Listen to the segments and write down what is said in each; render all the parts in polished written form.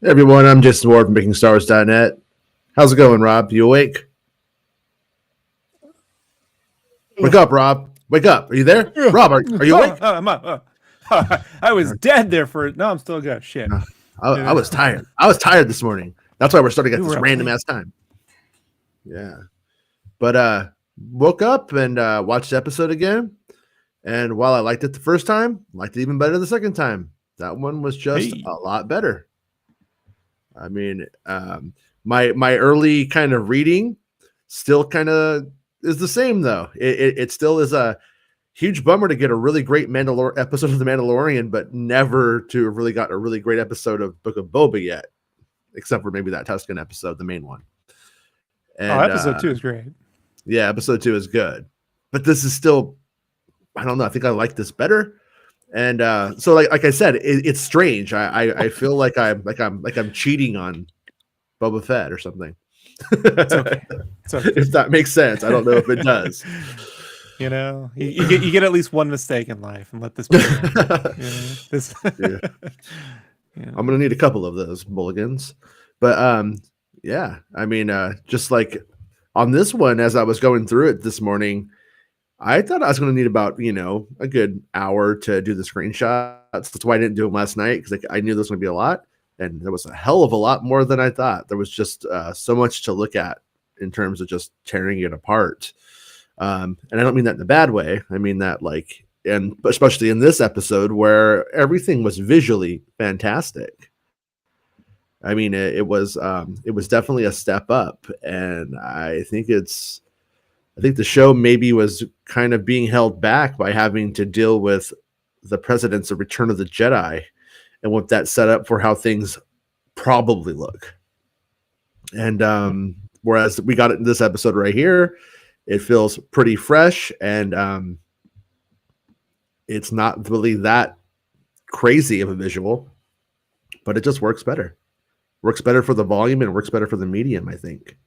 Hey everyone, I'm Jason Ward from MakingStarWars.net. How's it going, Rob? You awake? Wake up, Rob. Wake up. Are you there? Rob, are you awake? I was dead there for it. No, I'm still good. Shit. I was tired. I was tired this morning. That's why we're starting at this random ass time. Yeah. But woke up and watched the episode again. And while I liked it the first time, liked it even better the second time. That one was just a lot better. I mean, my early kind of reading still kind of is the same, though. It still is a huge bummer to get a really great episode of The Mandalorian, but never to have really got a really great episode of Book of Boba yet, except for maybe that Tusken episode, the main one. And, episode 2 is great. Yeah, episode 2 is good, but this is still, I don't know. I think I like this better. And so, like I said, it's strange. I feel like I'm cheating on Boba Fett or something. It's okay. It's okay. If that makes sense, I don't know if it does. You know, you get at least one mistake in life, and let this be. Yeah. I'm gonna need a couple of those mulligans, but yeah. I mean, just like on this one, as I was going through it this morning, I thought I was going to need about, a good hour to do the screenshots. That's why I didn't do them last night, because I knew this was going to be a lot. And there was a hell of a lot more than I thought. There was just so much to look at in terms of just tearing it apart. And I don't mean that in a bad way. I mean that and especially in this episode where everything was visually fantastic. I mean, it was definitely a step up. And I think the show maybe was kind of being held back by having to deal with the precedents of Return of the Jedi and what that set up for how things probably look. And whereas we got it in this episode right here, it feels pretty fresh, and it's not really that crazy of a visual, but it just works better. Works better for the volume and works better for the medium, I think.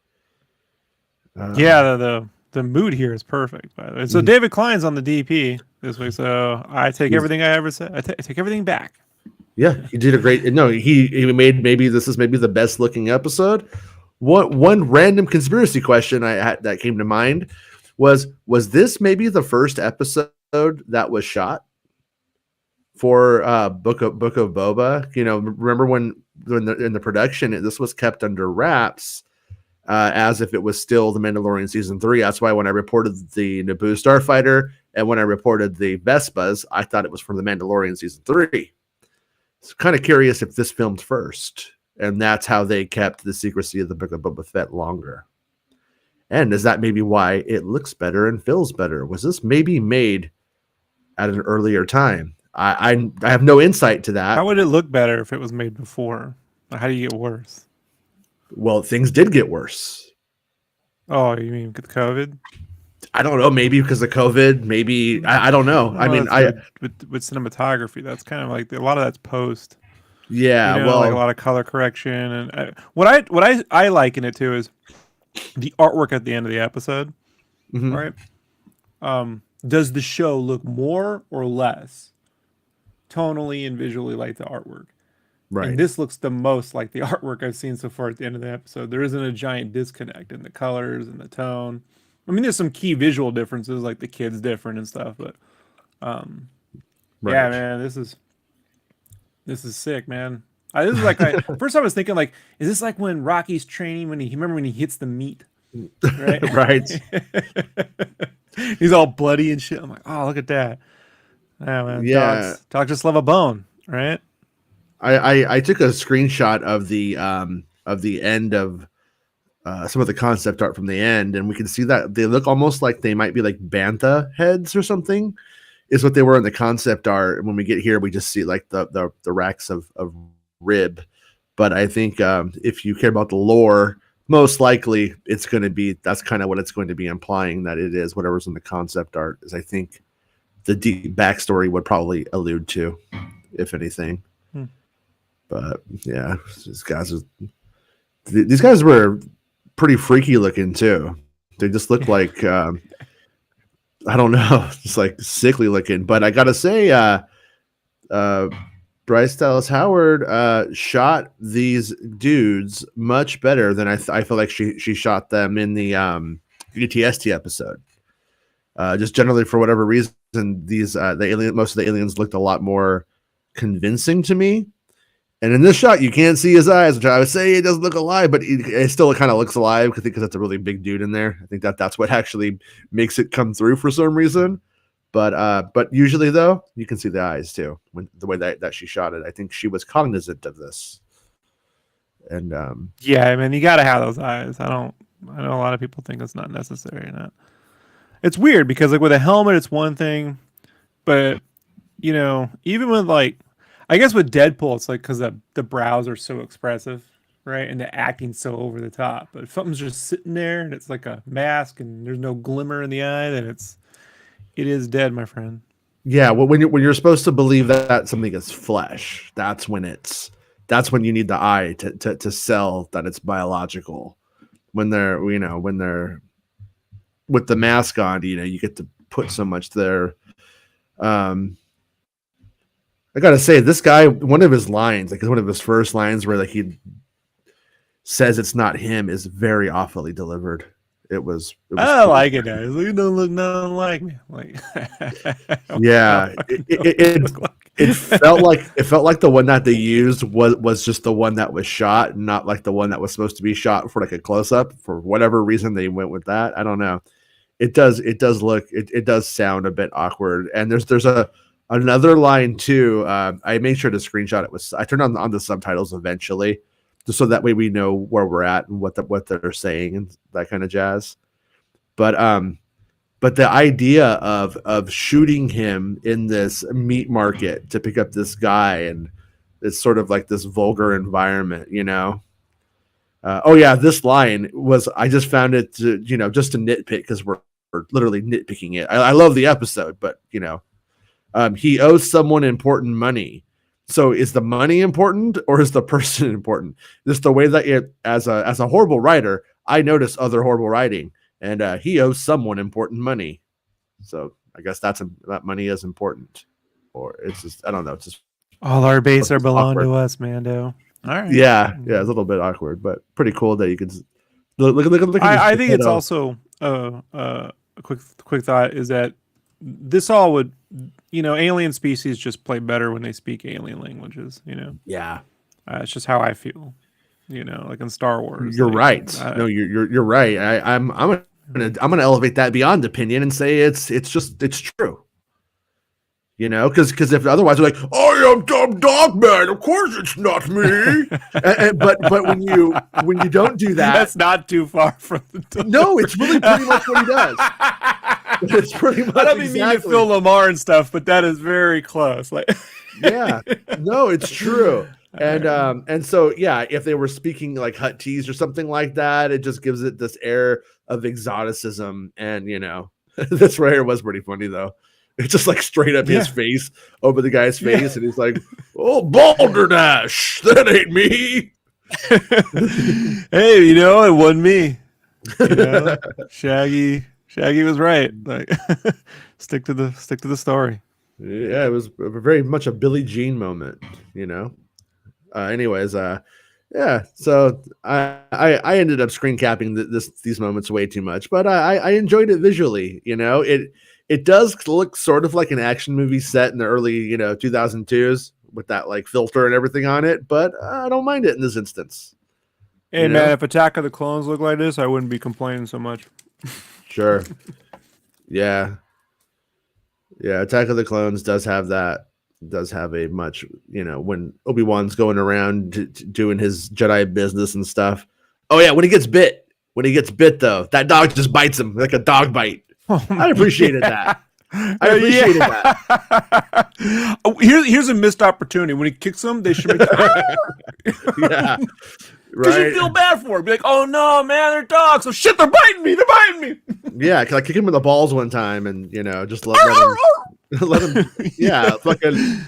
The mood here is perfect, by the way. So David Klein's on the DP this week, so I take everything I ever said. I take everything back. Yeah, he did a great. No, he made this is the best looking episode. One random conspiracy question I had that came to mind was this maybe the first episode that was shot for Book of Boba? Remember when in the production this was kept under wraps. As if it was still The Mandalorian Season 3. That's why when I reported the Naboo Starfighter and when I reported the Vespas, I thought it was from The Mandalorian Season 3. So kind of curious if this filmed first, and that's how they kept the secrecy of the Book of Boba Fett longer. And is that maybe why it looks better and feels better? Was this maybe made at an earlier time? I have no insight to that. How would it look better if it was made before? How do you get worse? Well, things did get worse. Oh, you mean with COVID? I don't know. Maybe because of COVID. Maybe I don't know. I mean, with cinematography, that's kind of like a lot of that's post. Yeah, like a lot of color correction, and what I liken it to is the artwork at the end of the episode. Mm-hmm. Right? Does the show look more or less tonally and visually like the artwork? Right. And this looks the most like the artwork I've seen so far at the end of the episode. There isn't a giant disconnect in the colors and the tone. I mean, there's some key visual differences, like the kid's different and stuff, but yeah, man, this is sick, man. This is like first I was thinking, like, is this like when Rocky's training when he hits the meat, right? Right. He's all bloody and shit. I'm like, oh, look at that. Yeah, man. Yeah. Dogs just love a bone, right? I took a screenshot of the end of some of the concept art from the end, and we can see that they look almost like they might be like bantha heads or something, is what they were in the concept art. And when we get here, we just see like the racks of rib. But I think if you care about the lore, most likely it's going to be, that's kind of what it's going to be implying, that it is whatever's in the concept art, is I think the deep backstory would probably allude to, if anything. But yeah, these guys were pretty freaky looking too. They just look like I don't know, just like sickly looking. But I gotta say, Bryce Dallas Howard shot these dudes much better than I feel like she shot them in the UTST episode. Just generally for whatever reason, these most of the aliens looked a lot more convincing to me. And in this shot, you can't see his eyes, which I would say it doesn't look alive, but it still kind of looks alive because that's a really big dude in there. I think that's what actually makes it come through for some reason. But usually though, you can see the eyes too. When the way that she shot it, I think she was cognizant of this. And yeah, I mean, you got to have those eyes. I know a lot of people think it's not necessary. It's weird because like with a helmet, it's one thing, but you know, even with like, I guess with Deadpool, it's like because the brows are so expressive, right, and the acting's so over the top. But if something's just sitting there and it's like a mask and there's no glimmer in the eye, then it is dead, my friend. Yeah, well, when you're supposed to believe that something is flesh, that's when you need the eye to sell that it's biological. When they're with the mask on, you get to put so much there. I gotta say, this guy, one of his lines, like one of his first lines where like he says it's not him, is very awfully delivered. It was I like it, guys. You don't look nothing like me. Like, yeah, it felt like the one that they used was just the one that was shot, not like the one that was supposed to be shot for like a close up. For whatever reason, they went with that. I don't know. It does sound a bit awkward. And there's another line too. I made sure to screenshot it. I turned on the subtitles eventually, just so that way we know where we're at and what they're saying and that kind of jazz. But the idea of shooting him in this meat market to pick up this guy, and it's sort of like this vulgar environment, this line was, I just found it to, just to nitpick because we're literally nitpicking it. I love the episode, but he owes someone important money. So is the money important or is the person important? Just the way that as a horrible writer, I notice other horrible writing, and he owes someone important money. So I guess that money is important, or it's just, I don't know. It's just all our base are belong to us, Mando. All right. Yeah, it's a little bit awkward, but pretty cool that you could look. I think it's also a quick thought is that this all would, alien species just play better when they speak alien languages, Yeah. It's just how I feel, like in Star Wars. You're right. No, you're right. I'm gonna elevate that beyond opinion and say it's true. Because if otherwise we're like, I am dumb dog man, of course it's not me. but when you don't do that, that's not too far from the no, it's really pretty much what he does. It's pretty much. I don't mean to Phil Lamar and stuff, but that is very close. Like, yeah, no, it's true. And so yeah, if they were speaking like Huttese or something like that, it just gives it this air of exoticism. And this right here was pretty funny though. It's just like straight up his face over the guy's face, and he's like, "Oh, Balderdash, that ain't me." Hey, it wasn't me. Shaggy was right. Like, stick to the story. Yeah, it was very much a Billie Jean moment. Anyways, yeah. So I ended up screen capping these moments way too much, but I enjoyed it visually. It does look sort of like an action movie set in the early, 2002s with that like filter and everything on it, but I don't mind it in this instance. Hey man, if Attack of the Clones looked like this, I wouldn't be complaining so much. Sure. Yeah. Yeah, Attack of the Clones does have that. Does have a much, when Obi-Wan's going around doing his Jedi business and stuff. Oh yeah, when he gets bit though, that dog just bites him like a dog bite. I appreciated that. I appreciated that. Here's a missed opportunity. When he kicks him, they should make yeah. Because you feel bad for him. Be like, oh no, man, they're dogs. So shit, they're biting me. Yeah, because I kicked him in the balls one time, and just let him. Yeah, fucking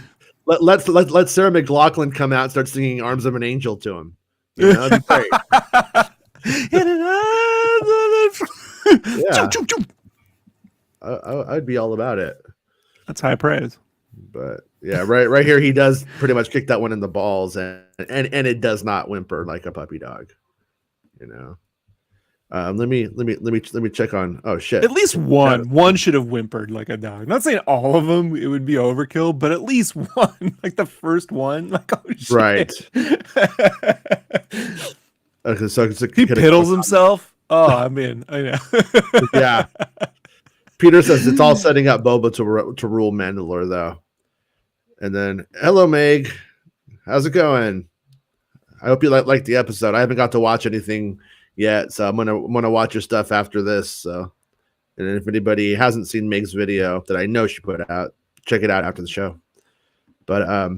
let Sarah McLachlan come out and start singing "Arms of an Angel" to him. That'd be great. Yeah. I'd be all about it. That's high praise. But yeah, right here he does pretty much kick that one in the balls, and it does not whimper like a puppy dog, you know. Let me check on. Oh shit! At least one should have whimpered like a dog. I'm not saying all of them, it would be overkill, but at least one, like the first one, like oh shit. Right. Okay, so he piddles himself. Oh, I'm in. I know. Yeah. Peter says it's all setting up Boba to rule Mandalore, though. And then, hello, Meg. How's it going? I hope you like the episode. I haven't got to watch anything yet, so I'm gonna watch your stuff after this. So, and if anybody hasn't seen Meg's video that I know she put out, check it out after the show. But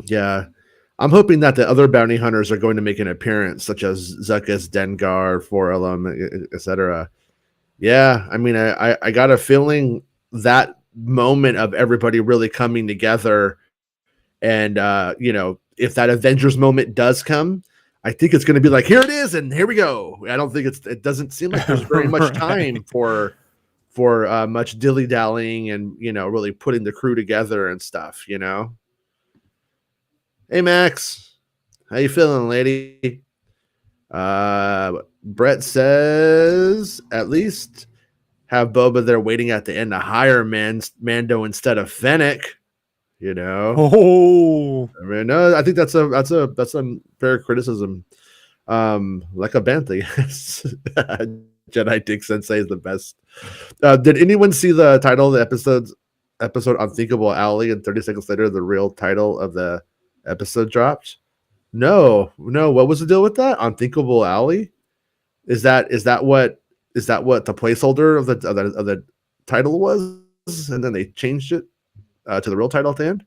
yeah, I'm hoping that the other bounty hunters are going to make an appearance, such as Zuckuss, Dengar, 4LM, etc. Yeah, I mean, I got a feeling that moment of everybody really coming together, and if that Avengers moment does come, I think it's going to be like, here it is, and here we go. I don't think it doesn't seem like there's very much time for much dilly dallying and really putting the crew together and stuff. Hey Max, how you feeling, lady? Brett says at least have Boba there waiting at the end to hire Mando instead of Fennec. Oh, I mean, no, I think that's a fair criticism. Like a Bantha, yes. Jedi Dick Sensei is the best. Did anyone see the title of the episode Unthinkable Alley, and 30 seconds later the real title of the episode dropped? No. What was the deal with that? Unthinkable Alley? Is that what the placeholder of the title was, and then they changed it to the real title at the end?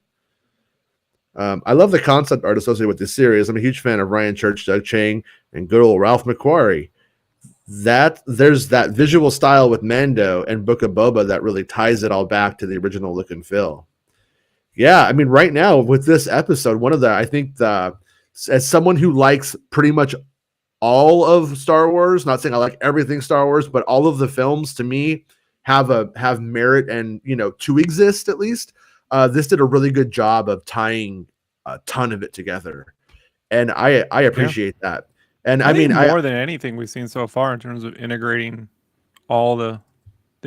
I love the concept art associated with this series. I'm a huge fan of Ryan Church, Doug Chang, and good old Ralph McQuarrie. There's that visual style with Mando and Book of Boba that really ties it all back to the original look and feel. Yeah, I mean, right now with this episode, as someone who likes pretty much all of Star Wars, not saying I like everything Star Wars, but all of the films to me have merit and to exist at least. This did a really good job of tying a ton of it together, and I appreciate that. And I mean, more than anything we've seen so far in terms of integrating all the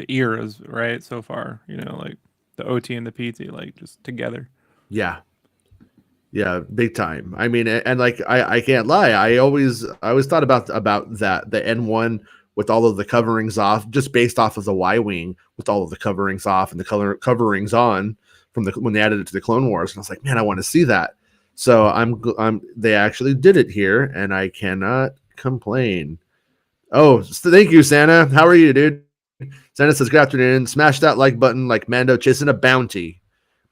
eras, right? So far, like the OT and the PT, like just together. Yeah, big time. I mean, and like I can't lie, I always thought about that the N1 with all of the coverings off, just based off of the Y-wing with all of the coverings off and the coverings on from when they added it to the Clone Wars, and I was like, man, I want to see that. So they actually did it here, and I cannot complain. Oh, thank you, Santa. How are you, dude? Santa says, good afternoon. Smash that like button like Mando chasing a bounty.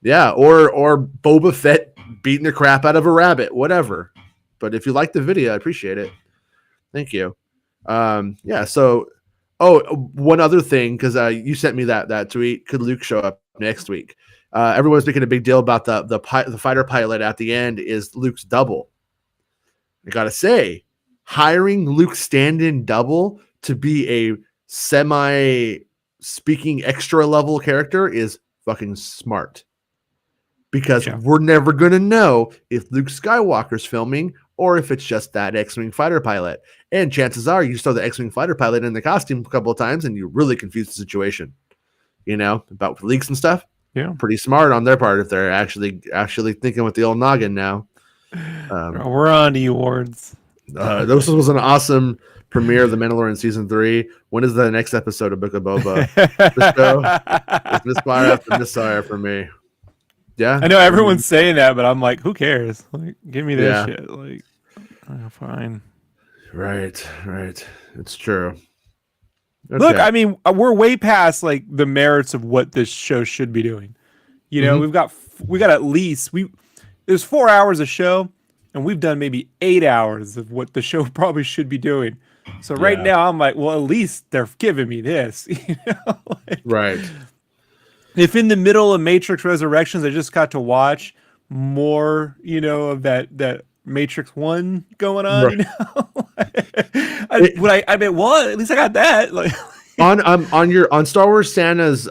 Yeah, or Boba Fett beating the crap out of a rabbit, whatever. But if you like the video, I appreciate it. Thank you. Yeah, so one other thing, because you sent me that tweet. Could Luke show up next week? Everyone's making a big deal about the fighter pilot at the end is Luke's double. I gotta say, hiring Luke stand-in double to be a semi-speaking extra level character is fucking smart. Because we're never gonna know if Luke Skywalker's filming or if it's just that X-Wing fighter pilot. And chances are you saw the X-Wing fighter pilot in the costume a couple of times and you really confused the situation. About leaks and stuff. Yeah, pretty smart on their part if they're actually thinking with the old noggin now. We're on to you, Wards. This was an awesome premiere of The Mandalorian Season 3. When is the next episode of Book of Boba? This show is misfire after misfire for me. Yeah, I know everyone's saying that, but I'm like, who cares? Like, give me this shit. Like, fine. Right. It's true. Okay. Look, I mean, we're way past like the merits of what this show should be doing. We got at least there's 4 hours of show, and we've done maybe 8 hours of what the show probably should be doing. So right now, I'm like, well, at least they're giving me this. Right. If in the middle of Matrix Resurrections, I just got to watch more, of that Matrix 1 going on, I mean, what? At least I got that. Like on Star Wars Santa's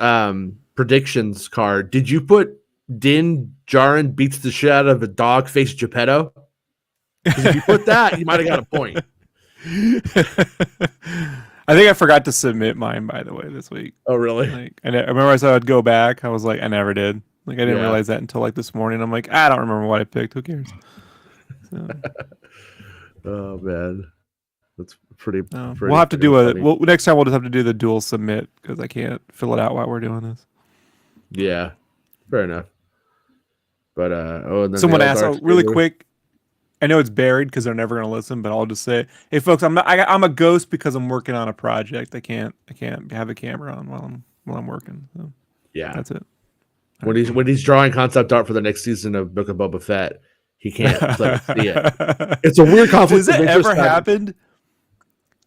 predictions card, did you put Din Djarin beats the shit out of a dog face Geppetto? Because if you put that, you might have got a point. I think I forgot to submit mine, by the way, this week. Oh, really? Like, I remember I said I'd go back. I was like, I never did. Like, I didn't realize that until like this morning. I'm like, I don't remember what I picked. Who cares? So. Oh man, that's pretty. We'll have to do next time we'll just have to do the dual submit because I can't fill it out while we're doing this. Yeah, fair enough. But and then someone asked really quick. I know it's buried because they're never going to listen, but I'll just say, hey folks, I'm a ghost because I'm working on a project. I can't have a camera on while I'm working. So yeah, that's it. When he's drawing concept art for the next season of Book of Boba Fett, he can't see it. It's a weird conflict. Has it ever happened?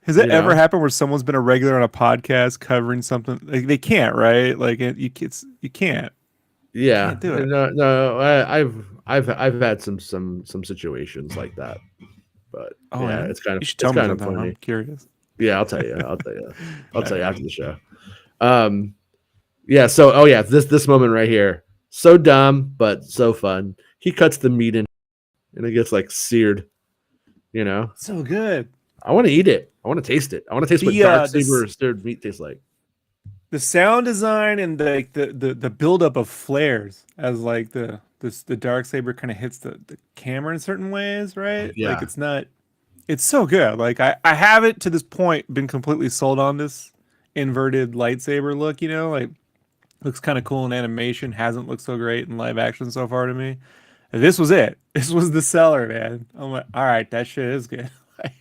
Has it ever happened where someone's been a regular on a podcast covering something? Like, they can't, right? Like you can't. Yeah, can't do it. No, I've had some situations like that, but it's kind of funny. I'm curious. Yeah, I'll tell you. I'll tell you after the show. This moment right here, so dumb but so fun. He cuts the meat in, and it gets like seared. You know, so good. I want to eat it. I want to taste it. I want to taste what dark saber seared meat tastes like. The sound design and the buildup of flares as like the dark saber kind of hits the camera in certain ways, right? Yeah. Like it's so good. Like I haven't to this point been completely sold on this inverted lightsaber look, like looks kind of cool in animation, hasn't looked so great in live action so far to me. And this was it. This was the seller, man. I'm like, all right, that shit is good.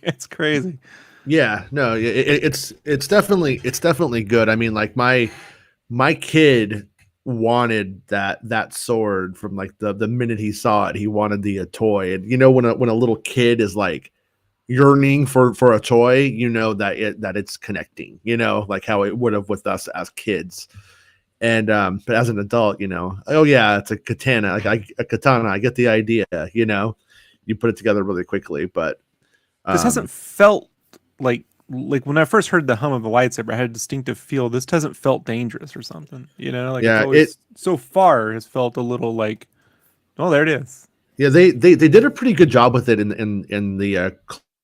It's crazy. Yeah, no, it's definitely good. I mean, like my kid wanted that sword from like the minute he saw it. He wanted the toy, and when a little kid is like yearning for a toy, that it's connecting. Like how it would have with us as kids. And but as an adult, oh yeah, it's a katana. Like a katana. I get the idea. You put it together really quickly, but this hasn't felt like when I first heard the hum of the lightsaber, I had a distinctive feel. This hasn't felt dangerous or something, Like it's always, so far has felt a little like, oh, there it is. Yeah, they did a pretty good job with it in the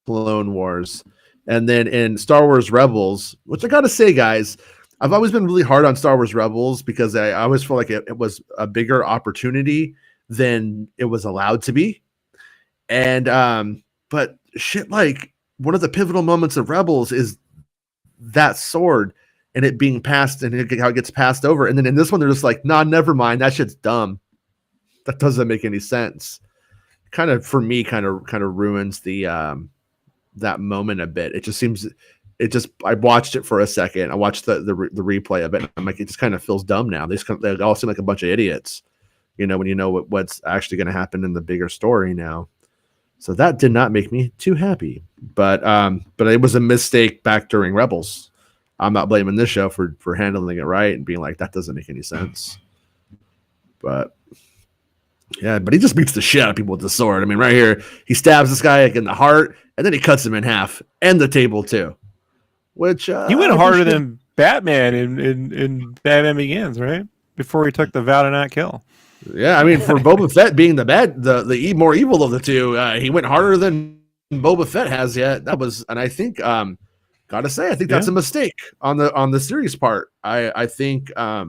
Clone Wars, and then in Star Wars Rebels, which I gotta say, guys, I've always been really hard on Star Wars Rebels because I always feel like it was a bigger opportunity than it was allowed to be, and but shit, like one of the pivotal moments of Rebels is that sword and it being passed and how it gets passed over. And then in this one, they're just like, nah, never mind. That shit's dumb. That doesn't make any sense. Kind of, for me, kind of ruins the, that moment a bit. I watched it for a second. I watched the replay of it. And I'm like, it just kind of feels dumb now. They all seem like a bunch of idiots, when you know what's actually going to happen in the bigger story now. So that did not make me too happy, but it was a mistake back during Rebels. I'm not blaming this show for handling it right and being like, that doesn't make any sense. But yeah, but he just beats the shit out of people with the sword. I mean, right here, he stabs this guy in the heart and then he cuts him in half and the table too. Which he went harder than Batman in Batman Begins, right? Before he took the vow to not kill. Yeah, I mean, for Boba Fett being the more evil of the two, he went harder than Boba Fett has yet. That was, and I think, gotta say, I think that's a mistake on the series part. I think, not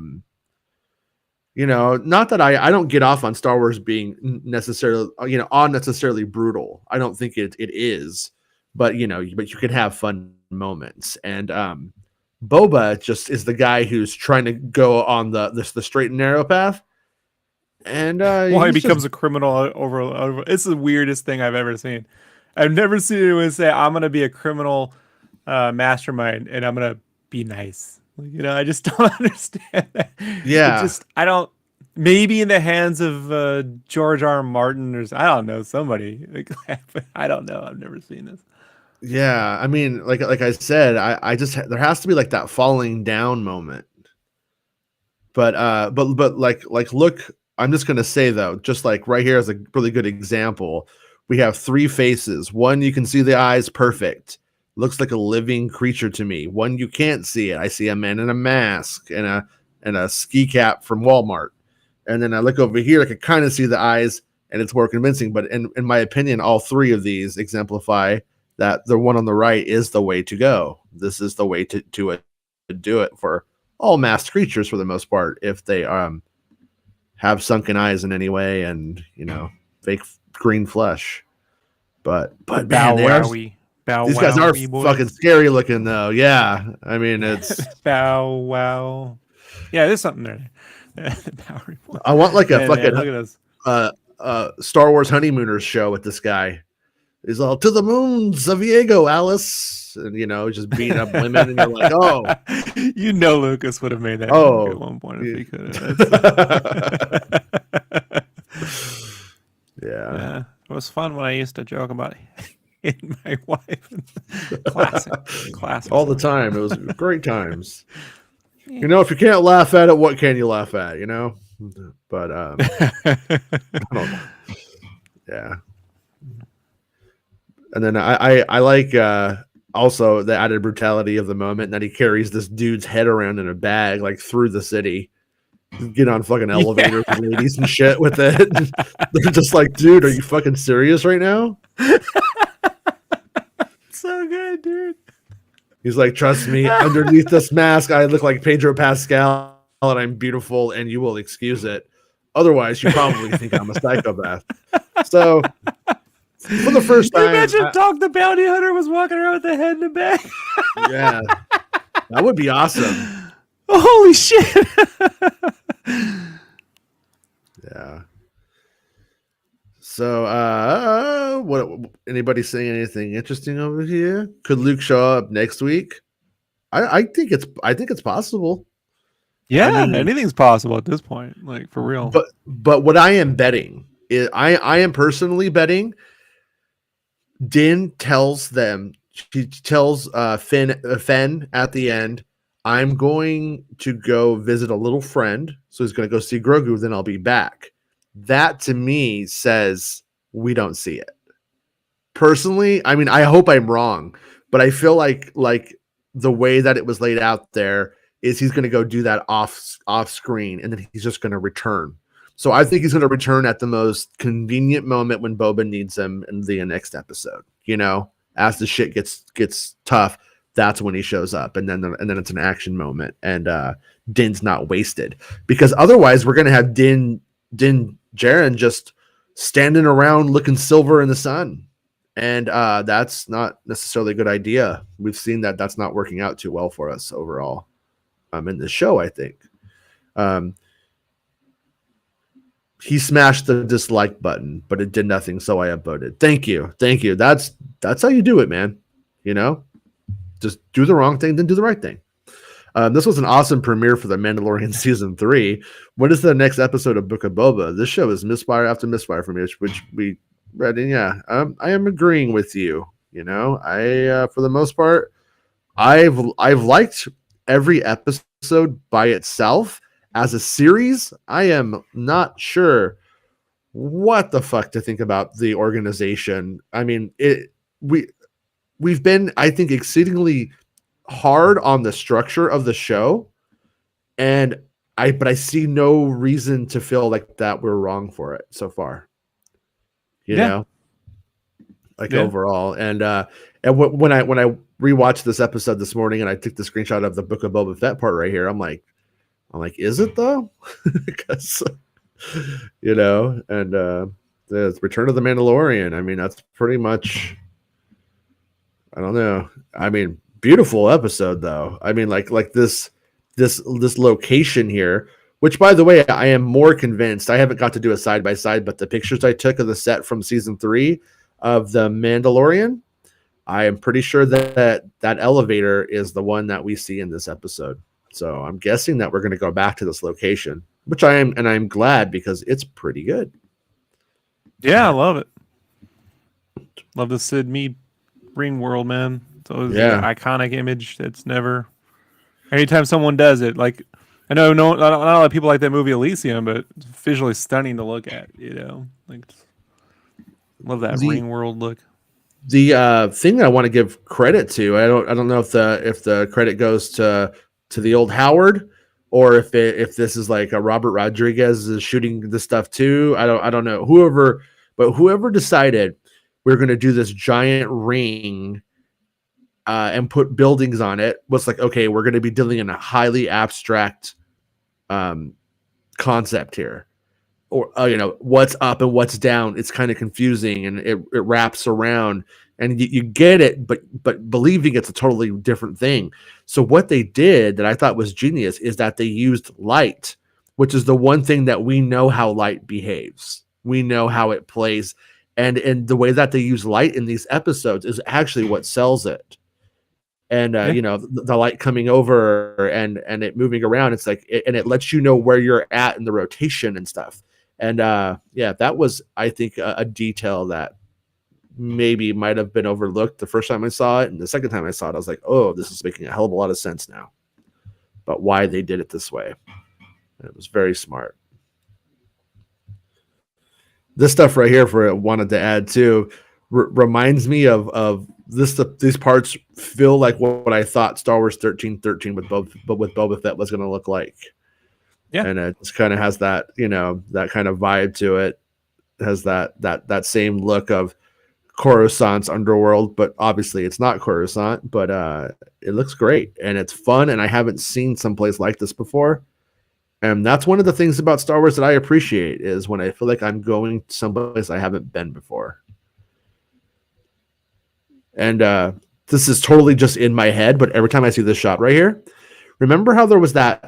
that I don't get off on Star Wars being necessarily, unnecessarily brutal. I don't think it is, but but you can have fun moments, and Boba just is the guy who's trying to go on the straight and narrow path. And he becomes a criminal over. It's the weirdest thing I've ever seen. I've never seen anyone say, "I'm going to be a criminal mastermind and I'm going to be nice." I just don't understand that. Yeah, I don't. Maybe in the hands of George R. Martin or I don't know, somebody. I don't know. I've never seen this. Yeah, I mean, like I said, I just there has to be like that falling down moment. But like look. I'm just going to say, though, just like right here is a really good example. We have three faces. One, you can see the eyes perfect. Looks like a living creature to me. One, you can't see it. I see a man in a mask and a and a ski cap from Walmart. And then I look over here, I can kind of see the eyes, and it's more convincing. But in my opinion, all three of these exemplify that the one on the right is the way to go. This is the way to do it for all masked creatures for the most part, if they have sunken eyes in any way and, fake green flesh. But man, these guys are fucking scary looking though. Yeah. I mean, it's bow wow. Yeah, there's something there. I want like a fucking look at Star Wars honeymooners show with this guy. He's all to the moon, Zaviego, Alice, and just beating up women, and you're like, oh, Lucas would have made that at one point if he could have. Yeah, it was fun when I used to joke about hitting my wife. Classic. All the time. It was great times. If you can't laugh at it, what can you laugh at? But I don't know. Yeah. And then I like also the added brutality of the moment that he carries this dude's head around in a bag like through the city. Get on fucking elevators with ladies and shit with it. They're just like, dude, are you fucking serious right now? So good, dude. He's like, trust me, underneath this mask, I look like Pedro Pascal and I'm beautiful and you will excuse it. Otherwise, you probably think I'm a psychopath. So, for the first time... Imagine Dog the Bounty Hunter was walking around with the head in the bag. Yeah. That would be awesome. Holy shit. Yeah. So, what? Anybody saying anything interesting over here? Could Luke show up next week? I think it's possible. Yeah, anything's possible at this point, like for real. But what I am betting is, I am personally betting. Din tells them. She tells Fenn at the end, I'm going to go visit a little friend. So he's going to go see Grogu. Then I'll be back. That to me says we don't see it. Personally, I mean, I hope I'm wrong, but I feel like the way that it was laid out there is he's going to go do that off screen, and then he's just going to return. So I think he's going to return at the most convenient moment when Boba needs him in the next episode. As the shit gets tough, that's when he shows up, and then it's an action moment, and Din's not wasted, because otherwise we're going to have Din Djarin just standing around looking silver in the sun, and that's not necessarily a good idea. We've seen that that's not working out too well for us overall in the show. I think he smashed the dislike button, but it did nothing, so I upvoted. Thank you. That's how you do it, man. Just do the wrong thing, then do the right thing. This was an awesome premiere for The Mandalorian Season 3. When is the next episode of Book of Boba? This show is misfire after misfire for me, which we read. And yeah, I am agreeing with you. I for the most part, I've liked every episode by itself. As a series, I am not sure what the fuck to think about the organization. I mean, we've been, I think, exceedingly hard on the structure of the show, but I see no reason to feel like that we're wrong for it so far. Overall, and when I rewatched this episode this morning and I took the screenshot of the Book of Boba Fett part right here, I'm like, is it though? Because and the Return of the Mandalorian. I mean, that's pretty much. I don't know. I mean, beautiful episode though. I mean, like this location here, which by the way, I am more convinced. I haven't got to do a side by side, but the pictures I took of the set from season 3 of the Mandalorian, I am pretty sure that elevator is the one that we see in this episode. So I'm guessing that we're going to go back to this location, which I am, and I'm glad because it's pretty good. Yeah, I love it. Love the Sid Mead ring world, man. So it's an iconic image that's never. Anytime someone does it, like I know not a lot of people like that movie Elysium, but it's visually stunning to look at. Love that ring world look. The thing that I want to give credit to, I don't know if the credit goes to the old Howard or if this is like a Robert Rodriguez is shooting this stuff too. I don't know. Whoever decided we're going to do this giant ring and put buildings on it was like, okay, we're going to be dealing in a highly abstract concept here, or what's up and what's down. It's kind of confusing, and it wraps around, and you get it, but believing it's a totally different thing. So what they did that I thought was genius is that they used light, which is the one thing that we know how light behaves. We know how it plays, and the way that they use light in these episodes is actually what sells it. And the light coming over and it moving around, it's like and it lets you know where you're at in the rotation and stuff. And that was, I think, a detail that maybe might have been overlooked the first time I saw it, and the second time I saw it I was like, oh, this is making a hell of a lot of sense now, but why they did it this way. And it was very smart. This stuff right here, for wanted to add too, reminds me of this. These parts feel like what I thought Star Wars 1313 with Boba Fett was going to look like. Yeah, and it just kind of has that that kind of vibe to it. It has that same look of Coruscant's underworld, but obviously it's not Coruscant. But it looks great and it's fun, and I haven't seen someplace like this before. And that's one of the things about Star Wars that I appreciate, is when I feel like I'm going someplace I haven't been before. And this is totally just in my head, but every time I see this shot right here, remember how there was that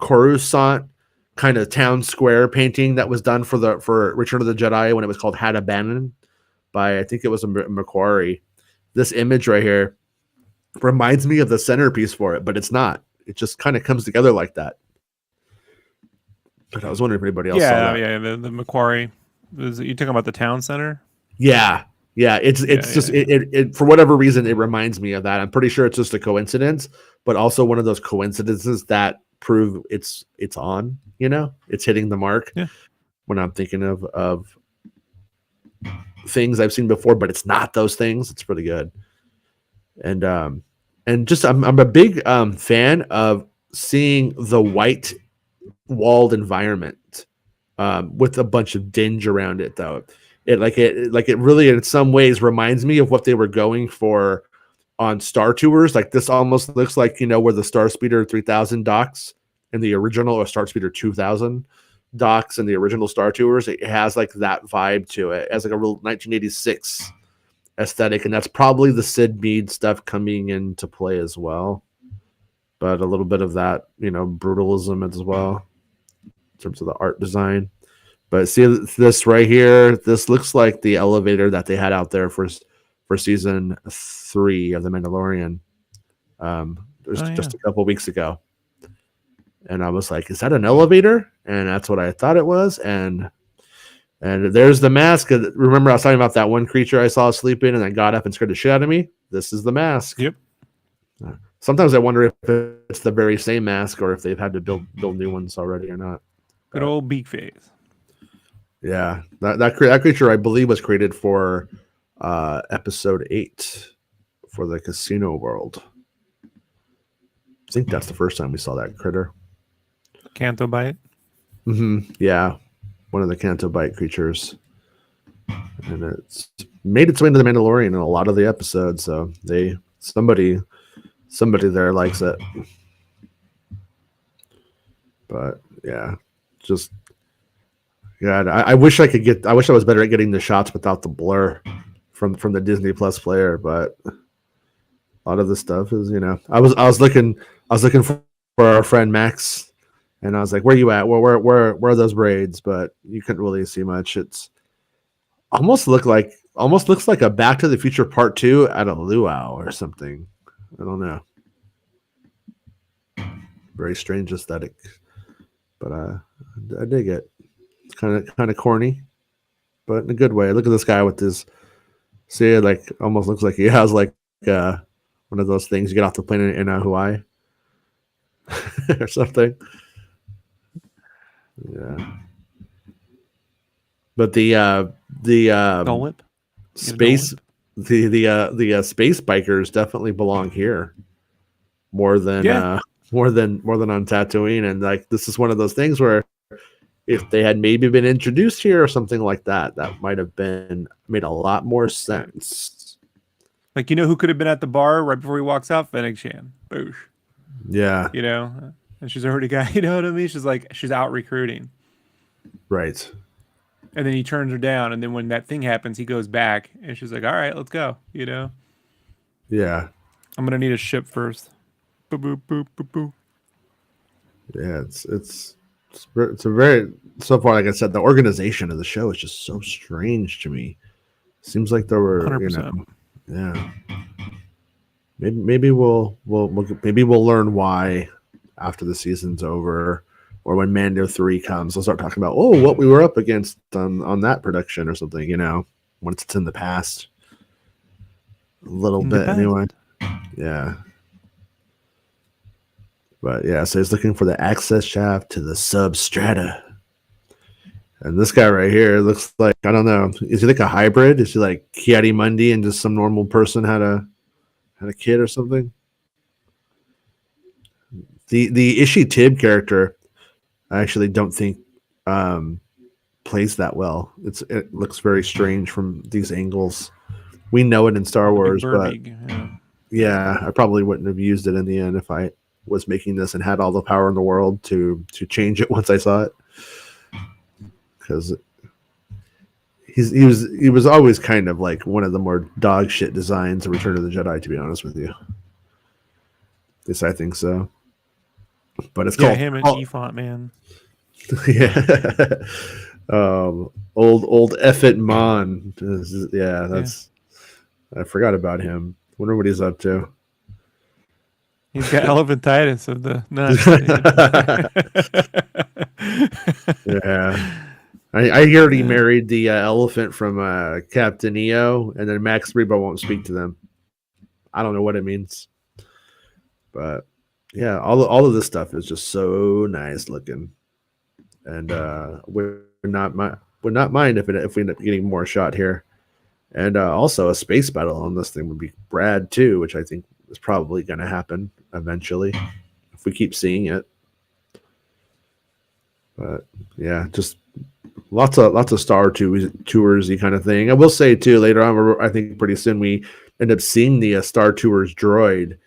Coruscant kind of town square painting that was done for Return of the Jedi when it was called Hadabanan by, I think it was a Macquarie. This image right here reminds me of the centerpiece for it, but it's not. It just kind of comes together like that. But I was wondering if anybody else saw that. Yeah, the Macquarie. You talking about the town center? Yeah. It's just it for whatever reason it reminds me of that. I'm pretty sure it's just a coincidence, but also one of those coincidences that prove it's on. It's hitting the mark. Yeah. When I'm thinking of things I've seen before, but it's not those things. It's pretty good. And just I'm a big fan of seeing the white walled environment with a bunch of dinge around it, though. It really in some ways reminds me of what they were going for on Star Tours. Like this almost looks like where the Starspeeder 3000 docks in the original, or Starspeeder 2000 docks in the original Star Tours. It has like that vibe to it. It has like a real 1986 aesthetic, and that's probably the Sid Mead stuff coming into play as well, but a little bit of that brutalism as well in terms of the art design. But see this right here, this looks like the elevator that they had out there for season 3 of The Mandalorian just a couple weeks ago, and I was like, is that an elevator? And that's what I thought it was. And there's the mask. Remember I was talking about that one creature I saw sleeping and I got up and scared the shit out of me? This is the mask. Yep. Sometimes I wonder if it's the very same mask or if they've had to build new ones already or not. Good old beak phase. Yeah. That creature I believe was created for episode 8 for the casino world. I think that's the first time we saw that critter. Canto Bite? Mm-hmm. Yeah. One of the Canto Bite creatures. And it's made its way into The Mandalorian in a lot of the episodes, so somebody there likes it. But yeah, just God, I wish I was better at getting the shots without the blur from the Disney Plus player, but a lot of the stuff is, I was looking for our friend Max. And I was like, where you at? Where are those braids? But you couldn't really see much. It's almost looks like a Back to the Future Part 2 at a luau or something. I don't know. Very strange aesthetic. But I dig it. It's kind of corny, but in a good way. Look at this guy with his, see it, like almost looks like he has like one of those things you get off the plane in Hawaii or something. Yeah, but the space the space bikers definitely belong here. more than more than on Tatooine. And like this is one of those things where if they had maybe been introduced here or something like that, that might have been made a lot more sense. Like, you know who could have been at the bar right before he walks out? Fennec Shand. Boosh. Yeah. You know, and she's already got, you know what I mean? She's out recruiting. Right. And then he turns her down. And then when that thing happens, he goes back and she's like, all right, let's go. You know? Yeah. I'm going to need a ship first. Boop, boop, boop, boop, boop. Yeah. It's a very, so far, like I said, the organization of the show is just so strange to me. Seems like there were, 100%. Yeah. Maybe we'll learn why after the season's over, or when Mando 3 comes, we'll start talking about what we were up against on that production or something. You know, once it's in the past, a little bit anyway. Yeah. But yeah, so he's looking for the access shaft to the substrata. And this guy right here looks like, I don't know, is he like a hybrid? Is he like Ki-Adi-Mundi and just some normal person had a kid or something? The Ishi-Tib character, I actually don't think plays that well. It looks very strange from these angles. We know it in Star Wars, but yeah, I probably wouldn't have used it in the end if I was making this and had all the power in the world to change it once I saw it. Because he was always kind of like one of the more dog shit designs of Return of the Jedi, to be honest with you. Yes, I think so. But it's called him and G-Font, man. Yeah. Old Effet Mon. That's I forgot about him. Wonder what he's up to. He's got elephantitis of the nuts. Yeah. I heard he married the elephant from Captain EO, and then Max Rebo won't speak to them. I don't know what it means. But yeah, all of this stuff is just so nice looking. And would not mind if we end up getting more shot here. And also a space battle on this thing would be rad too, which I think is probably going to happen eventually if we keep seeing it. But yeah, just lots of Star Toursy kind of thing. I will say too, later on, I think pretty soon we end up seeing the Star Tours droid,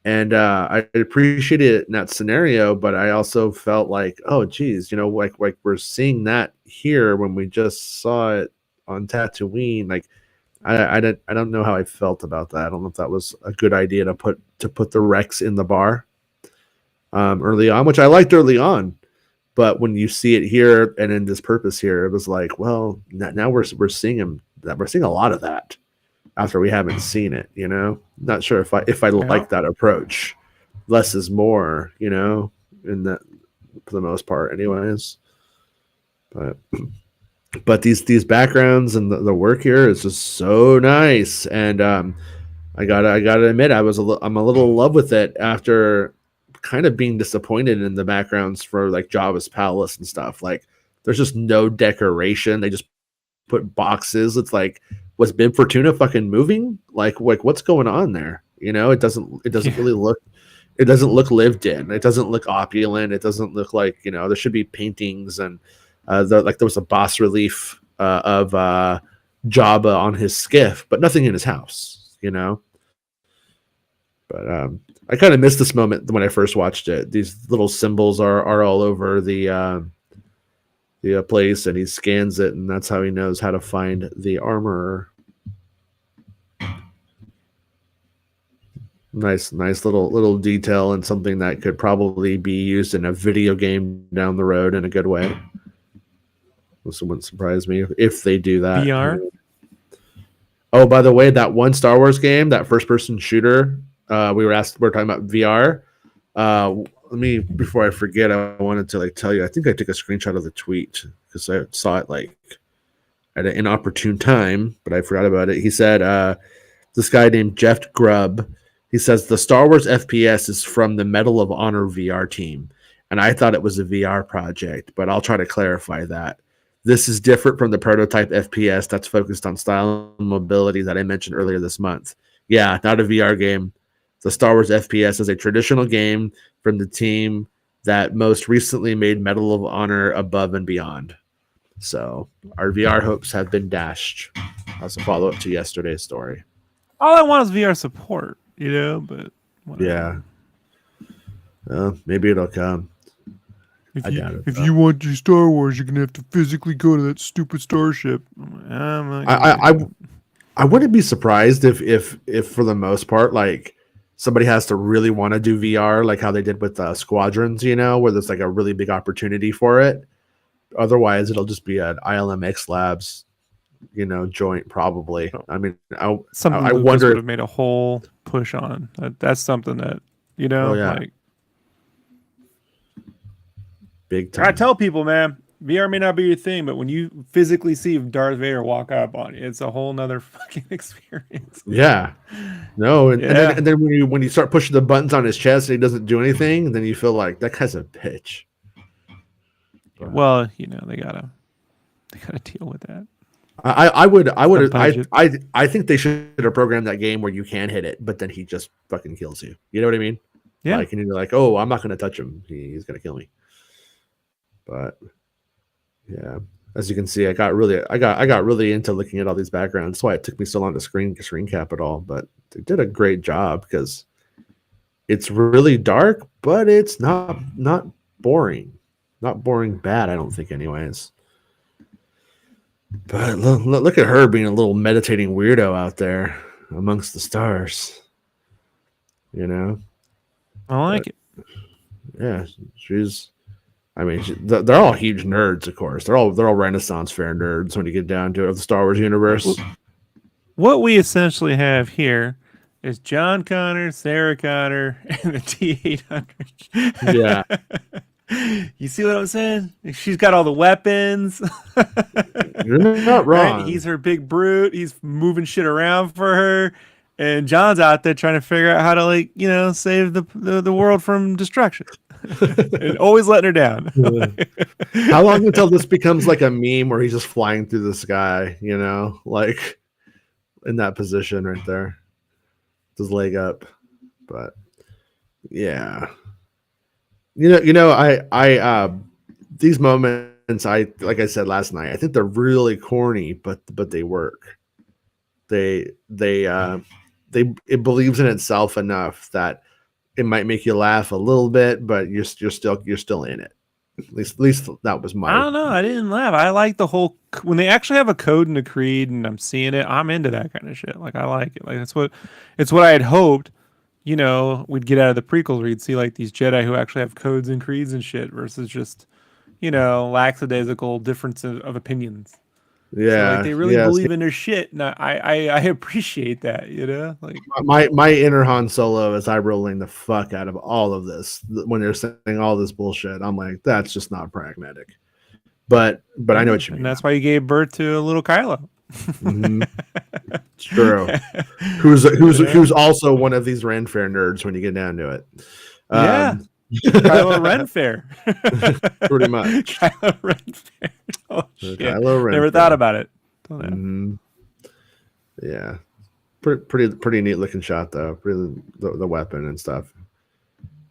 and I appreciated it in that scenario. But I also felt like, oh geez, like we're seeing that here when we just saw it on Tatooine. Like I don't know how I felt about that. I don't know if that was a good idea to put the Rex in the bar early on, which I liked early on. But when you see it here and in this purpose here, it was like, well, now we're seeing we're seeing a lot of that after we haven't seen it. Not sure if I like that approach. Less is more, in that for the most part, anyways. But these backgrounds and the work here is just so nice, and I gotta admit, I'm a little in love with it after kind of being disappointed in the backgrounds for like Jabba's palace and stuff. Like there's just no decoration. They just put boxes. It's like, was Bib Fortuna fucking moving? Like what's going on there? It doesn't really look, it doesn't look lived in. It doesn't look opulent. It doesn't look like, there should be paintings and there was a bas relief of Jabba on his skiff, but nothing in his house, But I kind of missed this moment when I first watched it. These little symbols are all over the place, and he scans it, and that's how he knows how to find the armorer. Nice little detail, and something that could probably be used in a video game down the road in a good way. This wouldn't surprise me if they do that. VR? Oh, by the way, that one Star Wars game, that first-person shooter. We were talking about VR. Let me, before I forget, I wanted to tell you. I think I took a screenshot of the tweet because I saw it at an inopportune time, but I forgot about it. He said, this guy named Jeff Grubb. He says the Star Wars FPS is from the Medal of Honor VR team, and I thought it was a VR project, but I'll try to clarify that. This is different from the prototype FPS that's focused on style and mobility that I mentioned earlier this month. Yeah, not a VR game. The Star Wars FPS is a traditional game from the team that most recently made Medal of Honor Above and Beyond. So our VR hopes have been dashed as a follow-up to yesterday's story. All I want is VR support, but Yeah. whatever. Maybe it'll come. If you want your Star Wars, you're gonna have to physically go to that stupid starship. I wouldn't be surprised if for the most part, like somebody has to really want to do VR, like how they did with Squadrons, where there's like a really big opportunity for it. Otherwise, it'll just be an ILMX Labs, joint probably. I mean, I Lucas wonder would have made a whole push on. That's something that like. Big time. I tell people, man, VR may not be your thing, but when you physically see Darth Vader walk up on you, it's a whole nother fucking experience. Yeah. No, and then when you start pushing the buttons on his chest and he doesn't do anything, then you feel like that guy's a bitch. Well, they gotta deal with that. I think they should have programmed that game where you can hit it, but then he just fucking kills you. You know what I mean? Yeah. Like, and you're like, oh, I'm not gonna touch him. He's gonna kill me. But yeah, as you can see, I got really into looking at all these backgrounds. That's why it took me so long to screen cap it all. But they did a great job because it's really dark, but it's not boring. Not boring bad, I don't think, anyways. But look at her being a little meditating weirdo out there amongst the stars. I like it. Yeah, they're all huge nerds, of course. They're all Renaissance Fair nerds when you get down to it, of the Star Wars universe. What we essentially have here is John Connor, Sarah Connor, and the T-800. Yeah. You see what I'm saying? She's got all the weapons. You're not wrong. Right? He's her big brute. He's moving shit around for her. And John's out there trying to figure out how to, save the world from destruction. And always letting her down. How long until this becomes like a meme where he's just flying through the sky, like in that position right there, with his leg up. But yeah, I these moments, like I said last night, I think they're really corny, but they work. It believes in itself enough that it might make you laugh a little bit, but you're still in it. At least that was my. I don't know. I didn't laugh. I like the whole when they actually have a code and a creed, and I'm seeing it. I'm into that kind of shit. Like I like it. Like it's what I had hoped. We'd get out of the prequels where you'd see like these Jedi who actually have codes and creeds and shit versus just lackadaisical difference of opinions. Yeah, so, they really believe in their shit, and I appreciate that. Like my inner Han Solo is eye rolling the fuck out of all of this when they're saying all this bullshit. I'm like, that's just not pragmatic. But I know what you mean. And that's why you gave birth to a little Kylo. Mm-hmm. It's true. Who's also one of these Ren Fair nerds when you get down to it. Kylo Ren Fair. Pretty much. Kylo Ren Fair. Oh, shit. Kylo Ren Never thought about it. Mm-hmm. Yeah. Pretty neat looking shot though. The weapon and stuff.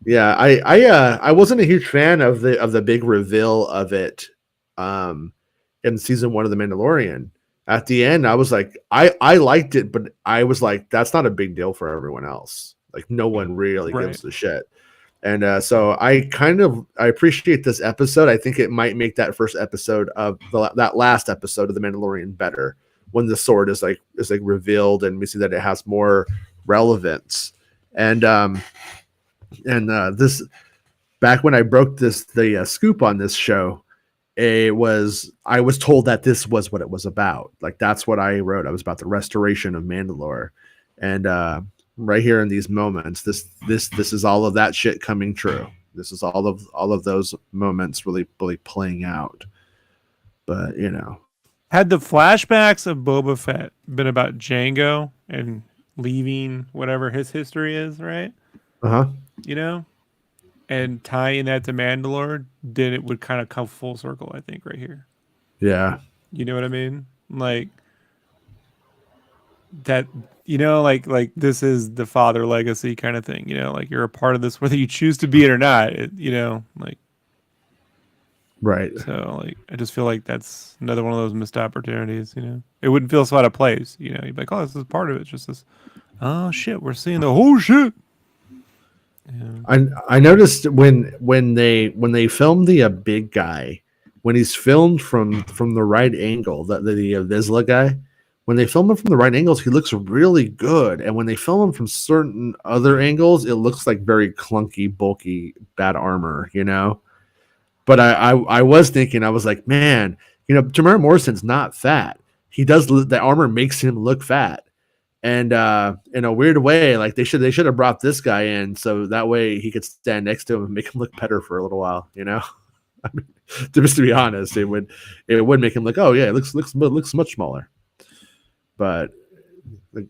Yeah, I wasn't a huge fan of the big reveal of it in season 1 of The Mandalorian. At the end, I was like, I liked it, but I was like, that's not a big deal for everyone else. Like, no one really gives a shit. And so I appreciate this episode. I think it might make that first episode of that last episode of The Mandalorian better when the sword is revealed and we see that it has more relevance. And this back when I broke the scoop on this show, I was told that this was what it was about. Like that's what I wrote. I was about the restoration of Mandalore, and right here in these moments, this is all of that shit coming true. This is all of those moments really playing out. But had the flashbacks of Boba Fett been about Jango and leaving whatever his history is, right? And tying that to Mandalore, then it would kind of come full circle, I think, right here. Yeah. You know what I mean? Like, that, like this is the father legacy kind of thing, like you're a part of this whether you choose to be it or not. Like right. so like I just feel like that's another one of those missed opportunities. It wouldn't feel so out of place. You'd be like, oh, this is part of it. It's just this, oh shit, we're seeing the whole shit. Yeah. I noticed when they filmed the big guy, when he's filmed from the right angle, the Vizsla guy, when they film him from the right angles, he looks really good. And when they film him from certain other angles, it looks like very clunky, bulky, bad armor, But I was thinking, I was like, man, Tamara Morrison's not fat. The armor makes him look fat. And in a weird way, like they should have brought this guy in so that way he could stand next to him and make him look better for a little while, I mean, just to be honest, it would make him look, oh yeah, it looks much smaller. But like,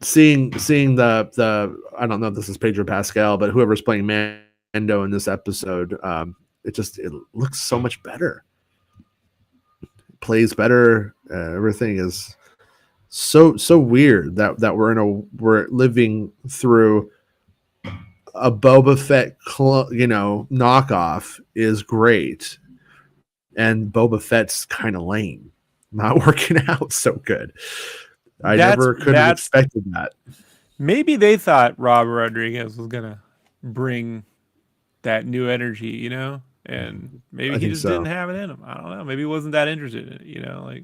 seeing the I don't know if this is Pedro Pascal, but whoever's playing Mando in this episode, it looks so much better. It plays better. Everything is so weird that we're living through a Boba Fett knockoff is great, and Boba Fett's kind of lame, not working out so good. I never could have expected that. Maybe they thought Robert Rodriguez was gonna bring that new energy, and maybe he just didn't have it in him. I don't know. Maybe he wasn't that interested in it, like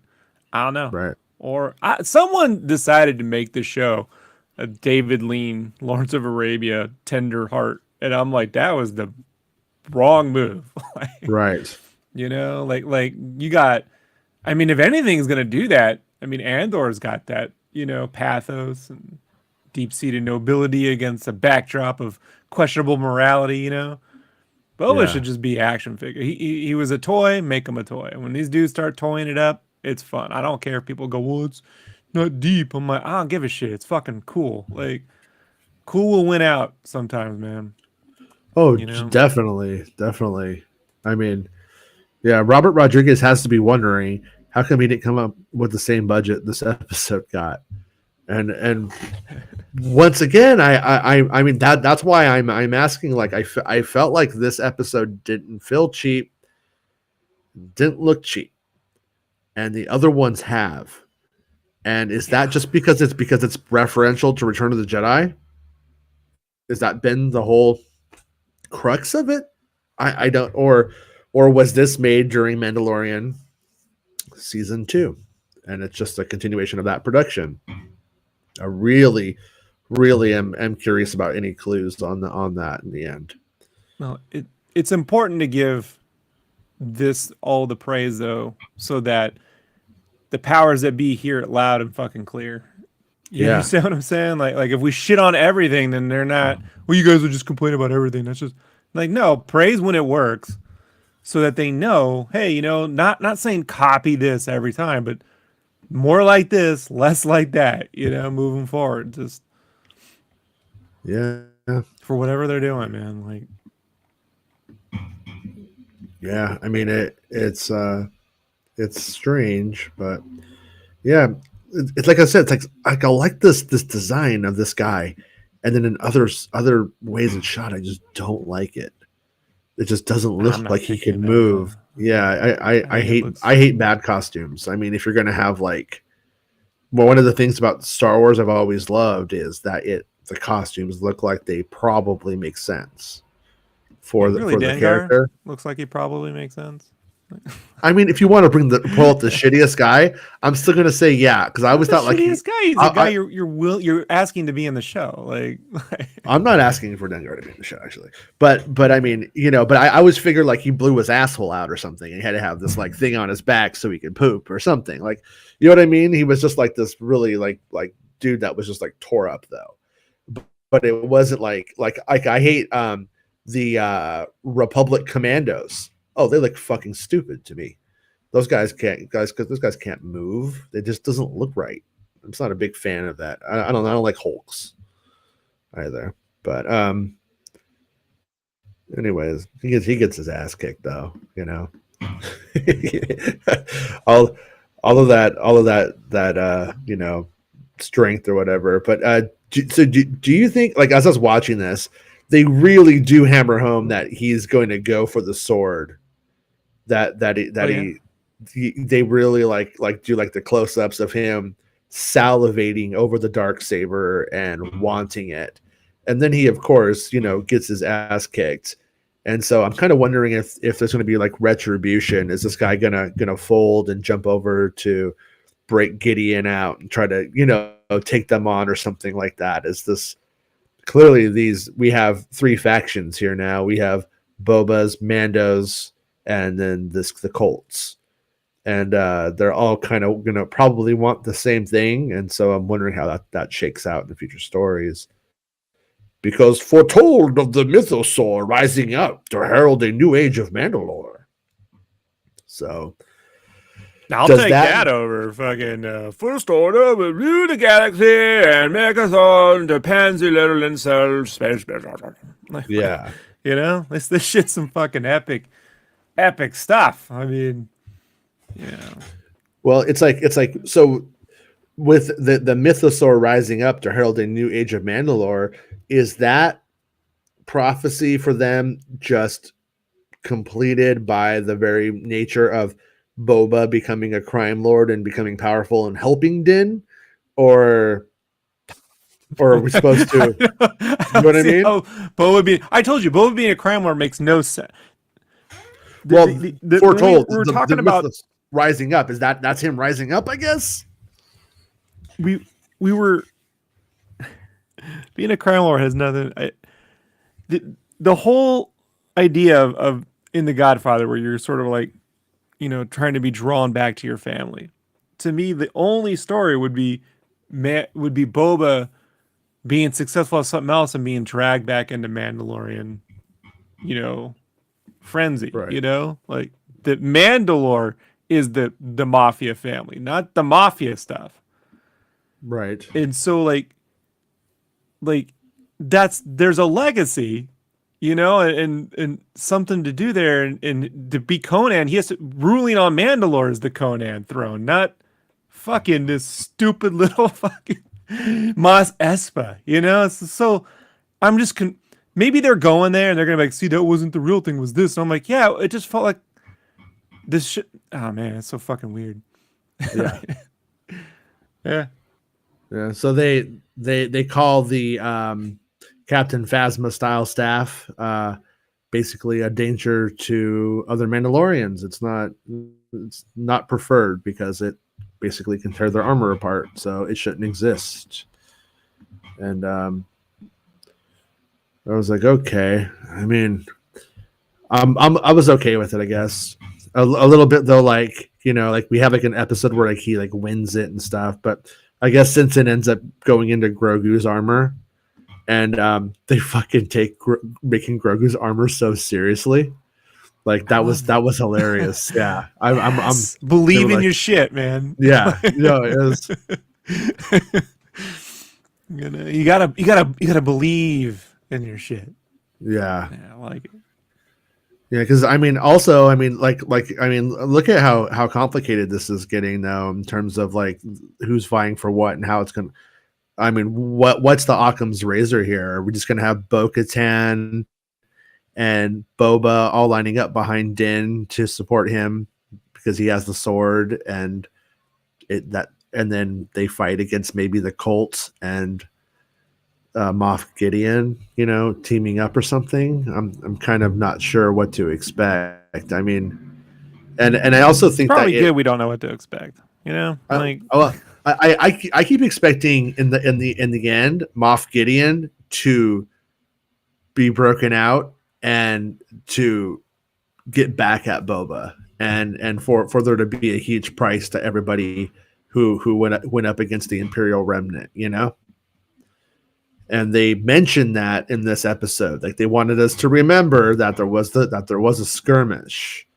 I don't know. Right. Or someone decided to make the show a David Lean, Lawrence of Arabia, Tender Heart, and I'm like, that was the wrong move. Right. Like you got. I mean, if anything's gonna do that, I mean, Andor's got that, pathos and deep-seated nobility against a backdrop of questionable morality. Boba should just be action figure. He was a toy. Make him a toy. And when these dudes start toying it up, it's fun. I don't care if people go, well, it's not deep. I'm like, I don't give a shit. It's fucking cool. Like, cool will win out sometimes, man. Oh, definitely. I mean, yeah, Robert Rodriguez has to be wondering how come he didn't come up with the same budget this episode got. And once again, I mean that's why I'm asking. Like I felt like this episode didn't feel cheap, didn't look cheap, and the other ones have. And is that just because it's referential to Return of the Jedi? Has that been the whole crux of it? I don't, or was this made during Mandalorian season 2, and it's just a continuation of that production? I really am curious about any clues on that in the end. Well, it's important to give this all the praise though, so that the powers that be hear it loud and fucking clear. You understand what I'm saying? Like if we shit on everything, then they're not. Well, you guys will just complain about everything. That's just like, no, praise when it works, so that they know, hey, not saying copy this every time, but more like this, less like that, moving forward. Just for whatever they're doing, man. Like, yeah, I mean it's strange, but yeah, it's like I said, it's like I like this design of this guy, and then in other ways it's shot, I just don't like it. It just doesn't look like he can move. Yeah, I hate bad costumes. I mean, if you're gonna have one of the things about Star Wars I've always loved is that the costumes look like they probably make sense for the character. Looks like he probably makes sense. I mean, if you want to pull up the shittiest guy, I'm still gonna say yeah, because I always thought shittiest guy. He's the guy you're asking to be in the show. Like I'm not asking for Dengar to be in the show actually, but I mean, but I always figured he blew his asshole out or something, and he had to have this thing on his back so he could poop or something. You know what I mean? He was just this really like dude that was just tore up though, but it wasn't like I hate the Republic Commandos. Oh, they look fucking stupid to me. Those guys can't move. It just doesn't look right. I'm just not a big fan of that. I don't like Hulks either. But anyways, he gets his ass kicked though, all of that strength or whatever. But do you think, like, as I was watching this, they really do hammer home that he's going to go for the sword? They really like do like the close ups of him salivating over the Darksaber and wanting it, and then he, of course, gets his ass kicked. And so I'm kind of wondering if there's going to be like retribution. Is this guy gonna fold and jump over to break Gideon out and try to take them on or something like that? Is this clearly we have three factions here now? We have Boba's, Mando's, and then the Colts, and they're all kind of gonna probably want the same thing. And so I'm wondering how that shakes out in the future stories. Because foretold of the mythosaur rising up to herald a new age of Mandalore. So I'll take that over fucking First Order will rule the galaxy and make us all into pansy little incel space. Yeah. This shit's some fucking epic stuff. I mean, Well, it's like so with the mythosaur rising up to herald a new age of Mandalore. Is that prophecy for them just completed by the very nature of Boba becoming a crime lord and becoming powerful and helping Din? Or are we supposed to? You know what I mean? I told you, Boba being a crime lord makes no sense. Foretold. We're talking about rising up. That's him rising up, I guess? We were... Being a crime lord has nothing. The whole idea of in The Godfather, where you're sort of like, trying to be drawn back to your family. To me, the only story would be Boba being successful at something else and being dragged back into Mandalorian, frenzy. Right. Like the Mandalore is the mafia family, not the mafia stuff. Right. And so like there's a legacy, and something to do there, and to be Conan, he has to, ruling on Mandalore is the Conan throne, not fucking this stupid little fucking Mos Espa, so I'm just maybe they're going there and they're gonna be like, see, that wasn't the real thing, was this? And I'm like, yeah, it just felt like this shit. Oh man, it's so fucking weird. Yeah. Yeah. Yeah, so they call the Captain Phasma style staff basically a danger to other Mandalorians. It's not preferred because it basically can tear their armor apart, so it shouldn't exist. And I was like, okay. I mean, I was okay with it, I guess. A little bit though, like we have like an episode where like he like wins it and stuff, but I guess since it ends up going into Grogu's armor, and they fucking take making Grogu's armor so seriously, like that was hilarious. Yeah, I'm believe in your shit, man. Yeah, it was. You gotta believe in your shit. Yeah, I like it. Yeah, because I mean, look at how complicated this is getting now in terms of like who's vying for what and how it's gonna. I mean, what's the Occam's razor here? Are we just gonna have Bo-Katan and Boba all lining up behind Din to support him because he has the sword, and then they fight against maybe the Colts and Moff Gideon, teaming up or something? I'm kind of not sure what to expect. I mean, and I also think it's probably good we don't know what to expect. I keep expecting in the end Moff Gideon to be broken out and to get back at Boba, and for there to be a huge price to everybody who went up against the Imperial Remnant, And they mentioned that in this episode, like they wanted us to remember that there was a skirmish,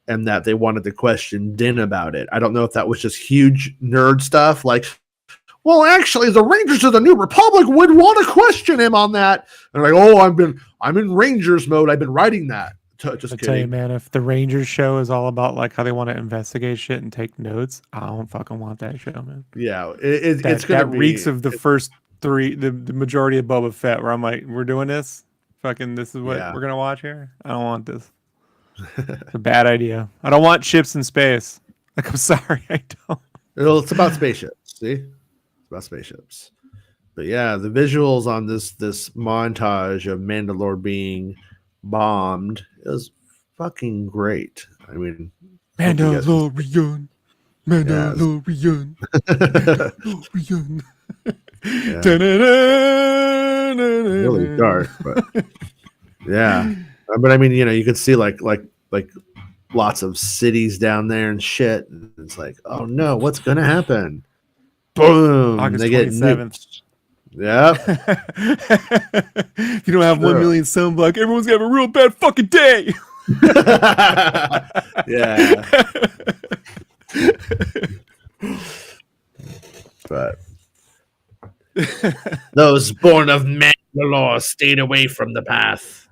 and that they wanted to question Din about it. I don't know if that was just huge nerd stuff, like, well, actually, the Rangers of the New Republic would want to question him on that. And like, oh, I'm in Rangers mode. I've been writing that. Just I kidding. tell you, man, if the Rangers show is all about like how they want to investigate shit and take notes, I don't fucking want that show, man. Yeah, it's gonna That be reeks of the first three, the majority of Boba Fett, where I'm like, we're doing this, fucking, this is what we're gonna watch here. I don't want this. It's a bad idea. I don't want ships in space. Like, I'm sorry, I don't. Well, it's about spaceships. See, it's about spaceships. But yeah, the visuals on this montage of Mandalore being bombed is fucking great. I mean, Mandalorian. Mandalorian. Mandalorian. Really dark, but yeah. But I mean, you can see like lots of cities down there and shit. And it's like, oh no, what's gonna happen? Boom! August They get 27th. nuked. Yep. If you don't have 1 million sunblock, everyone's gonna have a real bad fucking day. Yeah. But those born of Mandalore stayed away from the path.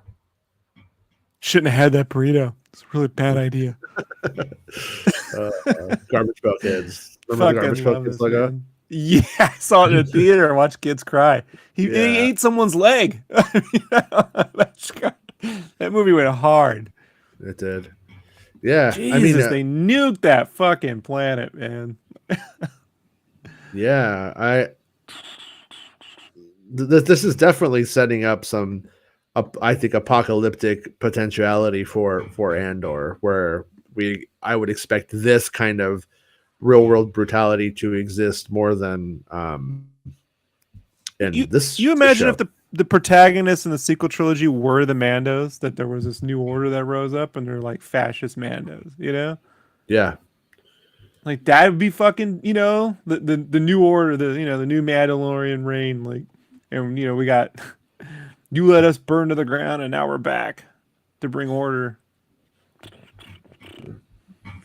Shouldn't have had that burrito. It's a really bad idea. Garbage Pail Kids. Remember the Garbage Pail Kids logo? Yeah, I saw it in the theater and watched kids cry. He ate someone's leg. That movie went hard. It did. Yeah. Jesus, I mean, they nuked that fucking planet, man. Yeah. This is definitely setting up some, I think, apocalyptic potentiality for Andor, where I would expect this kind of real world brutality to exist more than in this. You imagine if the protagonists in the sequel trilogy were the Mandos, that there was this new order that rose up and they're like fascist Mandos, you know? Yeah. Like that would be fucking, the new order, the new Mandalorian reign, like, and we got you let us burn to the ground and now we're back to bring order.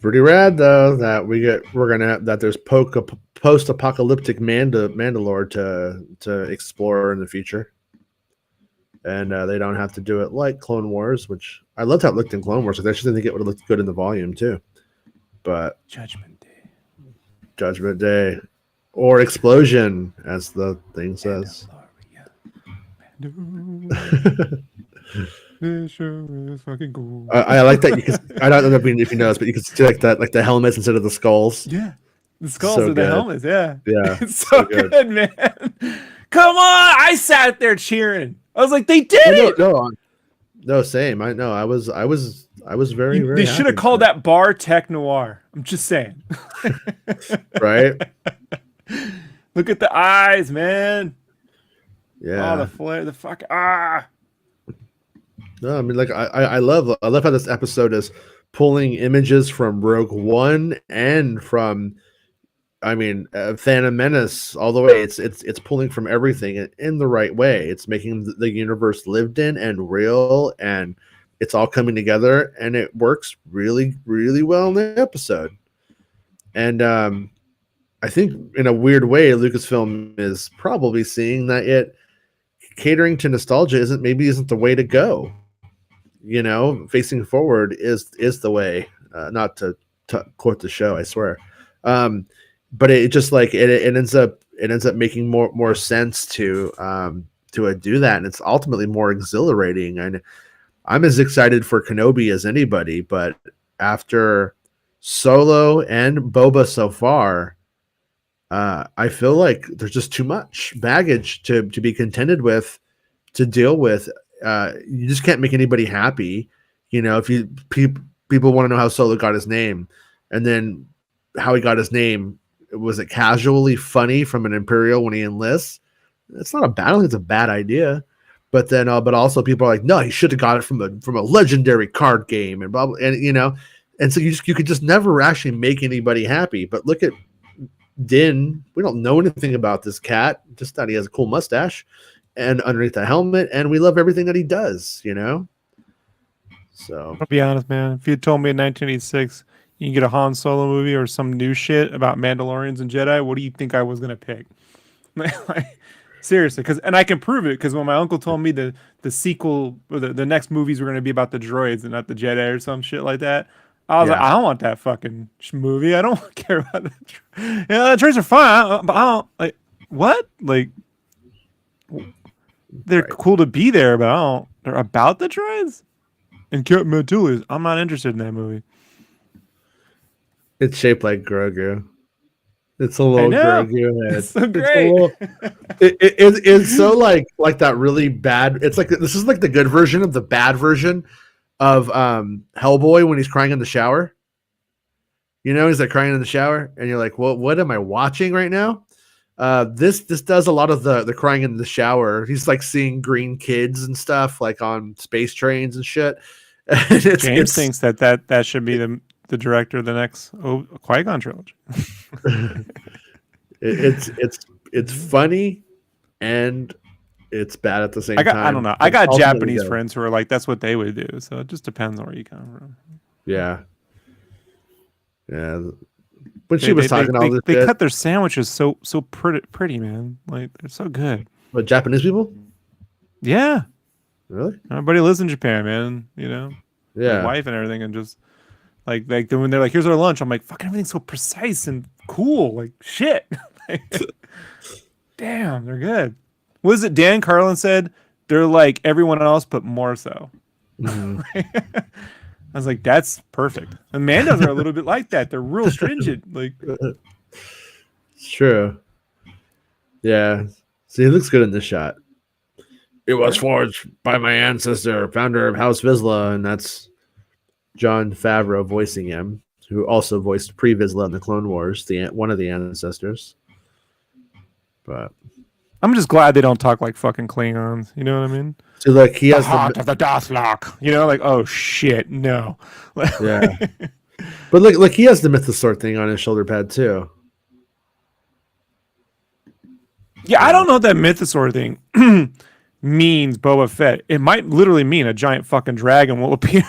Pretty rad though that there's post-apocalyptic Mandalore to explore in the future, and they don't have to do it like Clone Wars, which I loved how it looked in Clone Wars. I actually think it would have looked good in the volume too, but Judgment Day, or Explosion, as the thing says. This show is fucking cool. I like that. I don't know if you noticed, but you can see like the helmets instead of the skulls. Yeah, the skulls are the helmets. Yeah, it's so good, man. Come on! I sat there cheering. I was like, they did it. No, same. I know. I was very. They should have called that bar Tech Noir. I'm just saying. Right. Look at the eyes, man. Yeah. Oh, the flare, the fuck. No, I mean, like I love how this episode is pulling images from Rogue One and from, Phantom Menace all the way. It's pulling from everything in the right way. It's making the universe lived in and real, and it's all coming together, and it works really, really well in the episode. And I think in a weird way, Lucasfilm is probably seeing that catering to nostalgia isn't the way to go. Facing forward is the way. Not to quote the show, I swear. But it just like it ends up making more sense to do that, and it's ultimately more exhilarating. And I'm as excited for Kenobi as anybody, but after Solo and Boba so far, I feel like there's just too much baggage to be contended with, to deal with. You just can't make anybody happy. If people want to know how Solo got his name, and then how he got his name, was it casually funny from an Imperial when he enlists? It's not a bad. I don't think it's a bad idea. But then, but also people are like, no, he should have got it from a legendary card game, and blah, blah, and so you could just never actually make anybody happy. But look at Din. We don't know anything about this cat, just that he has a cool mustache and underneath the helmet, and we love everything that he does, So I'll be honest, man. If you had told me in 1986 you can get a Han Solo movie or some new shit about Mandalorians and Jedi, what do you think I was gonna pick? Seriously, and I can prove it because when my uncle told me the sequel or the next movies were going to be about the droids and not the Jedi or some shit like that, I was like, I don't want that fucking movie. I don't care about the droids. Yeah, the droids are fine, but I don't like what like. They're cool to be there, but I don't. They're about the droids and Captain Mantulis. I'm not interested in that movie. It's shaped like Grogu. It's a little Grogu head. It's so great. It's so like that really bad. It's like this is like the good version of the bad version of Hellboy when he's crying in the shower. You know, he's like crying in the shower, and you're like, "Well, what am I watching right now?" This does a lot of the crying in the shower. He's like seeing green kids and stuff, like on space trains and shit. And James thinks that should be the director of the next Qui-Gon trilogy. it's funny and it's bad at the same time. I don't know. I got Japanese friends who are like, that's what they would do. So it just depends on where you come from. Yeah. When she was talking all this, they cut their sandwiches so pretty, man. Like they're so good. But Japanese people? Yeah. Really? Everybody lives in Japan, man. You know. Yeah. My wife and everything, and just like when they're like, "Here's our lunch," I'm like, "Fucking everything's so precise and cool." Like shit. Damn, they're good. What is it? Dan Carlin said they're like everyone else, but more so. Mm-hmm. I was like, that's perfect. And Mandos are a little bit like that. They're real stringent. Like, it's true. Yeah. See, he looks good in this shot. It was forged by my ancestor, founder of House Vizsla, and that's Jon Favreau voicing him, who also voiced Pre-Vizsla in the Clone Wars, one of the ancestors. But I'm just glad they don't talk like fucking Klingons. You know what I mean? So like he has the heart of the Dathlock. You know, like oh shit, no. Yeah. But look, he has the Mythosaur thing on his shoulder pad too. Yeah, I don't know what that Mythosaur thing means. Boba Fett. It might literally mean a giant fucking dragon will appear.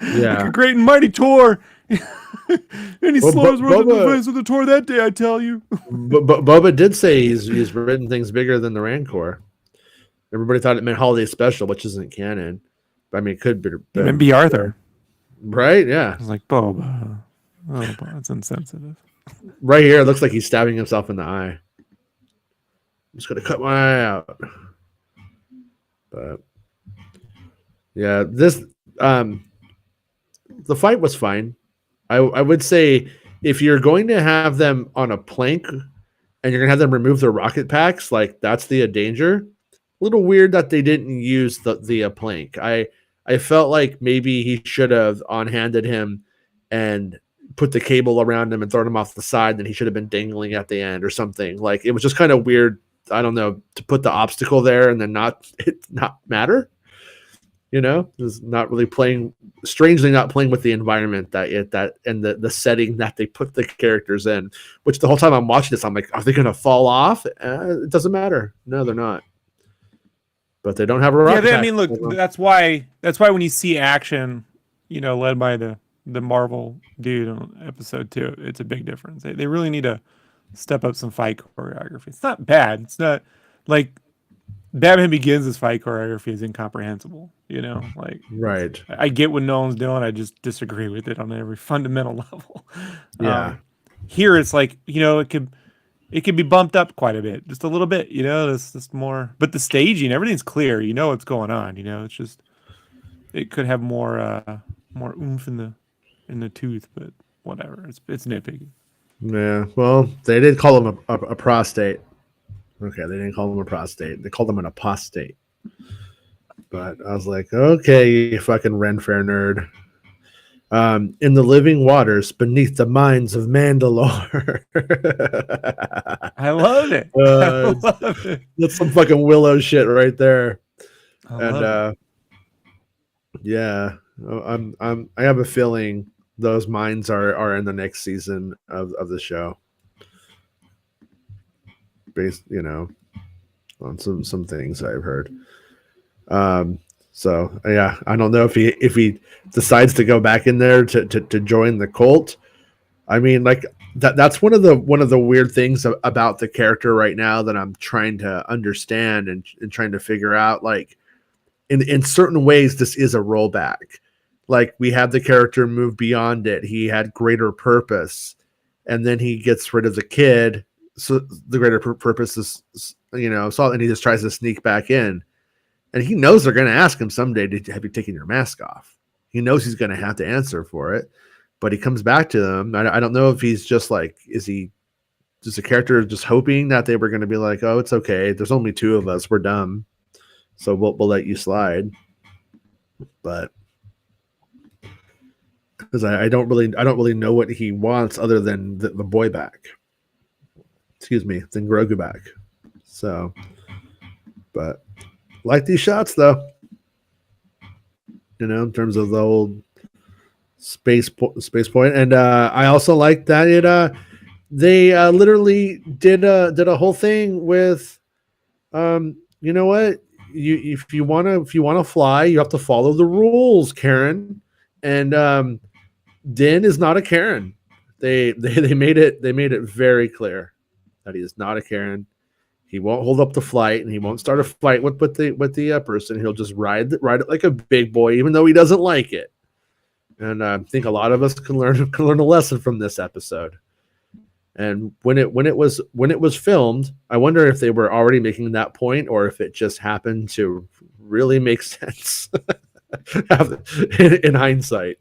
Yeah, like a great and mighty Tor. And he slows in the face with the Tor that day, I tell you. But Boba did say he's written things bigger than the Rancor. Everybody thought it meant holiday special, which isn't canon. But I mean, it could be. It meant B. Arthur. Right? Yeah. I was like, Boba. Oh, that's insensitive. Right here, it looks like he's stabbing himself in the eye. I'm just going to cut my eye out. But, yeah, this, the fight was fine. I would say if you're going to have them on a plank and you're going to have them remove their rocket packs, like that's the danger. A little weird that they didn't use the plank. I felt like maybe he should have on-handed him and put the cable around him and thrown him off the side, and he should have been dangling at the end or something. Like it was just kind of weird. I don't know, to put the obstacle there and then not matter. You know, is not really strangely not playing with the environment and the setting that they put the characters in. Which the whole time I'm watching this, I'm like, are they going to fall off? It doesn't matter. No, they're not. But they don't have a rocket. Yeah, I mean, look, that's why when you see action, you know, led by the Marvel dude in episode 2, it's a big difference. They really need to step up some fight choreography. It's not bad. It's not like Batman Begins' fight choreography is incomprehensible. You know, like right. I get what Nolan's doing. I just disagree with it on every fundamental level. Yeah. Here it's like, you know, it could be bumped up quite a bit, just a little bit, you know, this more, but the staging, everything's clear, you know what's going on, you know, it's just, it could have more oomph in the tooth, but whatever, it's nitpicky. Yeah, well, they did call him a prostate. Okay, they didn't call him a prostate, they called him an apostate. But I was like, okay, you fucking Ren Fair nerd. In the living waters beneath the mines of Mandalore. I love it. I love it. That's some fucking Willow shit right there. Yeah, I have a feeling those mines are in the next season of the show. Based, you know, on some things I've heard. So yeah, I don't know if he decides to go back in there to join the cult. I mean, like that's one of the weird things about the character right now that I'm trying to understand and trying to figure out. Like in certain ways, this is a rollback. Like we have the character move beyond it. He had greater purpose, and then he gets rid of the kid. So the greater purpose is, and he just tries to sneak back in, and he knows they're going to ask him someday to have you taken your mask off. He knows he's going to have to answer for it, but he comes back to them. I don't know if he's just like, is he just a character just hoping that they were going to be like, oh, it's okay. There's only two of us. We're dumb. So we'll let you slide. But because I don't really know what he wants other than the boy back. Excuse me, than Grogu back. So, but like these shots though, in terms of the old space point, and I also like that they literally did a whole thing with, you know what, if you want to fly, you have to follow the rules, Karen, and Din is not a Karen. They made it very clear that he is not a Karen. He won't hold up the flight, and he won't start a fight with the person. He'll just ride it like a big boy, even though he doesn't like it. And I think a lot of us can learn a lesson from this episode. And when it was filmed, I wonder if they were already making that point, or if it just happened to really make sense in hindsight.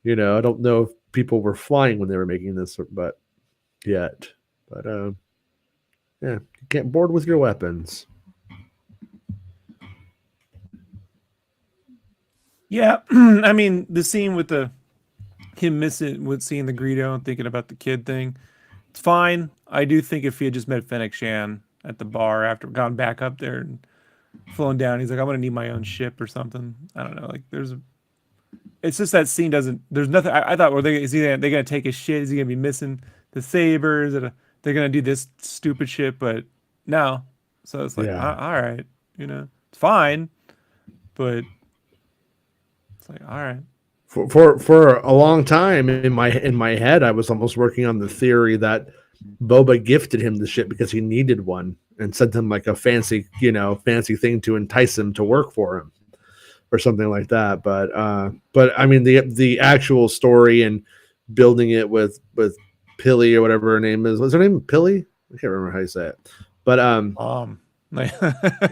I don't know if people were flying when they were making this, but yeah, you get bored with your weapons. Yeah, I mean the scene with him missing with seeing the Greedo and thinking about the kid thing, it's fine. I do think if he had just met Fennec Shan at the bar after gone back up there and flown down, he's like, I'm gonna need my own ship or something. I don't know. Like it's just that scene doesn't. There's nothing. I thought, is they gonna take his shit? Is he gonna be missing the sabers? They're gonna do this stupid shit, but no. So it's like, all right, it's fine, but it's like, all right. For a long time in my head, I was almost working on the theory that Boba gifted him the ship because he needed one and sent him like a fancy thing to entice him to work for him or something like that. But I mean the actual story and building it with Pilly or whatever her name is. Was her name Pilly? I can't remember how you say it. But Mom.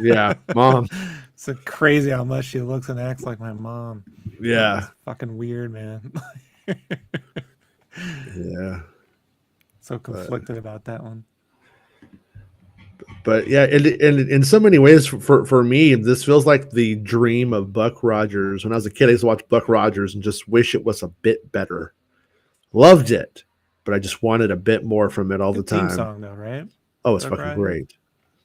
Yeah, Mom. It's so crazy how much she looks and acts like my mom. Yeah. It's fucking weird, man. Yeah. So conflicted about that one. But yeah, and in so many ways, for me, this feels like the dream of Buck Rogers. When I was a kid, I used to watch Buck Rogers and just wish it was a bit better. Loved it, but I just wanted a bit more from it all the time. Theme song though, right? Oh, it's fucking great.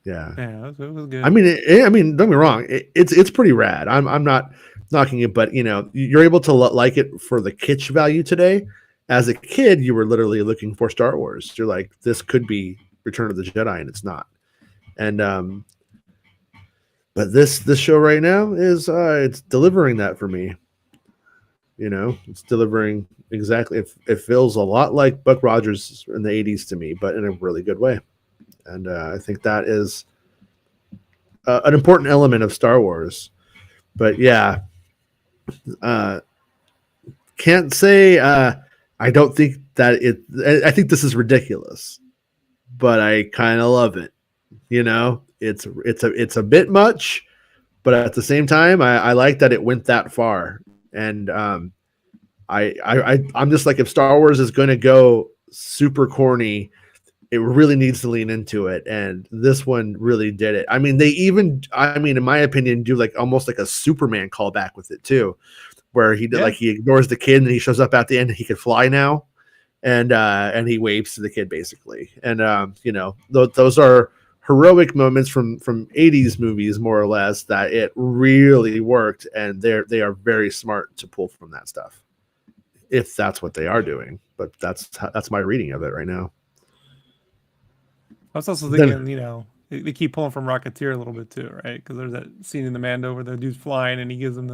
Yeah, it was good. I mean, don't get me wrong, it's pretty rad. I'm not knocking it, but you're able to like it for the kitsch value today. As a kid, you were literally looking for Star Wars. You're like, this could be Return of the Jedi, and it's not. And but this show right now is it's delivering that for me. It's delivering exactly. It feels a lot like Buck Rogers in the 80s to me, but in a really good way. And I think that is an important element of Star Wars. But yeah, can't say I don't think that I think this is ridiculous, but I kind of love it. It's a bit much, but at the same time, I like that it went that far. And I'm just like, if Star Wars is going to go super corny, it really needs to lean into it, and this one really did it. I mean, in my opinion, do like almost like a Superman callback with it too, where he did like he ignores the kid and he shows up at the end and he can fly now, and he waves to the kid basically. And those are heroic moments from 80s movies, more or less, that it really worked, and they are very smart to pull from that stuff, if that's what they are doing. But that's my reading of it right now. I was also thinking, they keep pulling from Rocketeer a little bit too, right? Because there's that scene in the Mando where the dude's flying and he gives him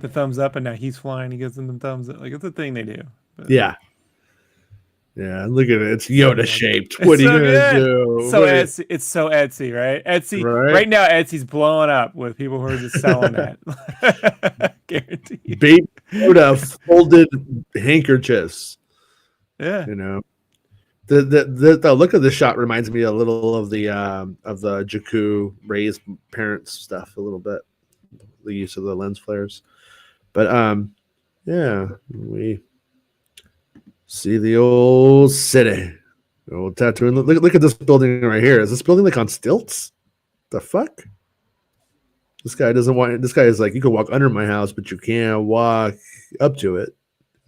the thumbs up, and now he's flying, he gives him the thumbs up. Like, it's a thing they do. But. Yeah. Yeah, look at it. It's Yoda shaped. What are you gonna do? So Etsy, it's so Etsy, right? Etsy right now. Etsy's blowing up with people who are just selling that. Guaranteed. Baby Yoda folded handkerchiefs. Yeah, you know. The look of the shot reminds me a little of the Jakku Ray's parents stuff a little bit. The use of the lens flares, but yeah, we see the old city, old Tatooine. Look at this building right here. Is this building like on stilts? The fuck? This guy doesn't want. This guy is like, you can walk under my house, but you can't walk up to it.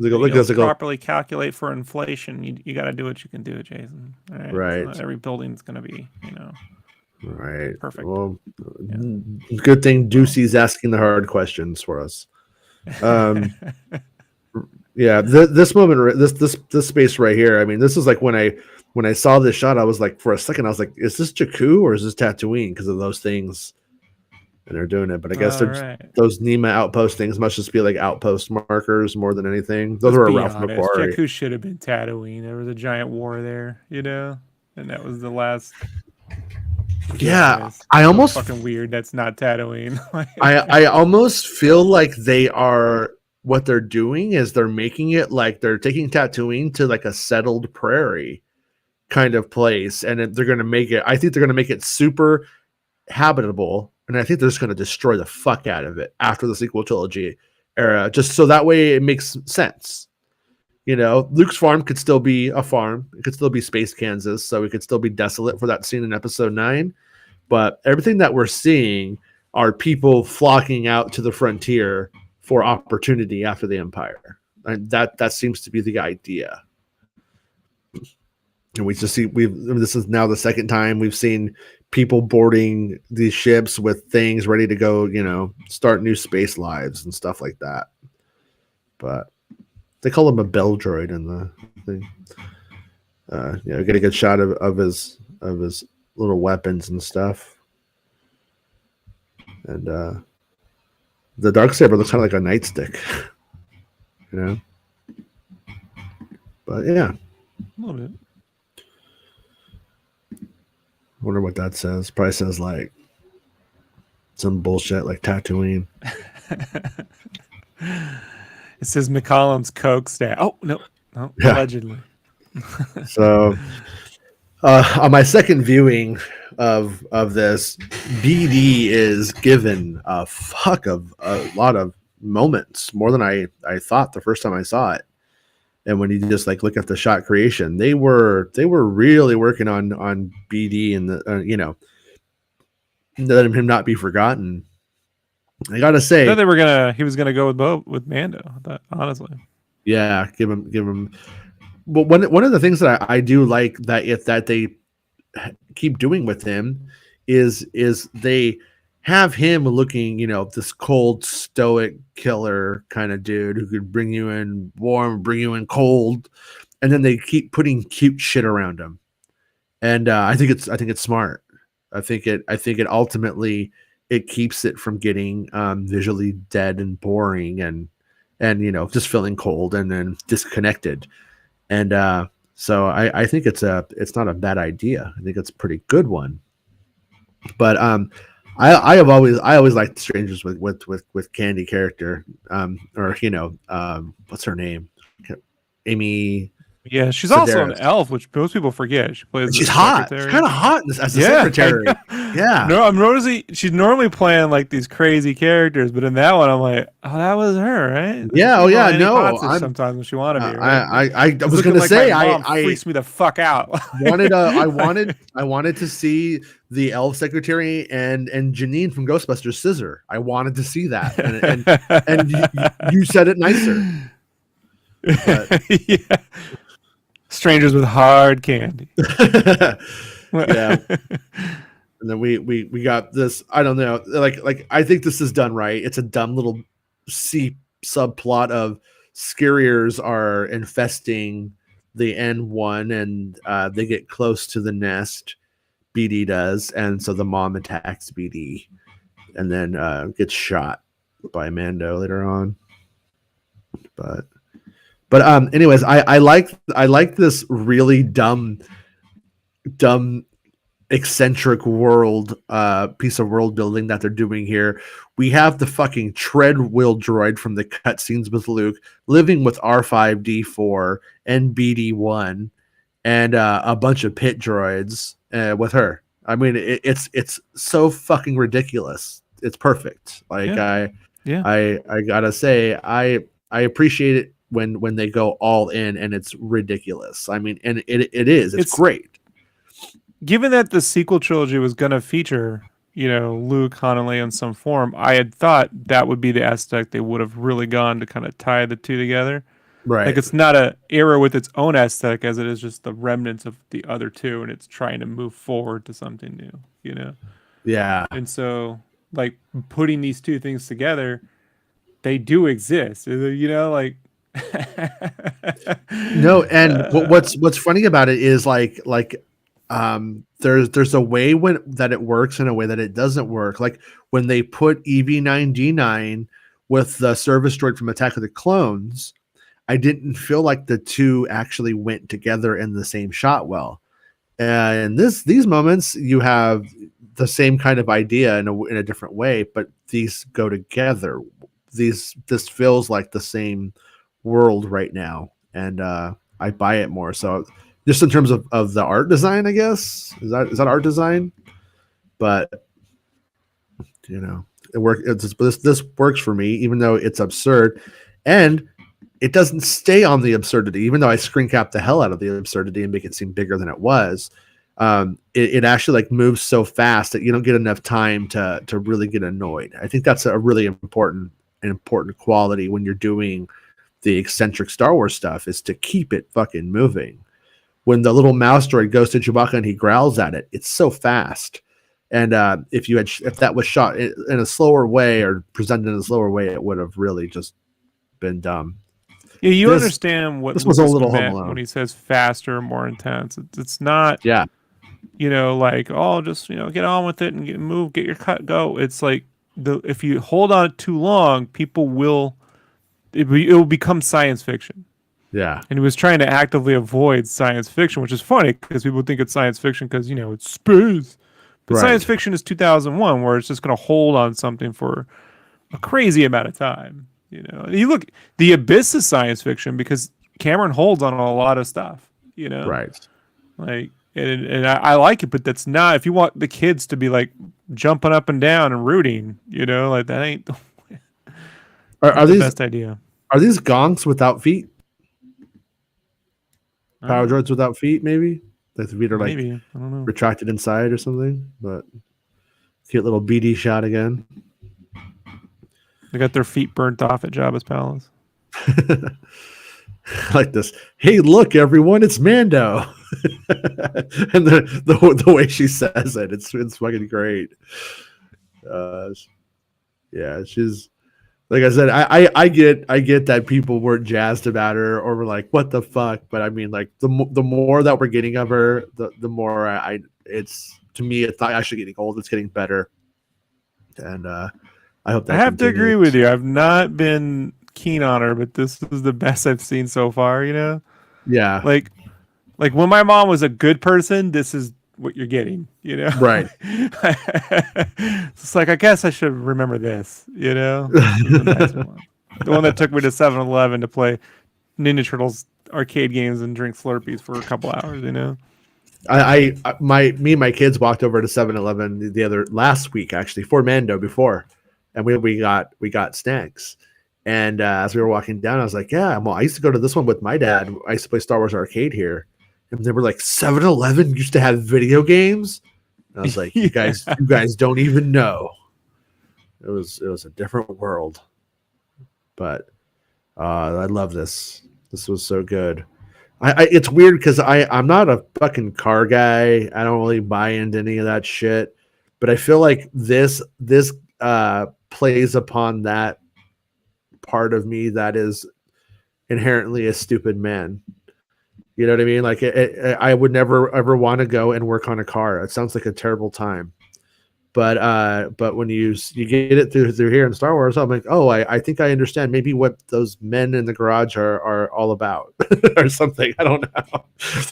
Properly calculate for inflation. You got to do what you can do, Jason. All right. Right. So every building's going to be, right. Perfect. Well, good thing Ducey's asking the hard questions for us. Yeah, this moment, this space right here. I mean, this is like when I saw this shot, I was like, for a second, I was like, is this Jakku or is this Tatooine? Because of those things, and they're doing it. But I guess those Nima outpost things must just be like outpost markers more than anything. Those were Ralph McQuarrie. Jakku should have been Tatooine. There was a giant war there, and that was the last. Yeah, I almost fucking weird. That's not Tatooine. I almost feel like they are. What they're doing is they're making it like they're taking Tatooine to like a settled prairie kind of place, and they're going to make it. I think they're going to make it super habitable, and I think they're just going to destroy the fuck out of it after the sequel trilogy era, just so that way it makes sense. Luke's farm could still be a farm. It could still be Space Kansas, so it could still be desolate for that scene in Episode 9. But everything that we're seeing are people flocking out to the frontier for opportunity after the Empire. And that seems to be the idea. And we just see this is now the second time we've seen people boarding these ships with things ready to go, start new space lives and stuff like that. But they call him a bell droid in the thing. Get a good shot of his little weapons and stuff. And the Darksaber looks kind of like a nightstick, But yeah, a little bit. Wonder what that says. Probably says like some bullshit like Tatooine. It says McCollum's Coke stash. Oh no, yeah. Allegedly. So, on my second viewing of this, BD is given a lot of moments, more than I thought the first time I saw it. And when you just like look at the shot creation, they were really working on BD and the letting him not be forgotten. I gotta say, I thought he was gonna go with Mando. Honestly, yeah, give him. But one of the things that I do like that they keep doing with him is they have him looking, this cold, stoic killer kind of dude who could bring you in warm, bring you in cold, and then they keep putting cute shit around him. And I think it's smart. I think it ultimately it keeps it from getting visually dead and boring and just feeling cold and then disconnected. And so I think it's not a bad idea. I think it's a pretty good one. But I always liked strangers with Candy character, what's her name, Amy. Yeah, she's Sedaris. Also an elf, which most people forget. She's hot. She's kind of hot as a secretary. Yeah. No, I'm noticing she's normally playing like these crazy characters, but in that one, I'm like, oh, that was her, right? Yeah. Oh, yeah. No. Sometimes when she wanted to be. Right? I was going to say, I freaks me the fuck out. I wanted to see the elf secretary and Janine from Ghostbusters Scissor. I wanted to see that, and you said it nicer. But, yeah. Strangers with hard candy. Yeah. And then we got this, I don't know, like I think this is done right. It's a dumb little C subplot of Scariers are infesting the N1 and they get close to the nest. BD does, and so the mom attacks BD and then gets shot by Mando later on. But But anyways, I like this really dumb eccentric world piece of world building that they're doing here. We have the fucking treadwheel droid from the cutscenes with Luke living with R5D4 and BD1 and a bunch of pit droids with her. I mean, it's so fucking ridiculous. It's perfect. Like I gotta say, I appreciate it when they go all in and it's ridiculous. I mean, and it is. It's great. Given that the sequel trilogy was gonna feature, Luke, Han, and Leia in some form, I had thought that would be the aspect they would have really gone to kind of tie the two together. Right. Like it's not a era with its own aesthetic as it is just the remnants of the other two, and it's trying to move forward to something new, Yeah. And so, like, putting these two things together, they do exist, like. No, and what's funny about it is like there's a way that it works and a way that it doesn't work. Like when they put EV9D9 with the service droid from Attack of the Clones, I didn't feel like the two actually went together in the same shot well. And these moments, you have the same kind of idea in a different way, but these go together. This feels like the same world right now, and I buy it more. So just in terms of the art design, I guess is that art design, but it works. This works for me, even though it's absurd, and it doesn't stay on the absurdity. Even though I screen cap the hell out of the absurdity and make it seem bigger than it was, it actually like moves so fast that you don't get enough time to really get annoyed. I think that's a really important quality when you're doing the eccentric Star Wars stuff, is to keep it fucking moving. When the little mouse droid goes to Chewbacca and he growls at it, it's so fast. And if that was shot in a slower way or presented in a slower way, it would have really just been dumb. Yeah, you understand what this was a little meant when he says faster, more intense. It's not, like, oh, just get on with it and get your cut, go. It's like if you hold on too long, people will. It will become science fiction. Yeah. And he was trying to actively avoid science fiction, which is funny because people think it's science fiction because, it's space. But science fiction is 2001, where it's just going to hold on something for a crazy amount of time. You look, The Abyss is science fiction because Cameron holds on a lot of stuff, Right. Like, and I like it, but that's not, if you want the kids to be like jumping up and down and rooting, like that ain't Are the these best idea. Are these gonks without feet? Power droids without feet, maybe? The feet are like I don't know, retracted inside or something. But cute little BD shot again. They got their feet burnt off at Jabba's palace. Like this. Hey, look, everyone, it's Mando. And the way she says it, it's fucking great. Yeah, she's, like I said, I get that people weren't jazzed about her or were like, what the fuck? But I mean, like the more that we're getting of her, the more it's, to me, it's not actually getting old. It's getting better. And I hope that I have continues. to agree with you. I've not been keen on her, but this is the best I've seen so far, Yeah. Like when my mom was a good person, this is what you're getting, Right. It's like, I guess I should remember this, the nice one. The one that took me to 7-Eleven to play Ninja Turtles arcade games and drink Slurpees for a couple hours, Me and my kids walked over to 7-Eleven last week, actually, for Mando before, and we got snacks. And as we were walking down, I was like, yeah, well, I used to go to this one with my dad. I used to play Star Wars arcade here. And they were like, 7-Eleven used to have video games? And I was like, you guys don't even know. It was a different world. But I love this. This was so good. It's weird because I'm not a fucking car guy. I don't really buy into any of that shit. But I feel like this plays upon that part of me that is inherently a stupid man. You know what I mean? Like I would never ever want to go and work on a car. It sounds like a terrible time. But when you get it through here in Star Wars, I'm like, oh, I think I understand maybe what those men in the garage are all about or something. I don't know,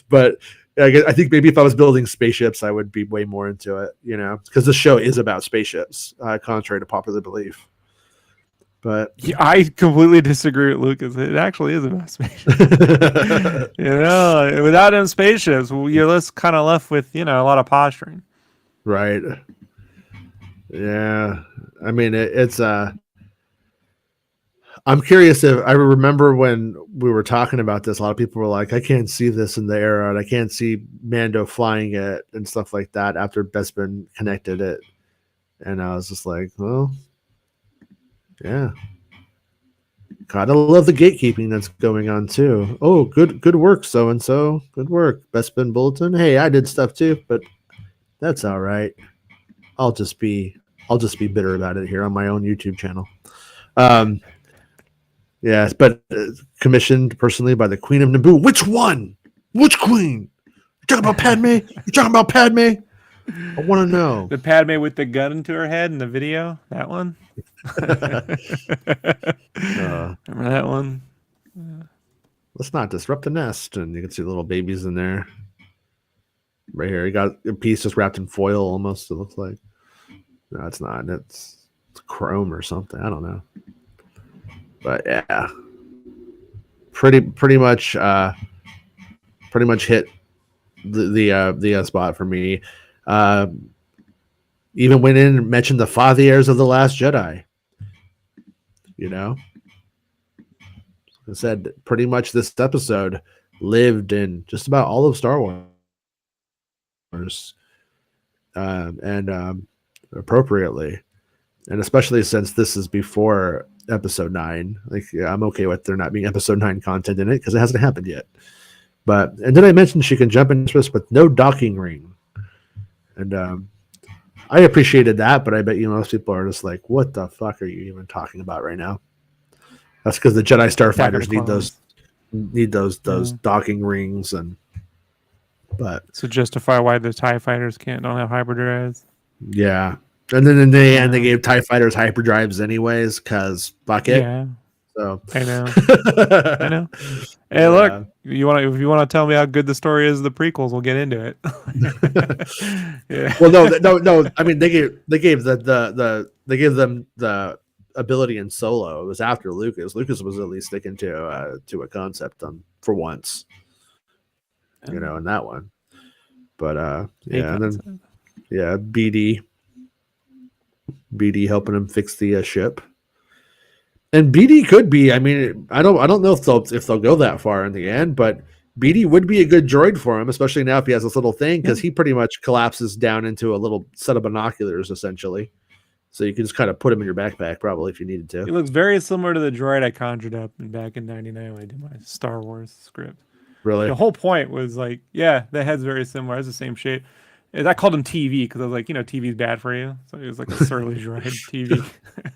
but I think maybe if I was building spaceships, I would be way more into it, because the show is about spaceships, contrary to popular belief. But yeah, I completely disagree with Lucas. It actually is about spaceships. Without them spaceships, you're just kind of left with a lot of posturing. Right. Yeah. I mean, it's I'm curious if I remember when we were talking about this, a lot of people were like, I can't see this in the era, and I can't see Mando flying it and stuff like that after Bespin connected it. And I was just like, well, yeah. Gotta love the gatekeeping that's going on too. Oh, good work, so and so. Good work, Bespin Bulletin. Hey, I did stuff too, but that's all right. I'll just be bitter about it here on my own YouTube channel. Yes, but commissioned personally by the Queen of Naboo. Which one? Which queen? You talking about Padme? You talking about Padme? I want to know. The Padme with the gun to her head in the video? That one? Remember that one? Let's not disrupt the nest. And you can see little babies in there. Right here. You got a piece just wrapped in foil almost, it looks like. No, it's not. It's chrome or something. I don't know. But yeah, pretty much hit the spot for me. Even went in and mentioned the fathers of the Last Jedi. I said pretty much this episode lived in just about all of Star Wars, and appropriately, and especially since this is before Episode 9. Like, yeah, I'm okay with there not being Episode 9 content in it because it hasn't happened yet. And then I mentioned she can jump into this with no docking ring, and I appreciated that. But I bet most people are just like, "What the fuck are you even talking about right now?" That's because the Jedi starfighters need those docking rings, but so justify why the TIE fighters don't have hyperdrives. Yeah. And then in the end, they gave TIE fighters hyperdrives anyways, because fuck it. Yeah. So I know. I know. Hey, look, if you want to tell me how good the story is of the prequels, we'll get into it. Yeah. Well, no. I mean, they gave them the ability in Solo. It was after Lucas. Lucas was at least sticking to a concept for once, in that one. But yeah, and then BD helping him fix the ship. And BD could be. I mean, I don't know if they'll go that far in the end, but BD would be a good droid for him, especially now if he has this little thing, because he pretty much collapses down into a little set of binoculars, essentially. So you can just kind of put him in your backpack, probably, if you needed to. He looks very similar to the droid I conjured up back in '99 when I did my Star Wars script. Really? The whole point was like, yeah, the head's very similar. It's the same shape. I called him TV because I was like, TV's bad for you. So he was like a surly droid TV.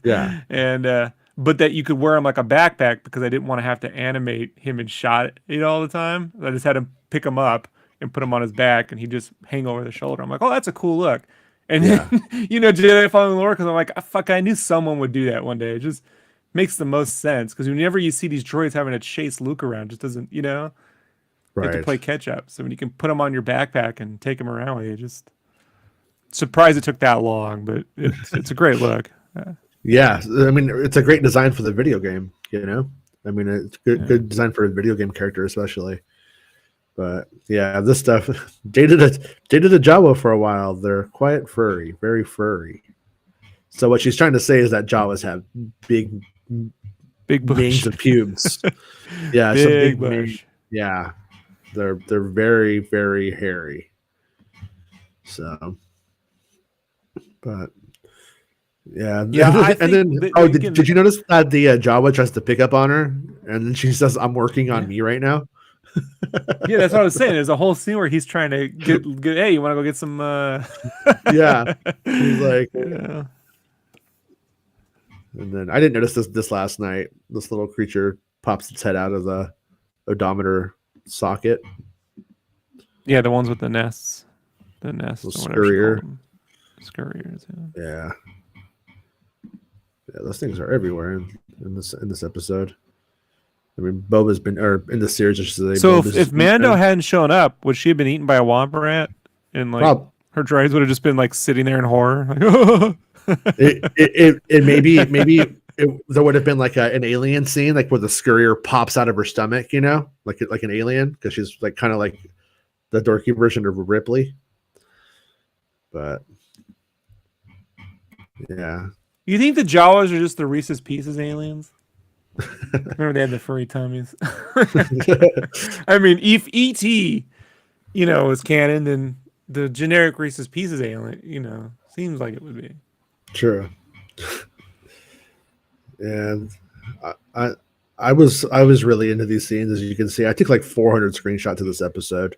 Yeah. And but that you could wear him like a backpack because I didn't want to have to animate him in shot all the time. I just had to pick him up and put him on his back, and he'd just hang over the shoulder. I'm like, oh, that's a cool look. And then, Jedi Fallen Order, because I'm like, fuck, I knew someone would do that one day. It just makes the most sense because whenever you see these droids having to chase Luke around, it just doesn't, you have to play catch up. So when you can put them on your backpack and take them around with you, just surprised it took that long, but it's a great look. Yeah, I mean, it's a great design for the video game. I mean, it's good design for a video game character, especially. But yeah, this stuff dated a Jawa for a while. They're quite furry, very furry. So what she's trying to say is that Jawas have big manes of pubes. Yeah, big bush. Yeah, they're very, very hairy. So, but yeah. Did you notice that the Jawa tries to pick up on her, and then she says, "I'm working on me right now." Yeah, that's what I was saying. There's a whole scene where he's trying to get hey, you want to go get some Yeah. He's like, and then I didn't notice this last night. This little creature pops its head out of the odometer socket. Yeah, the ones with the nests. The nests. Scurrier. scurriers. Yeah. Yeah, those things are everywhere in this episode. I mean, Boba's been, or in the series, I should say. So if Mando hadn't shown up, would she have been eaten by a womp rat? And like her droids would have just been like sitting there in horror. Like, it maybe there would have been like an alien scene, like where the scurrier pops out of her stomach, like an alien, because she's like kind of like the dorky version of Ripley. But yeah. You think the Jawas are just the Reese's Pieces aliens? Remember they had the furry tummies. I mean, if E.T., is canon, then the generic Reese's Pieces alien, seems like it would be. True. And I was really into these scenes, as you can see. I took like 400 screenshots of this episode.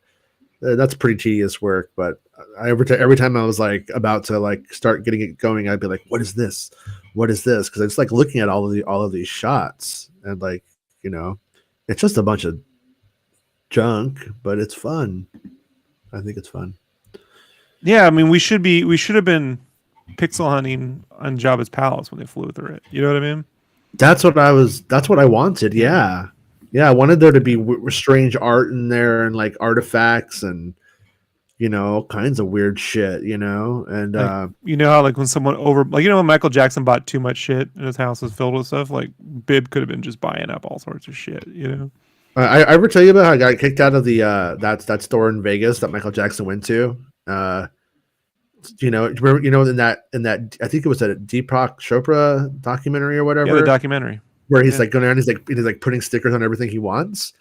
That's pretty tedious work, but every time I was like about to like start getting it going, I'd be like, "What is this? What is this?" Because it's like looking at all of these shots, and like it's just a bunch of junk, but it's fun. I think it's fun. Yeah, I mean, we should have been pixel hunting on Jabba's palace when they flew through it. You know what I mean? That's what I wanted. Yeah. Yeah, I wanted there to be strange art in there and like artifacts and all kinds of weird shit, and like, how like when someone when Michael Jackson bought too much shit and his house was filled with stuff, like Bib could have been just buying up all sorts of shit, I ever tell you about how I got kicked out of the that store in Vegas that Michael Jackson went to? Remember, in that I think it was a Deepak Chopra documentary or whatever. Yeah, the documentary. Where he's like going around, he's like putting stickers on everything he wants.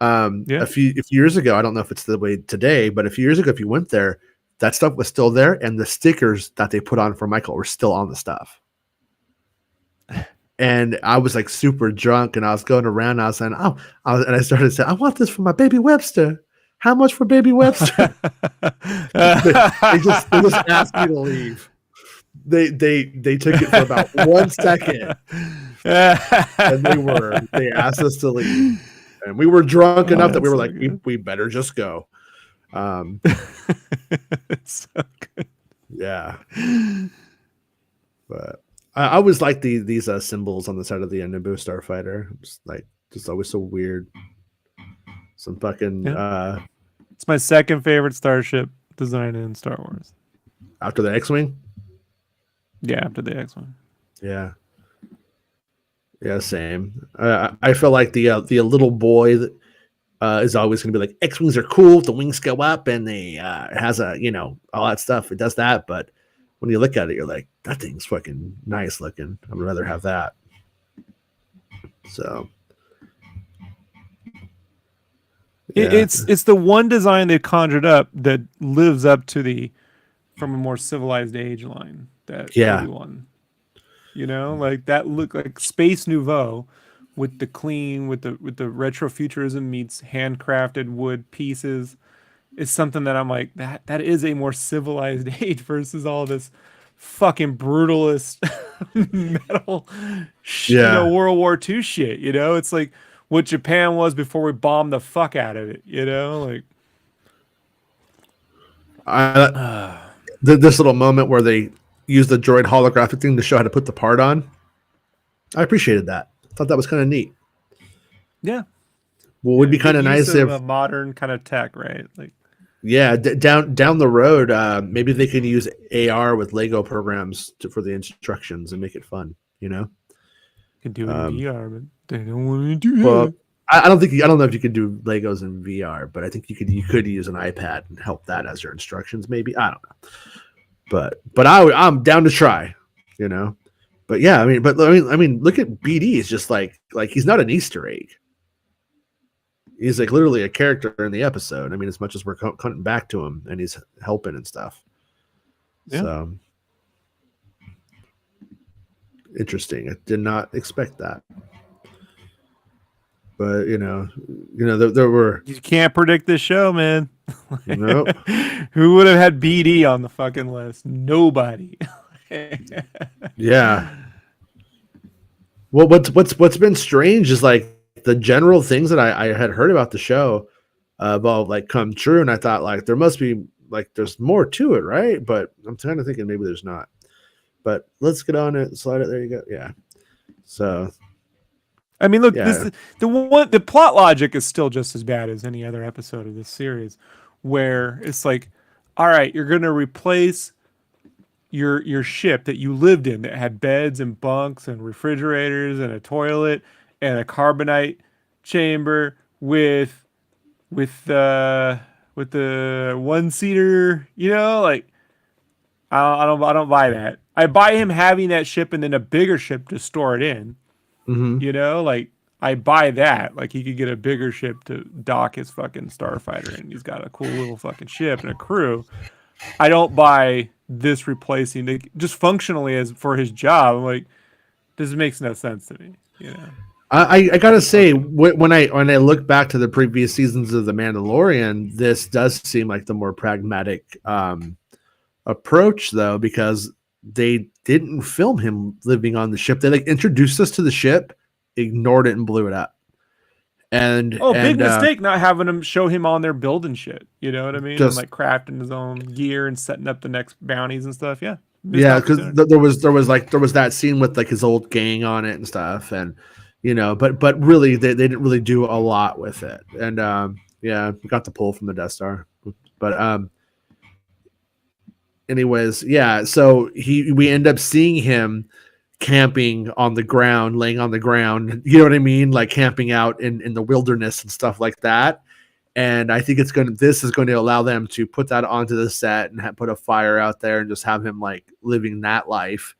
A few years ago, I don't know if it's the way today, but a few years ago, if you went there, that stuff was still there, and the stickers that they put on for Michael were still on the stuff. And I was like super drunk, and I was going around, and I was saying, and I started saying, "I want this for my baby Webster. How much for baby Webster?" they just asked me to leave. They took it for about 1 second. And they asked us to leave, and we were drunk enough that we were like, we better just go. It's so good. Yeah, but I always like these symbols on the side of the Naboo starfighter. Just always so weird. Some fucking it's my second favorite starship design in Star Wars after the X-wing. Yeah, after the X-wing. Yeah. Yeah, same. I feel like the little boy that is always going to be like, X-wings are cool. The wings go up, and they has a all that stuff. It does that, but when you look at it, you're like, that thing's fucking nice looking. I'd rather have that. So yeah. It's the one design they've conjured up that lives up to from a more civilized age line that everyone. Like that look like Space Nouveau with the clean, with the retrofuturism meets handcrafted wood pieces is something that I'm like, that is a more civilized age versus all this fucking brutalist metal World War II shit. It's like what Japan was before we bombed the fuck out of it, like this little moment where they use the droid holographic thing to show how to put the part on. I appreciated that. I thought that was kind of neat. Yeah. Well, it would be kind of nice if a modern kind of tech, right? Like, yeah, down the road, maybe they could use AR with Lego programs for the instructions and make it fun. You can do it in VR, but they don't want to do that. Well, I don't know if you could do Legos in VR, but I think you could use an iPad and help that as your instructions. Maybe, I don't know. But I'm down to try, But yeah, I mean, look at BD. It's just like he's not an Easter egg. He's like literally a character in the episode. I mean, as much as we're cutting back to him and he's helping and stuff. Yeah. So interesting. I did not expect that. But there were. You can't predict this show, man. Nope. Who would have had BD on the fucking list? Nobody. Yeah. Well, what's been strange is like the general things that I had heard about the show about like come true, and I thought like there must be like there's more to it, right? But I'm kind of thinking maybe there's not. But let's get on it. Slide it. There you go. Yeah. So, I mean, look, the plot logic is still just as bad as any other episode of this series, where it's like, all right, you're gonna replace your ship that you lived in that had beds and bunks and refrigerators and a toilet and a carbonite chamber with the one seater, like I don't buy that. I buy him having that ship and then a bigger ship to store it in. Like I buy that. Like he could get a bigger ship to dock his fucking starfighter and he's got a cool little fucking ship and a crew. I don't buy this replacing just functionally as for his job. I'm like, this makes no sense to me. I gotta say, when I look back to the previous seasons of The Mandalorian, this does seem like the more pragmatic approach, though, because they didn't film him living on the ship. They like introduced us to the ship, ignored it, and blew it up. Big mistake not having him show him on there building shit. You know what I mean? And like crafting his own gear and setting up the next bounties and stuff. Yeah. Because there was that scene with like his old gang on it and stuff, and but really they didn't really do a lot with it. And we got the pull from the Death Star, but anyways, yeah. So we end up seeing him camping on the ground, laying on the ground, you know what I mean? Like camping out in the wilderness and stuff like that. And I think this is going to allow them to put that onto the set and put a fire out there and just have him like living that life.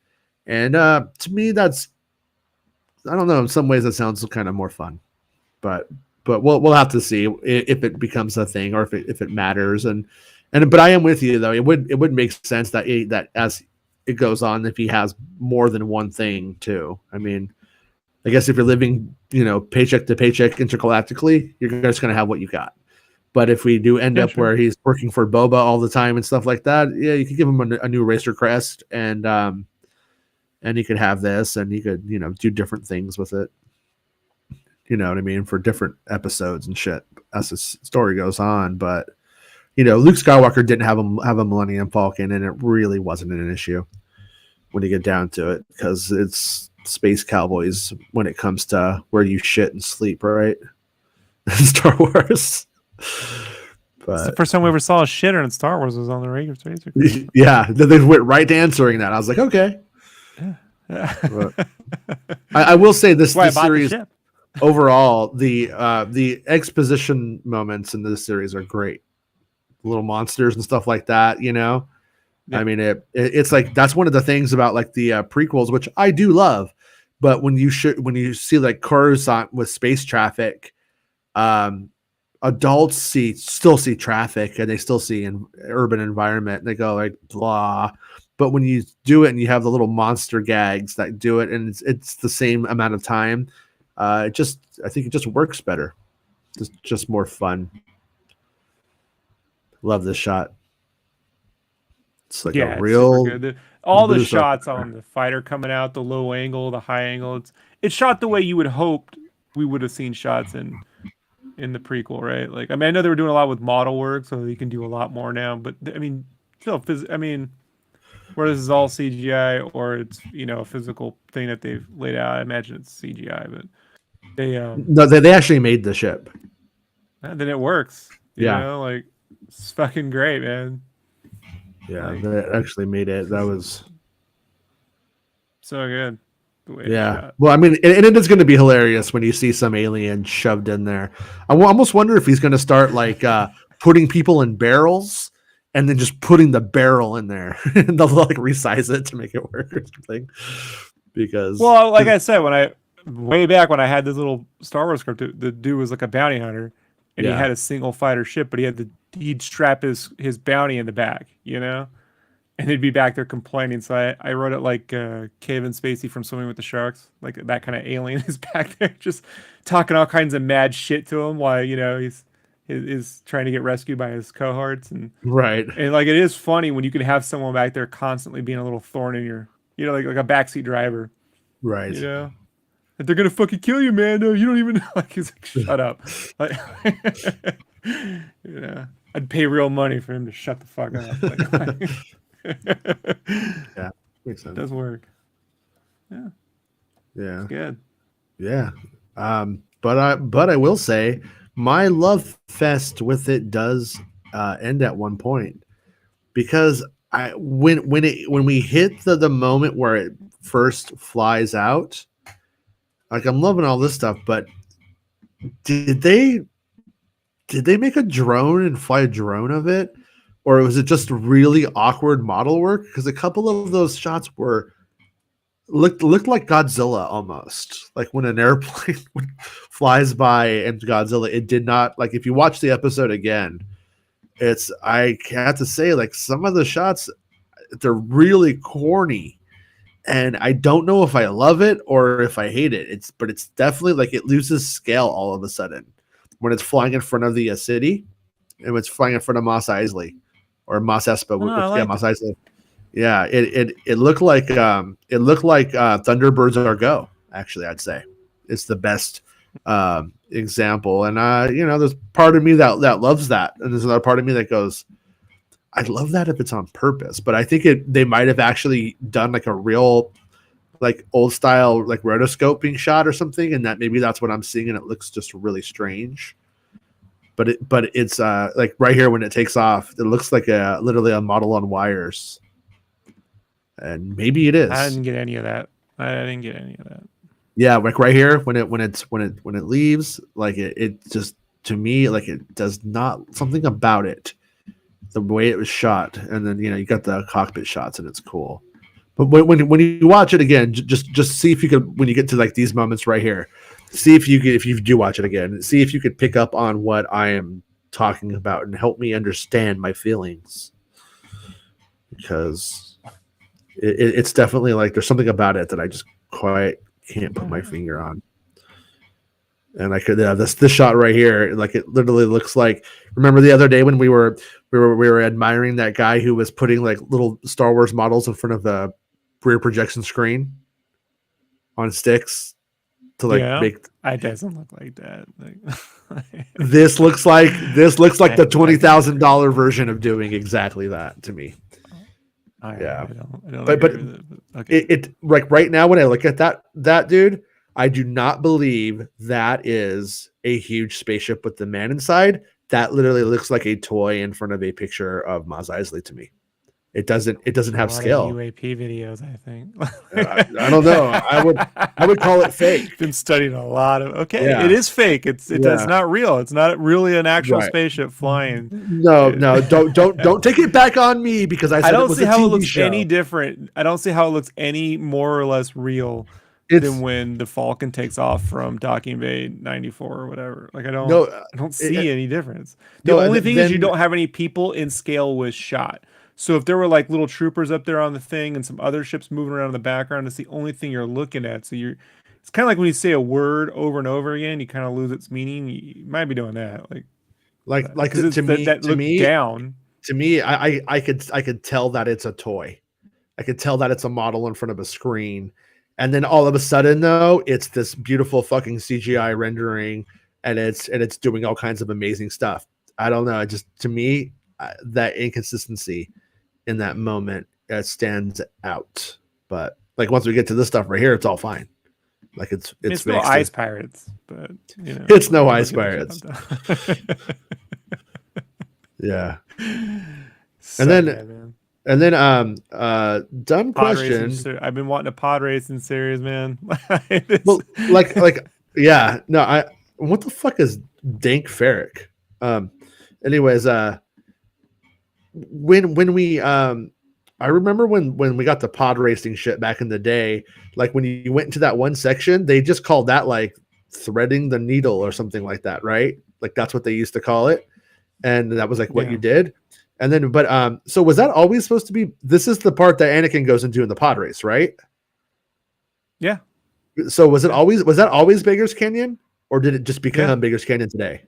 And to me, that's, I don't know, in some ways that sounds kind of more fun, but we'll have to see if it becomes a thing or if it matters. But I am with you though. It would make sense that as it goes on, if he has more than one thing too. I mean, I guess if you're living, paycheck to paycheck intergalactically, you're just going to have what you got. But if we do end up where he's working for Boba all the time and stuff like that, yeah, you could give him a new racer crest and he could have this and he could, do different things with it. You know what I mean? For different episodes and shit as the story goes on. But, Luke Skywalker didn't have a Millennium Falcon, and it really wasn't an issue when you get down to it, because it's space cowboys when it comes to where you shit and sleep, right? Star Wars. But it's the first time we ever saw a shitter in Star Wars was on the Rager Tracer. Yeah, they went right to answering that. I was like, okay. Yeah. I will say this series overall, the exposition moments in this series are great. Little monsters and stuff like that, Yeah. I mean, it's like that's one of the things about like the prequels, which I do love. But when you see like Coruscant with space traffic, adults still see traffic and they still see an urban environment. And they go like blah. But when you do it and you have the little monster gags that do it, and it's the same amount of time, I think it just works better. It's just more fun. Love this shot. It's like a real good. All the shots on the fighter coming out, the low angle, the high angle. It's shot the way you would hope we would have seen shots in the prequel, right? Like, I mean, I know they were doing a lot with model work, so you can do a lot more now. But I mean, still, whether this is all CGI or it's a physical thing that they've laid out, I imagine it's CGI. But they actually made the ship. And then it works. Like. It's fucking great, man. Yeah, like, they actually made it. That was so good. Well, I mean, and it is going to be hilarious when you see some alien shoved in there. I almost wonder if he's going to start like putting people in barrels and then just putting the barrel in there and they'll like resize it to make it work or something. Because like I said, way back when I had this little Star Wars script, the dude was like a bounty hunter and he had a single fighter ship, but he'd strap his bounty in the back, and he'd be back there complaining. So I wrote it like Kevin Spacey from Swimming with the Sharks, like that kind of alien is back there just talking all kinds of mad shit to him while he's trying to get rescued by his cohorts and like it is funny when you can have someone back there constantly being a little thorn in your like a backseat driver, right? That they're gonna fucking kill you, man. No, you don't even know. Like he's like, shut up. Like, I'd pay real money for him to shut the fuck up. Yeah, makes sense. It does work. Yeah. Yeah. It's good. Yeah. But I will say my love fest with it does end at one point, because when we hit the moment where it first flies out, like, I'm loving all this stuff, but did they make a drone and fly a drone of it, or was it just really awkward model work? Because a couple of those shots looked like Godzilla almost. Like when an airplane flies by and Godzilla, it did not, like, if you watch the episode again, I have to say, like, some of the shots, they're really corny, and I don't know if I love it or if I hate it. But it's definitely like it loses scale all of a sudden when it's flying in front of the city, and when it's flying in front of Mos Eisley or Mos Espa. Mos Eisley. Yeah, it looked like Thunderbirds Are Go. Actually, I'd say it's the best example. And there's part of me that loves that, and there's another part of me that goes, I'd love that if it's on purpose. But I think they might have actually done like a real, like, old style, like, rotoscoping shot or something, and that maybe that's what I'm seeing, and it looks just really strange. But it's like right here when it takes off, it looks like literally a model on wires. And maybe it is. I didn't get any of that. Yeah, like right here when it leaves, like it just, to me, like, it does not, something about it, the way it was shot, and then you got the cockpit shots, and it's cool. But when you watch it again, just see if you could, when you get to like these moments right here, see if you do watch it again, see if you could pick up on what I am talking about and help me understand my feelings, because it's definitely like there's something about it that I just quite can't put my finger on. And I could this shot right here, like, it literally looks like, remember the other day when we were admiring that guy who was putting like little Star Wars models in front of the rear projection screen on sticks to make. It doesn't look like that. This looks like the $20,000 version of doing exactly that to me. I don't but okay. It like right now when I look at that dude, I do not believe that is a huge spaceship with the man inside. That literally looks like a toy in front of a picture of Mos Eisley to me. It doesn't have scale. UAP videos, I think. I don't know. I would call it fake. Been studying a lot of. Okay, yeah. It is fake. It's not real. It's not really an actual spaceship flying. No, don't take it back on me, because I don't see how it looks any different. I don't see how it looks any more or less real than when the Falcon takes off from Docking Bay 94 or whatever. Like I don't see any difference. The only thing is you don't have any people in scale with shot. So if there were like little troopers up there on the thing and some other ships moving around in the background, it's the only thing you're looking at. So it's kind of like when you say a word over and over again, you kind of lose its meaning. You might be doing that. To me, I could tell that it's a toy. I could tell that it's a model in front of a screen. And then all of a sudden, though, it's this beautiful fucking CGI rendering, and it's doing all kinds of amazing stuff. I don't know. To me, that inconsistency in that moment stands out. But like once we get to this stuff right here, it's all fine. Like it's no Ice Pirates, but it's no Ice Pirates. Yeah. And then dumb question. I've been wanting a pod racing series, man. Well, yeah, no, what the fuck is Dank Ferrick? Anyways, when we I remember when we got the pod racing shit back in the day, like when you went into that one section, they just called that like threading the needle or something like that, right? Like that's what they used to call it. And that was like what you did. And then, so was that always supposed to be, this is the part that Anakin goes into in the pod race, right? Yeah. So was that always Baker's Canyon, or did it just become Baker's Canyon today?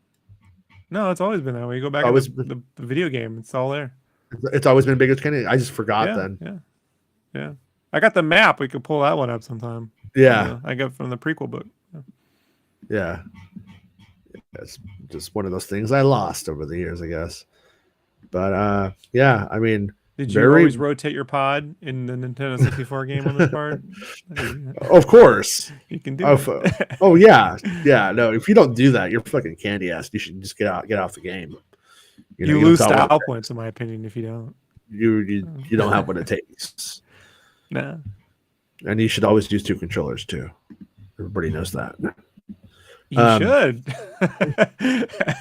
No, it's always been that way. You go back to the video game, it's all there. It's always been Baker's Canyon. I just forgot then. Yeah. I got the map. We could pull that one up sometime. Yeah. I got from the prequel book. Yeah. It's just one of those things I lost over the years, I guess. But yeah, I mean, did you always rotate your pod in the Nintendo 64 game on this part? Of course. You can do it. Oh yeah. No, if you don't do that, you're fucking candy ass. You should just get off the game. You lose style points, in my opinion, if you don't. You don't have what it takes. Nah. And you should always use 2 controllers too. Everybody knows that. You should.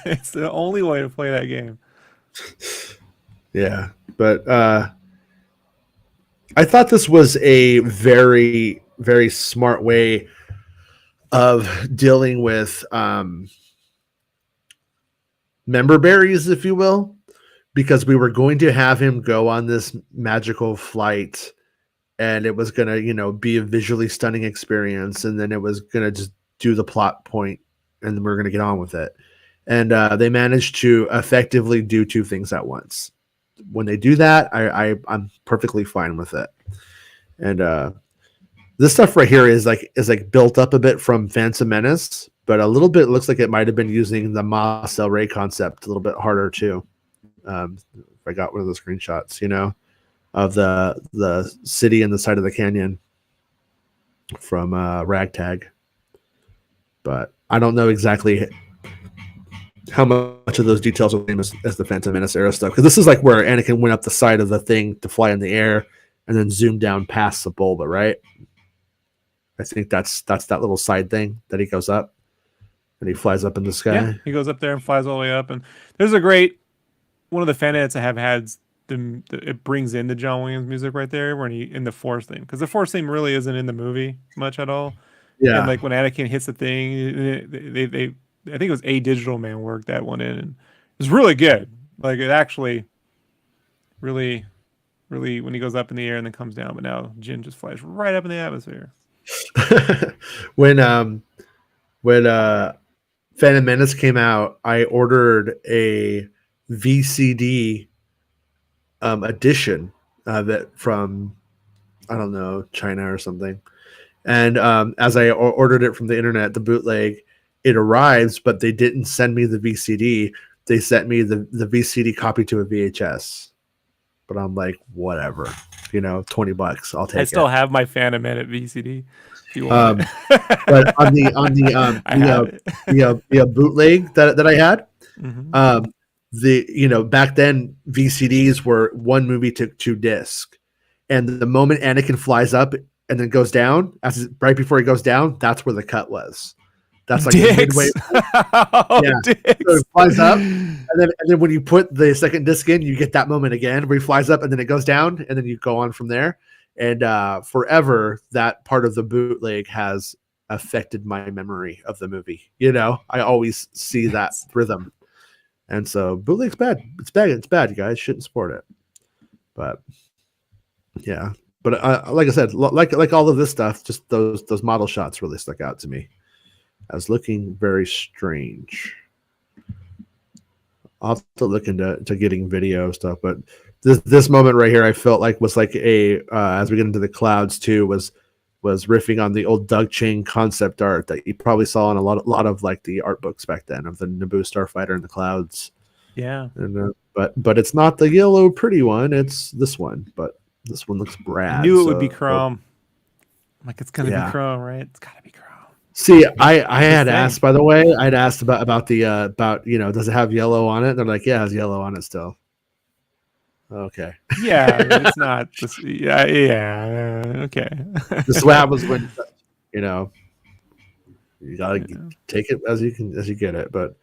It's the only way to play that game. Yeah, but I thought this was a very, very smart way of dealing with member berries, if you will, because we were going to have him go on this magical flight, and it was going to, be a visually stunning experience, and then it was going to just do the plot point, and then we're going to get on with it. And they managed to effectively do 2 things at once. When they do that, I'm perfectly fine with it. And this stuff right here is like built up a bit from Phantom Menace, but a little bit looks like it might have been using the Mos El-Rey concept a little bit harder too. If I got one of the screenshots, of the city and the side of the canyon from Ragtag. But I don't know exactly how much of those details are the same as the Phantom Menace era stuff, because this is like where Anakin went up the side of the thing to fly in the air and then zoom down past the Bulba, right? I think that's that little side thing that he goes up and he flies up in the sky. Yeah, he goes up there and flies all the way up. And there's a great one of the fan edits I have had. It brings in the John Williams music right there when he in the Force theme, because the Force theme really isn't in the movie much at all. Yeah, and like when Anakin hits the thing, they I think it was A Digital Man worked that one in, and it was really good. Like it actually really when he goes up in the air and then comes down, but now Jin just flies right up in the atmosphere. when Phantom Menace came out, I ordered a VCD edition of it from, I don't know, China or something. And as I ordered it from the internet, the bootleg, it arrives, but they didn't send me the VCD. They sent me the VCD copy to a VHS. But I'm like, whatever, $20, I'll take it. I still have my Phantom Menace VCD. If you want but on the bootleg that I had, back then VCDs were 1 movie to 2 discs, and the moment Anakin flies up and then goes down, right before he goes down, that's where the cut was. That's like midway. Dicks. So it flies up, and then when you put the second disc in, you get that moment again where he flies up and then it goes down, and then you go on from there. And forever, that part of the bootleg has affected my memory of the movie. I always see that rhythm, and so bootleg's bad. It's bad. It's bad. You guys shouldn't support it. But yeah, but like I said, like all of this stuff, just those model shots really stuck out to me as looking very strange. I'll have to look into getting video stuff, but this moment right here, I felt like was like a as we get into the clouds too, was riffing on the old Doug Chang concept art that you probably saw in a lot of like the art books back then of the Naboo starfighter in the clouds. Yeah, and but it's not the yellow pretty one; it's this one. But this one looks rad. I knew it would be chrome. Like it's gonna be chrome, right? It's gotta be chrome. See, I had asked, by the way, I'd asked about the does it have yellow on it? And they're like, yeah, it has yellow on it still. Okay. Yeah, it's not. Yeah. Okay. This is what happens when you gotta take it as you get it. But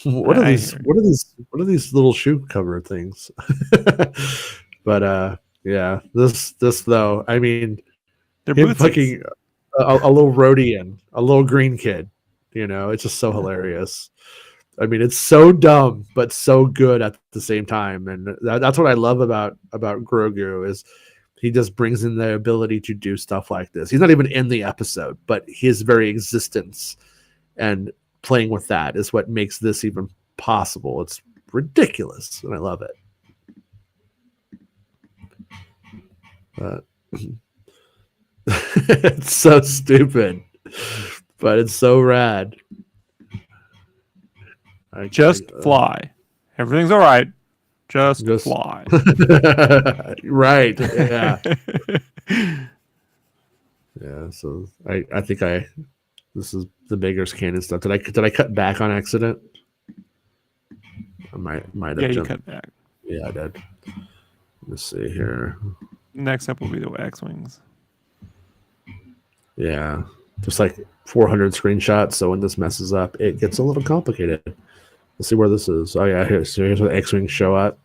what are these little shoe cover things? But yeah, this though, I mean, they're fucking a little Rhodian, a little green kid. It's just so hilarious. I mean, it's so dumb, but so good at the same time. And that's what I love about Grogu is he just brings in the ability to do stuff like this. He's not even in the episode, but his very existence and playing with that is what makes this even possible. It's ridiculous, and I love it. But it's so stupid, but it's so rad. Just fly. Everything's all right. Just fly. Right. Yeah. Yeah. So I think this is the Baker's Canon stuff. Did I cut back on accident? I might have. Yeah, you cut back. Yeah, I did. Let's see here. Next up will be the X-Wings. Yeah. Just like 400 screenshots. So when this messes up, it gets a little complicated. Let's see where this is. Oh, yeah. Here's where the X-Wings show up.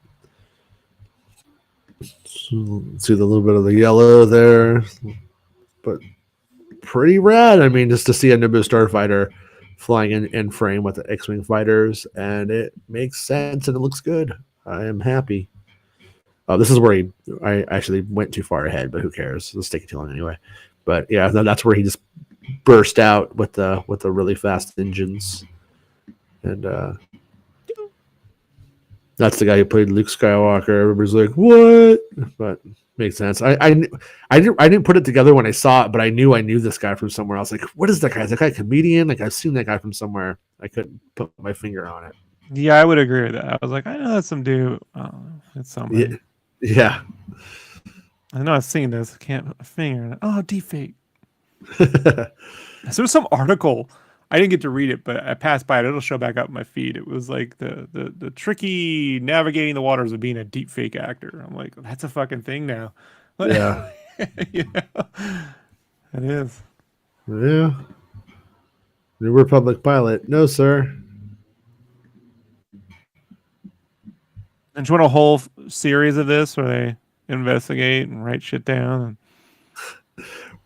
So, see the little bit of the yellow there. But pretty rad. I mean, just to see a Naboo starfighter flying in frame with the X-Wing fighters. And it makes sense and it looks good. I am happy. This is where I actually went too far ahead, but who cares? Let's take it too long anyway. But yeah, that's where he just burst out with the really fast engines, and that's the guy who played Luke Skywalker. Everybody's like, "What?" But makes sense. I didn't put it together when I saw it, but I knew this guy from somewhere. I was like, "What is that guy? Is that guy a comedian? Like I've seen that guy from somewhere." I couldn't put my finger on it. Yeah, I would agree with that. I was like, I know that's some dude. It's somebody. Yeah. I know I've seen this. I can't put my finger on it. Oh, deepfake. So there's some article. I didn't get to read it, but I passed by it. It'll show back up in my feed. It was like the tricky navigating the waters of being a deepfake actor. I'm like, that's a fucking thing now. Yeah. You know? It is. Yeah. New Republic pilot. No, sir. And you want a whole series of this where they investigate and write shit down?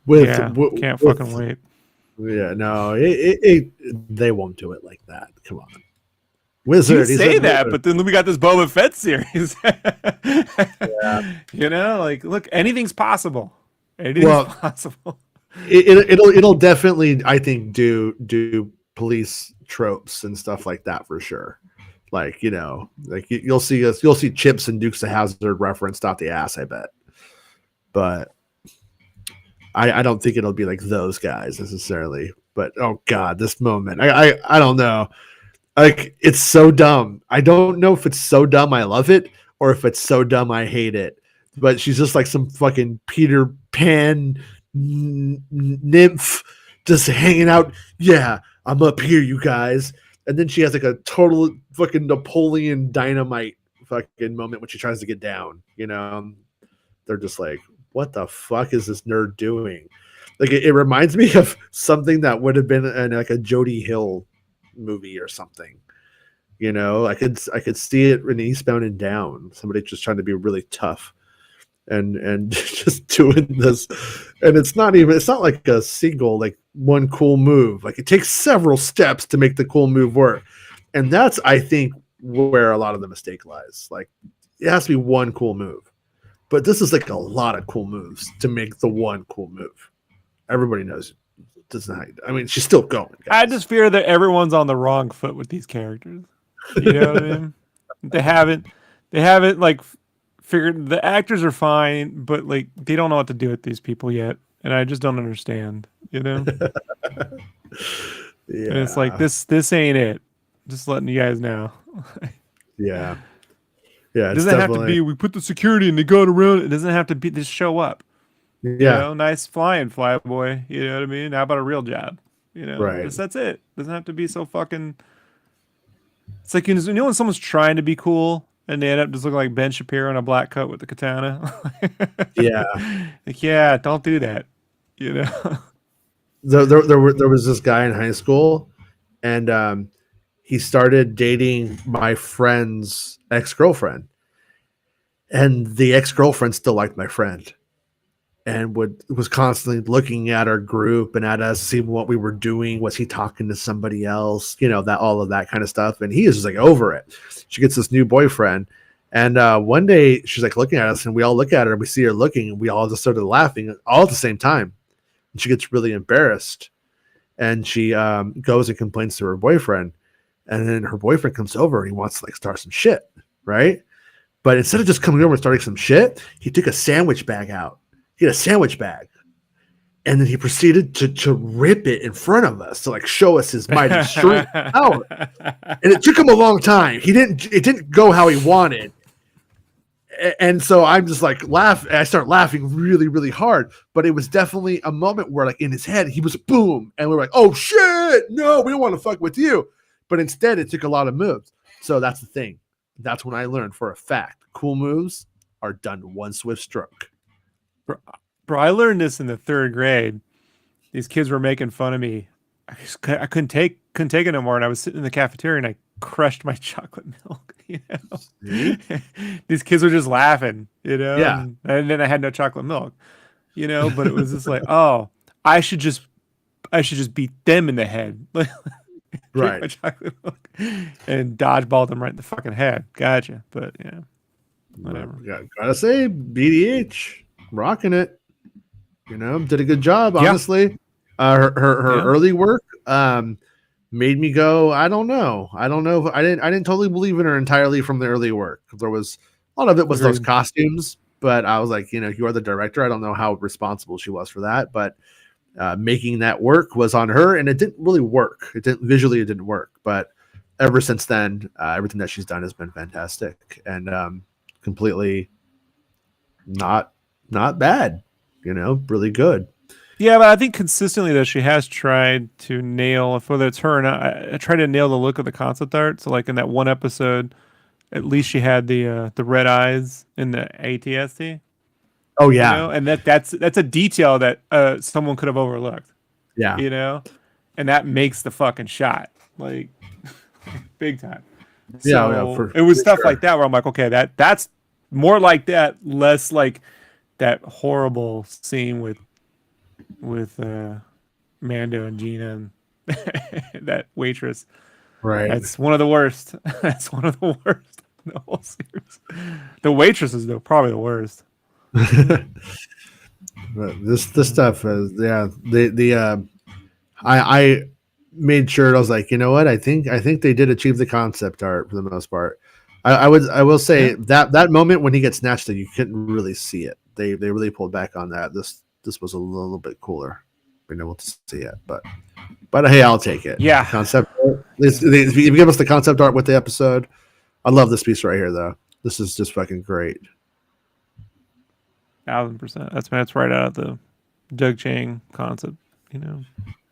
Can't fucking wait. Yeah, no, they won't do it like that. Come on, Wizard. You say that, but then we got this Boba Fett series. Yeah. You know, like, look, anything's possible. Anything's possible. It'll definitely, I think, do police tropes and stuff like that for sure. Like, you know, like you'll see Chips and Dukes of Hazzard referenced out the ass, I bet. But I don't think it'll be like those guys necessarily. But oh god, this moment, I don't know. Like, it's so dumb. I don't know if it's so dumb I love it or if it's so dumb I hate it. But she's just like some fucking Peter Pan nymph just hanging out. Yeah, I'm up here, you guys. And then she has like a total fucking Napoleon Dynamite fucking moment when she tries to get down. You know, they're just like, what the fuck is this nerd doing? Like, it reminds me of something that would have been in like a Jodie Hill movie or something. You know, I could see it in Eastbound and Down. Somebody just trying to be really tough and just doing this. And it's not like a single, like one cool move. Like, it takes several steps to make the cool move work. And that's, I think, where a lot of the mistake lies. Like, it has to be one cool move. But this is like a lot of cool moves to make the one cool move. Everybody knows it does not. I mean, she's still going. Guys. I just fear that everyone's on the wrong foot with these characters. You know what I mean? They haven't like figured. The actors are fine, but like they don't know what to do with these people yet, and I just don't understand. You know? Yeah. And it's like this ain't it. Just letting you guys know. Yeah. Yeah. It doesn't have to be. We put the security and they go around. It doesn't have to be. Just show up. Yeah. You know, nice flying, flyboy. You know what I mean? How about a real job? You know, right? That's it. Doesn't have to be so fucking. It's like, you know when someone's trying to be cool and they end up just looking like Ben Shapiro in a black coat with the katana. Yeah. Like, yeah, don't do that. You know. There was this guy in high school, and he started dating my friend's ex-girlfriend, and the ex-girlfriend still liked my friend, and was constantly looking at our group and at us, seeing what we were doing. Was he talking to somebody else? You know, that all of that kind of stuff. And he is just like over it. She gets this new boyfriend, and one day she's like looking at us, and we all look at her, and we see her looking, and we all just started laughing all at the same time. And she gets really embarrassed, and she goes and complains to her boyfriend, and then her boyfriend comes over and he wants to like start some shit, right? But instead of just coming over and starting some shit, he took a sandwich bag out. He had a sandwich bag, and then he proceeded to rip it in front of us to like show us his mighty strength power. And it took him a long time. It didn't go how he wanted, And so I'm just like I start laughing really, really hard. But it was definitely a moment where, like, in his head, he was boom, and we're like, oh shit, no, we don't want to fuck with you. But instead, it took a lot of moves. So that's the thing. That's when I learned for a fact: cool moves are done one swift stroke. Bro, I learned this in the 3rd grade. These kids were making fun of me. I couldn't take it no more, and I was sitting in the cafeteria and I crushed my chocolate milk. You know, these kids were just laughing. You know, Yeah, and then I had no chocolate milk. You know, but it was just like, oh, I should just beat them in the head. Drink my chocolate milk and dodgeball them right in the fucking head. Gotcha. But yeah, whatever. Gotta say, BDH rocking it. You know, did a good job. Honestly, her early work made me go, I don't know if I didn't totally believe in her entirely from the early work. There was a lot of it was those costumes, but I was like, you know, you are the director. I don't know how responsible she was for that, but making that work was on her, and it didn't really work. It didn't work, but ever since then, everything that she's done has been fantastic and completely not bad. You know, really good. Yeah, but I think consistently though she has tried to nail, whether it's her or not, I tried to nail the look of the concept art. So like in that one episode, at least she had the red eyes in the ATST. Oh yeah, you know? And that's a detail that someone could have overlooked. Yeah, you know, and that makes the fucking shot like big time. So it was stuff like that where I'm like, okay, that's more like that, less like that horrible scene with Mando and Gina and that waitress. Right. That's one of the worst. That's one of the worst in the whole series. The waitresses though, probably the worst. But this stuff is I made sure I was like, you know what, I think they did achieve the concept art for the most part. I will say that moment when he gets snatched, you couldn't really see it. They really pulled back on that. This was a little bit cooler being able to see it, but hey, I'll take it. Yeah, concept art. If you give us the concept art with the episode, I love this piece right here though. This is just fucking great. 1000%. That's right out of the Doug Chang concept, you know.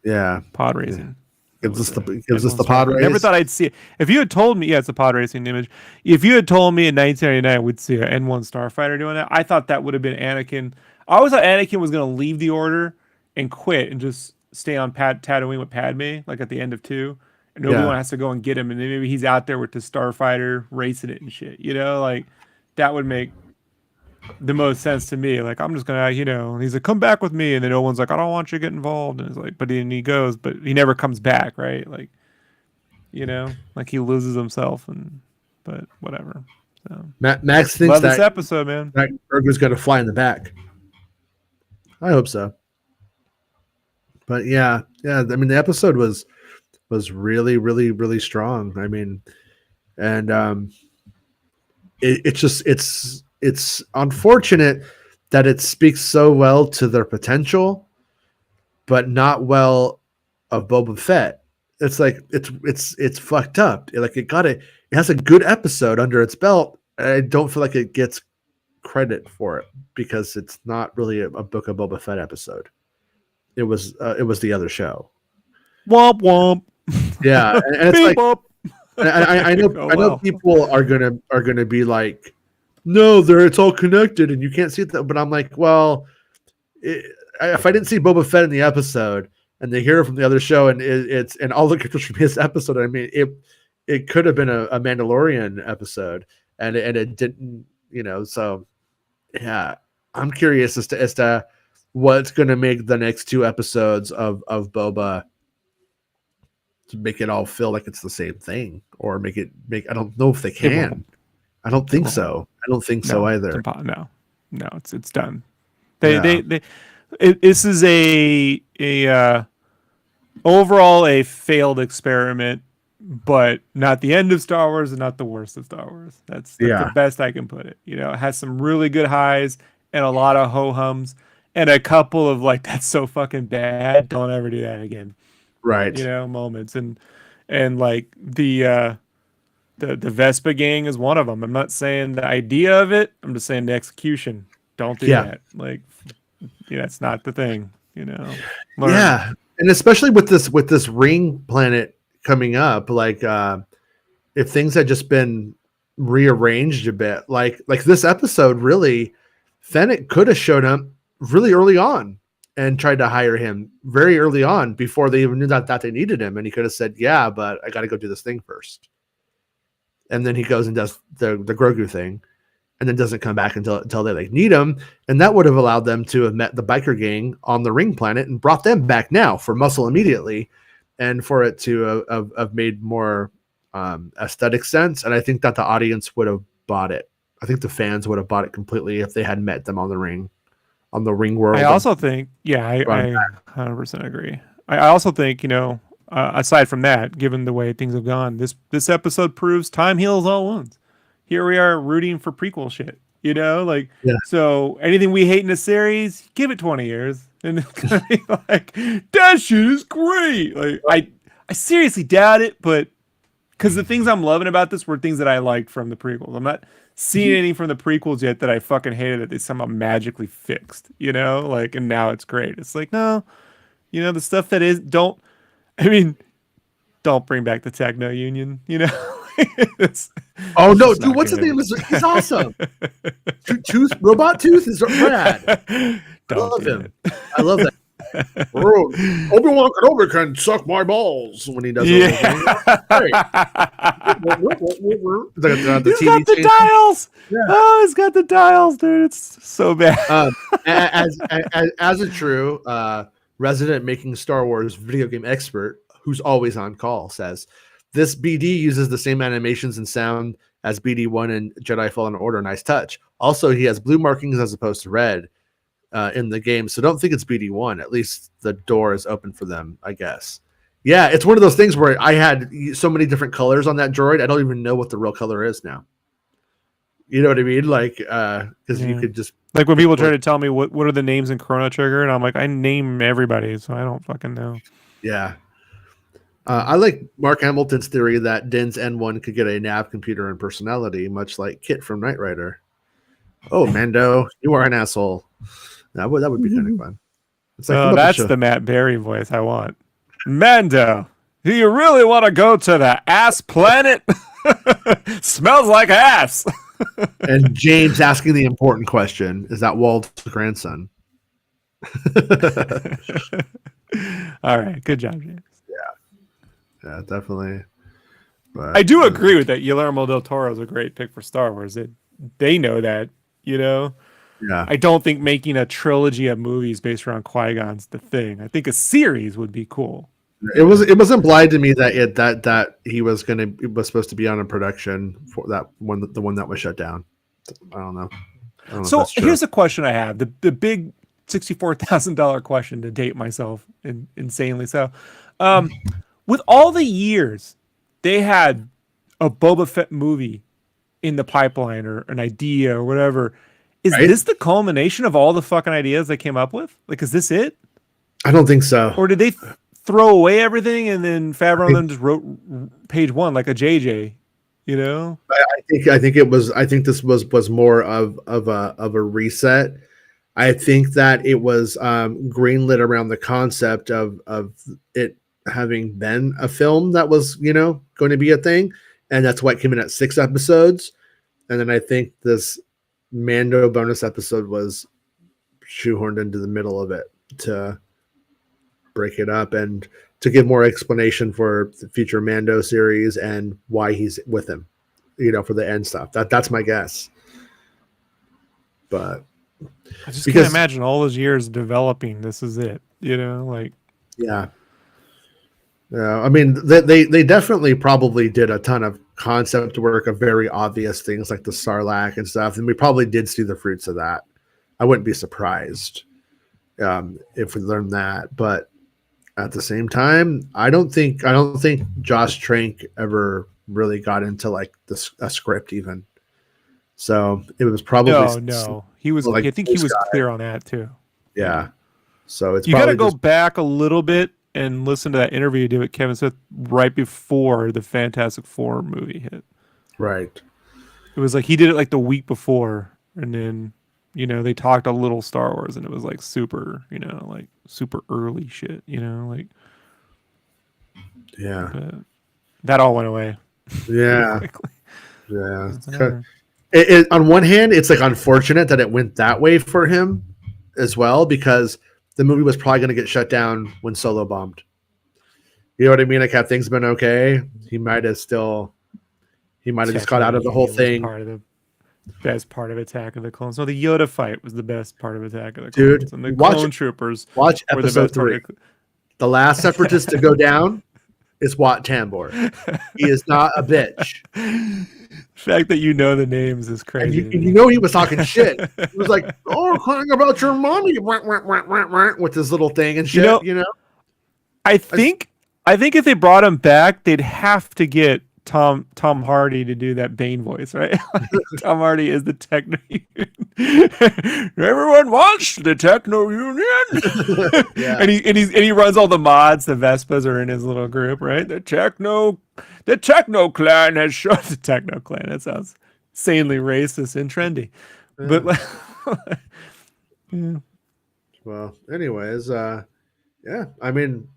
Yeah, pod racing. Gives us the pod race. Never thought I'd see it. If you had told me, it's a pod racing image. If you had told me in 1999 we'd see an N1 Starfighter doing that, I thought that would have been Anakin. I always thought Anakin was going to leave the Order and quit and just stay on Tatooine with Padme, like at the end of 2. And Obi-Wan has to go and get him, and then maybe he's out there with the Starfighter racing it and shit. You know, like that would make the most sense to me. Like, I'm just gonna, you know, he's like, come back with me, and then no one's like, I don't want you to get involved, and it's like, but then he goes, but he never comes back, right? Like, you know, like he loses himself, but whatever. So Max thinks love this episode, man. That Burger's gonna fly in the back. I hope so. But yeah. I mean, the episode was really, really, really strong. I mean, and it's unfortunate that it speaks so well to their potential, but not well of Boba Fett. It's like it's fucked up. It has a good episode under its belt. I don't feel like it gets credit for it because it's not really a Book of Boba Fett episode. It was the other show. Womp womp. Yeah, and it's like I know people are gonna be like, no, it's all connected and you can't see it. But I'm like, well, if I didn't see Boba Fett in the episode and they hear it from the other show and it's and all the characters from his episode, I mean, it could have been a Mandalorian episode and it didn't, you know. So yeah, I'm curious as to what's going to make the next 2 episodes of Boba to make it all feel like it's the same thing, or make. I don't know if they can. I don't think so. I don't think so either. No, it's done. This is a overall a failed experiment, but not the end of Star Wars and not the worst of Star Wars. That's the best I can put it. You know, it has some really good highs and a lot of ho-hums and a couple of like, that's so fucking bad, don't ever do that again. Right. You know, moments and like the The Vespa gang is one of them. I'm not saying the idea of it. I'm just saying the execution. Don't do that. Like, that's not the thing. Learn. Yeah, and especially with this ring planet coming up, like if things had just been rearranged a bit, like this episode, really, Fennec could have showed up really early on and tried to hire him very early on before they even knew that they needed him, and he could have said, "Yeah, but I got to go do this thing first." And then he goes and does the Grogu thing, and then doesn't come back until they like need him, and that would have allowed them to have met the biker gang on the ring planet and brought them back now for muscle immediately, and for it to have made more aesthetic sense. And I think that the audience would have bought it. I think the fans would have bought it completely if they had met them on the ring world. I also think, I 100% agree. I also think, aside from that, given the way things have gone, this episode proves time heals all wounds. Here we are rooting for prequel shit, So anything we hate in a series, give it 20 years, and it's gonna be like, that shit is great. Like, I seriously doubt it, but because the things I'm loving about this were things that I liked from the prequels. I'm not seeing anything from the prequels yet that I fucking hated that they somehow magically fixed, and now it's great. It's like, no, the stuff that is, don't bring back the Techno Union, Oh no, dude! What's his name? He's awesome. Robot Tooth is rad. I love him. I love that. Obi-Wan Kenobi can suck my balls when he does it. He's got the dials. Yeah. Oh, he's got the dials, dude. It's so bad. As a true resident Making Star Wars video game expert who's always on call says, this BD uses the same animations and sound as BD1 and Jedi Fallen Order. Nice touch. Also, he has blue markings as opposed to red in the game, so don't think it's BD1. At least the door is open for them, I guess. Yeah, it's one of those things where I had so many different colors on that droid, I don't even know what the real color is now. You know what I mean? Like, because you could just... Like when people try to tell me what are the names in Chrono Trigger, and I'm like, I name everybody, so I don't fucking know. Yeah. I like Mark Hamilton's theory that Din's N1 could get a nav computer and personality, much like Kit from Knight Rider. Oh, Mando, you are an asshole. That would be kind of fun. It's like, that's the Matt Berry voice I want. Mando, do you really want to go to the ass planet? Smells like ass. And James asking the important question, is that Walt's grandson? All right, good job, James. Yeah, definitely. But, I do agree with that. Guillermo del Toro is a great pick for Star Wars. They know that, Yeah. I don't think making a trilogy of movies based around Qui-Gon's the thing. I think a series would be cool. It was implied to me that that he was supposed to be on a production for that one, the one that was shut down. I don't know. So here's a question I have: the big $64,000 question, to date myself insanely so. With all the years they had a Boba Fett movie in the pipeline or an idea or whatever, is this the culmination of all the fucking ideas they came up with? Like, is this it? I don't think so. Or did they throw away everything and then Favreau and them just wrote page one like a JJ? I think it was. I think this was more of a reset. I think that it was greenlit around the concept of it having been a film that was, going to be a thing. And that's why it came in at 6 episodes. And then I think this Mando bonus episode was shoehorned into the middle of it to break it up and to give more explanation for the future Mando series and why he's with him, for the end stuff. That's my guess. But I just can't imagine all those years developing. This is it, Yeah. Yeah, I mean, they definitely probably did a ton of concept work of very obvious things like the Sarlacc and stuff, and we probably did see the fruits of that. I wouldn't be surprised if we learned that, but at the same time, I don't think Josh Trank ever really got into like a script even. So it was probably no. He was. Like, I think he was clear on that too. Yeah. So it's you got to go back a little bit and listen to that interview you did with Kevin Smith right before the Fantastic Four movie hit. Right. It was like he did it like the week before, and then they talked a little Star Wars, and it was like super, like super early shit, like. Yeah. But that all went away. Yeah. Quickly. Yeah. On one hand, it's like unfortunate that it went that way for him as well, because the movie was probably going to get shut down when Solo bombed. You know what I mean? Like, had things been okay, he might have just got out of the whole thing. Part of the best part of Attack of the Clones. No, the Yoda fight was the best part of Attack of the Clones. Dude, And the Clone Troopers watch episode 3. The last separatist to go down is Wat Tambor. He is not a bitch. The fact that you know the names is crazy. And he was talking shit. He was like, "Oh, crying about your mommy," with this little thing and shit. I think if they brought him back, they'd have to get Tom Hardy to do that Bane voice, right? Tom Hardy is the Techno Union. Everyone wants the Techno Union. Yeah. and he runs all the mods. The Vespas are in his little group, right? The Techno Clan has shown the Techno Clan. That sounds insanely racist and trendy. Yeah. But yeah. Well, anyways, yeah. I mean,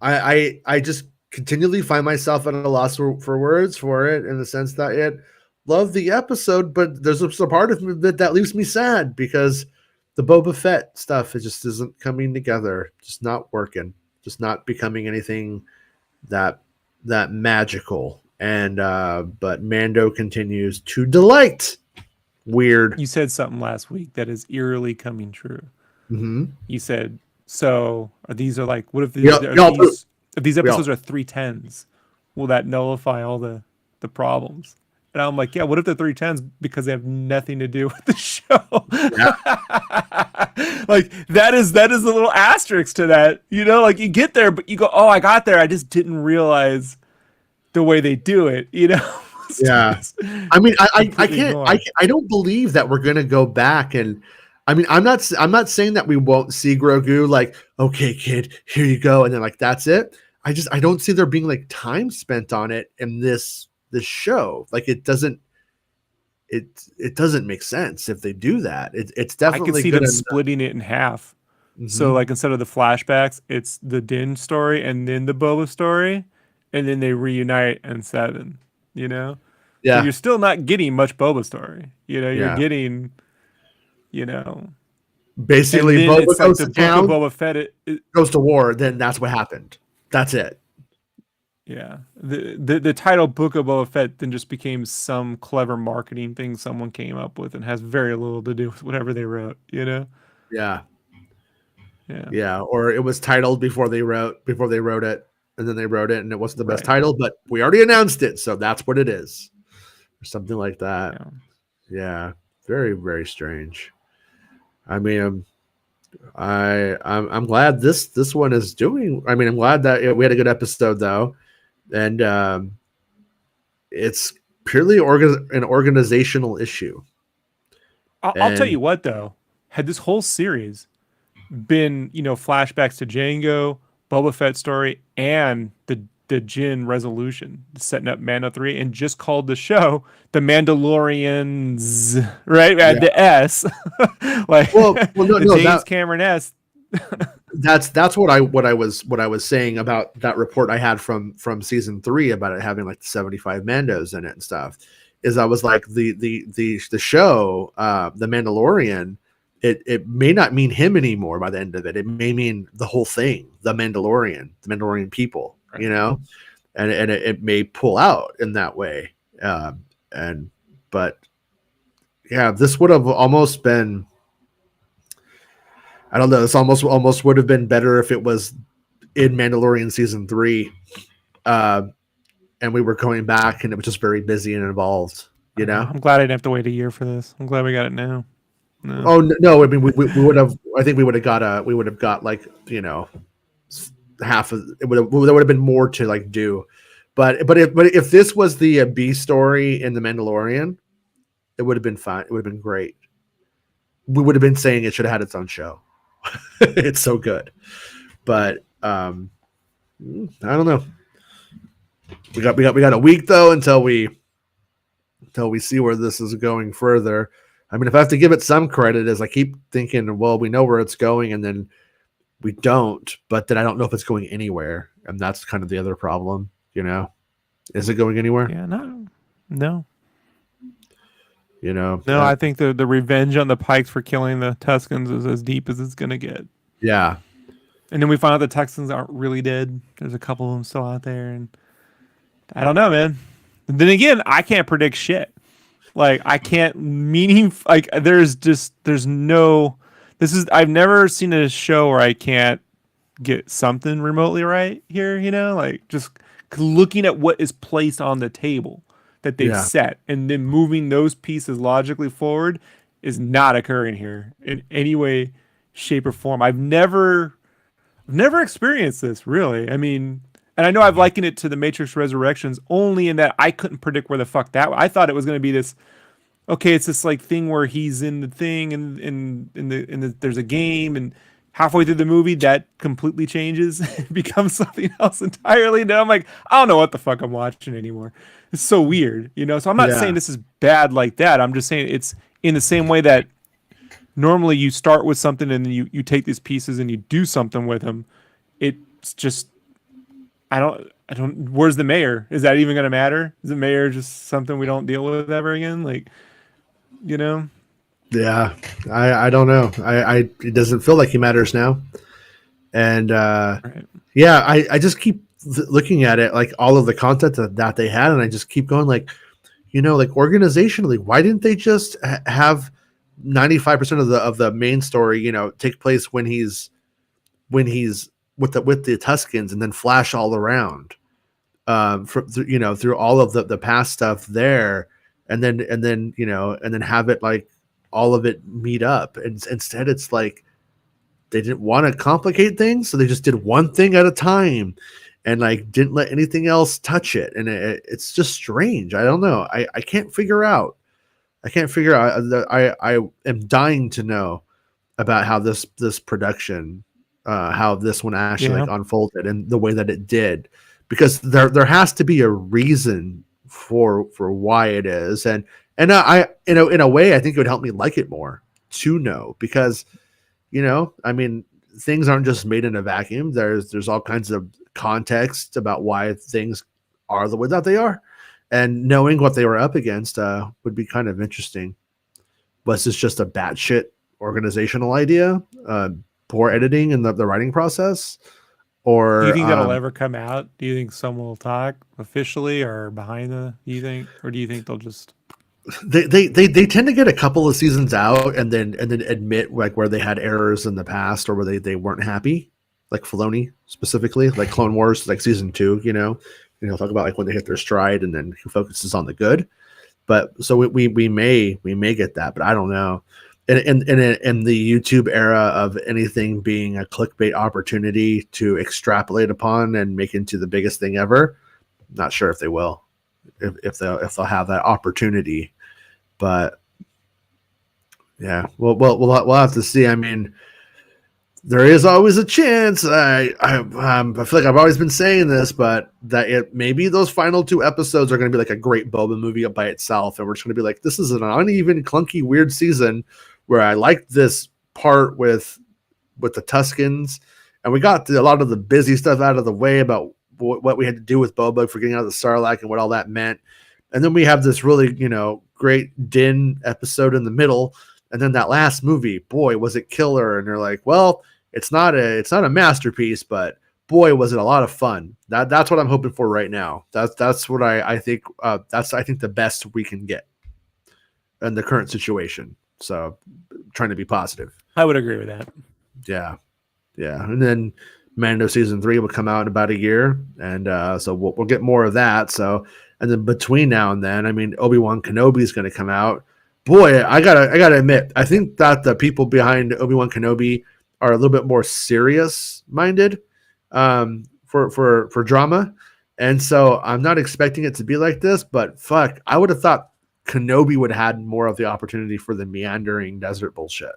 I just continually find myself at a loss for words for it, in the sense that it loved the episode, but there's a part of me that leaves me sad, because the Boba Fett stuff, it just isn't coming together, just not working, just not becoming anything that magical. And but Mando continues to delight. Weird. You said something last week that is eerily coming true. Mm-hmm. You said, so these are like, what if if these episodes are 310s, will that nullify all the problems? And I'm like, yeah, what if they're 310s because they have nothing to do with the show? Yeah. Like that is the little asterisk to that, like you get there, but you go, oh, I got there, I just didn't realize the way they do it, Yeah. I mean, I can't, I don't believe that we're going to go back. And I mean, I'm not saying that we won't see Grogu like, okay, kid, here you go. And then like, that's it. I don't see there being like time spent on it in this show. Like it doesn't make sense if they do that. It's definitely, I can see them splitting it in half. Mm-hmm. So like, instead of the flashbacks, it's the Din story and then the Boba story, and then they reunite in 7, Yeah. So you're still not getting much Boba story. You're getting, basically Boba goes like to town, Boba Fett goes to war, then that's what happened. That's it. Yeah. The title Book of Boba Fett then just became some clever marketing thing someone came up with, and has very little to do with whatever they wrote, Yeah. Yeah. Yeah. Or it was titled before they wrote it, and then they wrote it and it wasn't the best title, but we already announced it, so that's what it is. Or something like that. Yeah. Very, very strange. I mean, I'm glad this one is doing. I mean, I'm glad that we had a good episode though, and it's purely an organizational issue. I'll tell you what though, had this whole series been flashbacks to Jango, Boba Fett story, and the Jin resolution, setting up Mando 3, and just called the show The Mandalorians, right? Yeah. The S. Like, James Cameron S. That's what I was saying about that report I had from season 3 about it having like 75 Mandos in it and stuff. Is I was like the show, The Mandalorian, it may not mean him anymore by the end of it. It may mean the whole thing, the Mandalorian people, and it may pull out in that way. But yeah, this would have almost been, I don't know, this almost would have been better if it was in Mandalorian season 3, and we were going back and it was just very busy and involved, I'm glad I didn't have to wait a year for this. I'm glad we got it now. No. Oh no! I mean, we would have. I think we would have got like half of it. There would have been more to like do, but if this was the B story in The Mandalorian, it would have been fine. It would have been great. We would have been saying it should have had its own show. It's so good, but I don't know. we got a week though until we see where this is going further. I mean, if I have to give it some credit, is I keep thinking, well, we know where it's going, and then we don't, but then I don't know if it's going anywhere, and that's kind of the other problem. Is it going anywhere? Yeah, no. No, I think the revenge on the Pikes for killing the Tuscans is as deep as it's gonna get. Yeah, and then we find out the Texans aren't really dead. There's a couple of them still out there, and I don't know, man. And then again, I can't predict shit. Like I can't like there's no. I've never seen a show where I can't get something remotely right here. Like just looking at what is placed on the table that they've set, and then moving those pieces logically forward is not occurring here in any way, shape, or form. I've never experienced this, really. I mean, and I know I've likened it to the Matrix Resurrections only in that I couldn't predict where the fuck I thought it was going to be this. Okay, it's this like thing where he's in the thing and there's a game, and halfway through the movie that completely changes, becomes something else entirely. And I'm like, I don't know what the fuck I'm watching anymore. It's so weird, So I'm not saying this is bad like that. I'm just saying it's in the same way that normally you start with something and then you take these pieces and you do something with them. It's just, I don't, where's the mayor? Is that even going to matter? Is the mayor just something we don't deal with ever again? Like, Yeah, I don't know. It doesn't feel like he matters now. And right. Yeah, I just keep looking at it, like all of the content that they had, and I just keep going like, like organizationally, why didn't they just have 95% of the main story, take place when he's with the Tuscans, and then flash all around, through all of the past stuff there, and then have it like all of it meet up. And instead, it's like they didn't want to complicate things, so they just did one thing at a time, and like didn't let anything else touch it. And it's just strange. I don't know. I can't figure out. I am dying to know about how this production, how this one actually like unfolded and the way that it did, because there has to be a reason for why it is, and I in a way I think it would help me like it more to know, because I mean, things aren't just made in a vacuum. There's all kinds of context about why things are the way that they are. And knowing what they were up against would be kind of interesting. Was this just a batshit organizational idea? Poor editing in the writing process? Or do you think that'll ever come out? Do you think someone will talk officially or behind do you think they'll just... They tend to get a couple of seasons out and then admit like where they had errors in the past, or where they weren't happy, like Filoni specifically, like Clone Wars, like season 2, talk about like when they hit their stride, and then he focuses on the good. But so we may get that, but I don't know. In the YouTube era of anything being a clickbait opportunity to extrapolate upon and make into the biggest thing ever, not sure if they will, if they'll have that opportunity. But yeah, we'll have to see. I mean, there is always a chance. I feel like I've always been saying this, but that maybe those final 2 episodes are going to be like a great Boba movie by itself, and we're just going to be like, this is an uneven, clunky, weird season where I liked this part with the Tuscans, and we got a lot of the busy stuff out of the way about what we had to do with Boba for getting out of the Sarlacc and what all that meant. And then we have this really, great Din episode in the middle. And then that last movie, boy, was it killer. And they're like, well, it's not a masterpiece, but boy, was it a lot of fun. That's what I'm hoping for right now. That's what I think. That's the best we can get in the current situation. So trying to be positive. I would agree with that. Yeah. And then Mando season 3 will come out in about a year, and so we'll get more of that. So, and then between now and then, I mean, Obi-Wan Kenobi is going to come out. Boy, I gotta admit, I think that the people behind Obi-Wan Kenobi are a little bit more serious minded for drama, and so I'm not expecting it to be like this. But fuck, I would have thought Kenobi would have had more of the opportunity for the meandering desert bullshit.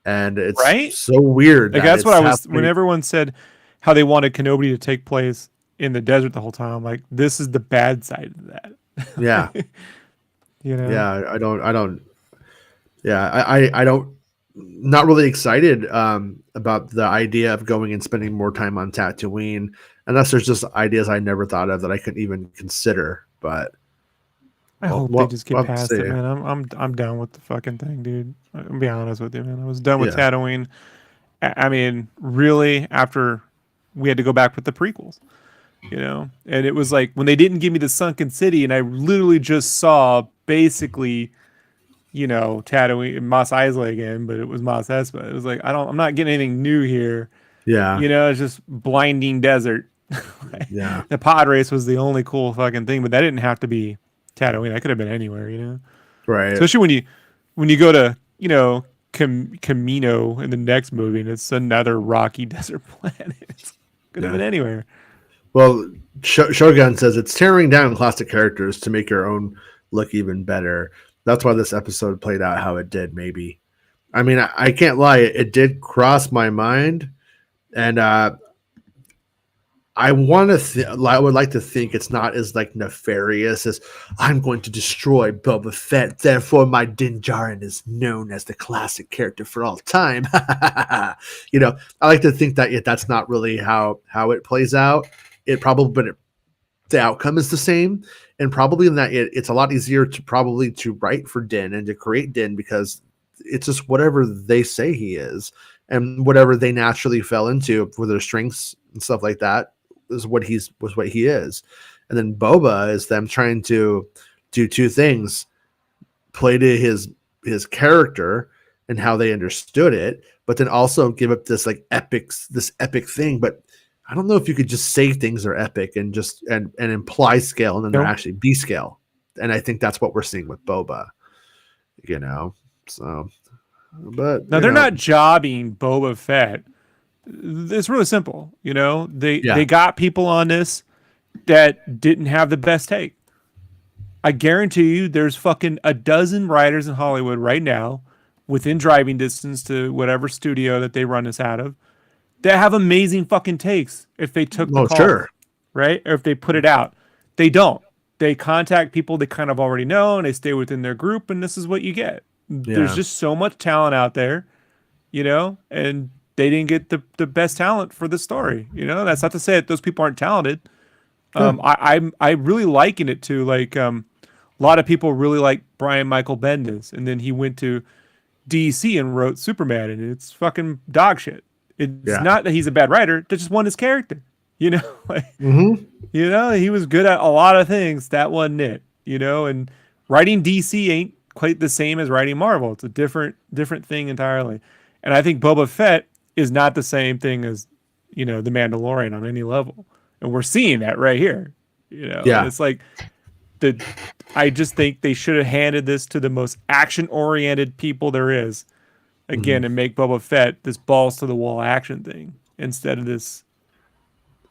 And it's so weird. Like that's what I was when everyone said how they wanted Kenobi to take place in the desert the whole time. Like, this is the bad side of that. Yeah. You know? Yeah. I don't, not really excited about the idea of going and spending more time on Tatooine, unless there's just ideas I never thought of that I couldn't even consider. But I hope they just get we'll past see. it, man. I'm down with the fucking thing, dude. I'll be honest with you, man. I was done with Yeah. Tatooine. I mean, really, after we had to go back with the prequels, you know? And it was like when they didn't give me the sunken city, and I literally just saw basically, you know, Tatooine, Mos Eisley again, but it was Mos Espa. It was like I'm not getting anything new here. Yeah. You know, it's just blinding desert. Yeah. The pod race was the only cool fucking thing, but that didn't have to be Tatooine. That could have been anywhere, you know. Right. Especially when you go to, you know, Camino in the next movie, and it's another rocky desert planet. Could have been anywhere. Well, Shogun says it's tearing down classic characters to make your own look even better. That's why this episode played out how it did, maybe. I mean, I can't lie. It did cross my mind. And I would like to think it's not as like nefarious as I'm going to destroy Boba Fett. Therefore, my Din Djarin is known as the classic character for all time. You know, I like to think that that's not really how it plays out. It probably, but the outcome is the same, and probably in that it's a lot easier to write for Din and to create Din because it's just whatever they say he is and whatever they naturally fell into with their strengths and stuff like that is what he is. And then Boba is them trying to do two things: play to his character and how they understood it, but then also give up this epic thing. But I don't know if you could just say things are epic and just and imply scale and then they're actually B scale. And I think that's what we're seeing with Boba, you know. So, but now they're not jobbing Boba Fett. It's really simple, you know. They got people on this that didn't have the best take. I guarantee you, there's fucking a dozen writers in Hollywood right now, within driving distance to whatever studio that they run this out of, that have amazing fucking takes if they took the call, sure. right? Or if they put it out. They don't. They contact people they kind of already know, and they stay within their group, and this is what you get. Yeah. There's just so much talent out there, you know, and they didn't get the best talent for the story. You know, that's not to say that those people aren't talented. I really liken it to like a lot of people really like Brian Michael Bendis, and then he went to DC and wrote Superman, and it's fucking dog shit. It's not that he's a bad writer; they just want his character. You know, like, you know, he was good at a lot of things. That wasn't it. You know, and writing DC ain't quite the same as writing Marvel. It's a different thing entirely. And I think Boba Fett is not the same thing as, you know, the Mandalorian on any level, and we're seeing that right here. You know, and it's like I just think they should have handed this to the most action-oriented people there is, again, and make Boba Fett this balls to the wall action thing instead of this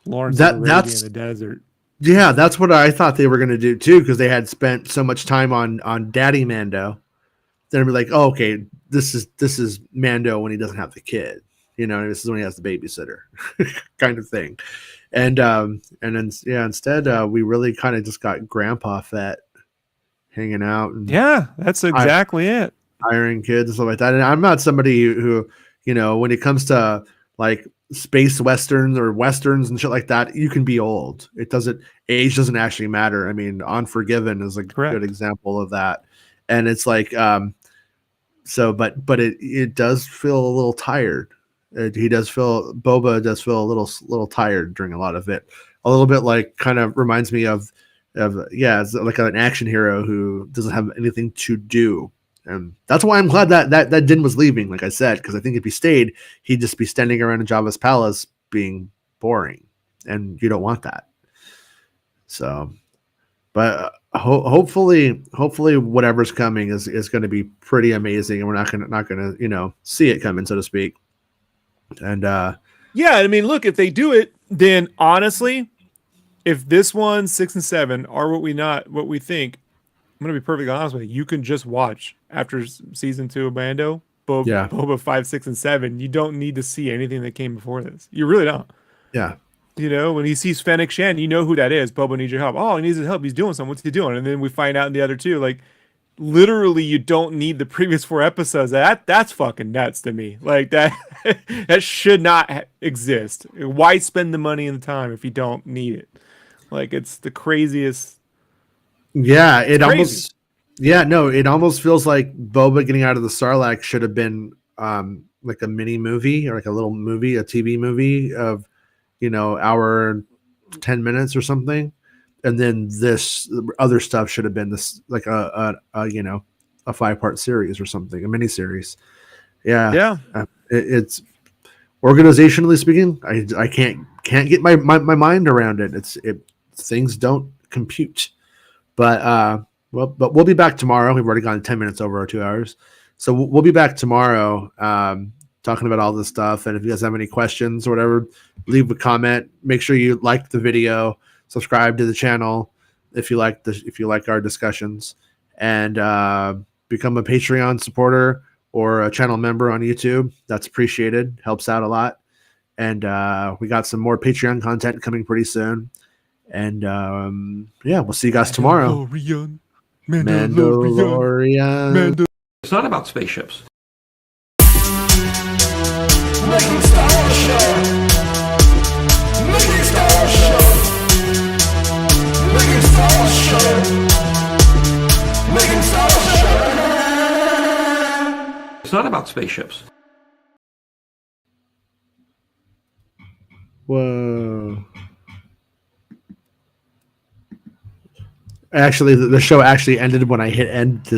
Lawrence of Arabia in the desert. Yeah, that's what I thought they were going to do too, because they had spent so much time on Daddy Mando. Then be like, oh, okay, this is Mando when he doesn't have the kid, you know, this is when he has the babysitter, kind of thing. And then instead we really kind of just got Grandpa Fett hanging out. And that's exactly it. Hiring kids and stuff like that. And I'm not somebody who, you know, when it comes to like space westerns or westerns and shit like that, you can be old. Age doesn't actually matter. I mean, Unforgiven is a good example of that. And it's like, but it does feel a little tired. Boba does feel a little tired during a lot of it. A little bit like kind of reminds me of it's like an action hero who doesn't have anything to do. And that's why I'm glad that Din was leaving, like I said, because I think if he stayed, he'd just be standing around in Jabba's palace being boring, and you don't want that. So, but hopefully whatever's coming is going to be pretty amazing, and we're not gonna see it coming, so to speak. And I mean, look, if they do it, then honestly, if this one 6 and 7 are what we think, I'm gonna be perfectly honest with you. You can just watch after season 2 of Mando, Boba 5, 6, and 7. You don't need to see anything that came before this. You really don't. Yeah. You know, when he sees Fennec Shan, you know who that is. Boba needs your help. Oh, he needs his help. He's doing something. What's he doing? And then we find out in the other two, like, literally, you don't need the previous 4 episodes. That's fucking nuts to me. Like that, that should not exist. Why spend the money and the time if you don't need it? Like, it's the craziest. Yeah, it almost. Yeah, no, it almost feels like Boba getting out of the Sarlacc should have been like a mini movie or like a little movie, a TV movie of, hour and 10 minutes or something. And then this other stuff should have been this like a 5-part series or something, a mini series. Yeah. It's organizationally speaking, I can't get my mind around it. Things don't compute. But we'll be back tomorrow. We've already gone 10 minutes over our 2 hours. So we'll be back tomorrow talking about all this stuff. And if you guys have any questions or whatever, leave a comment. Make sure you like the video, subscribe to the channel if you like our discussions, and become a Patreon supporter or a channel member on YouTube. That's appreciated. Helps out a lot. And we got some more Patreon content coming pretty soon. And we'll see you guys tomorrow. Mandalorian. It's not about spaceships. Making Star Wars Show. Making Star Wars Show. Making Star Wars Show. Making Star Wars Show. It's not about spaceships. Whoa. Actually, the show actually ended when I hit end this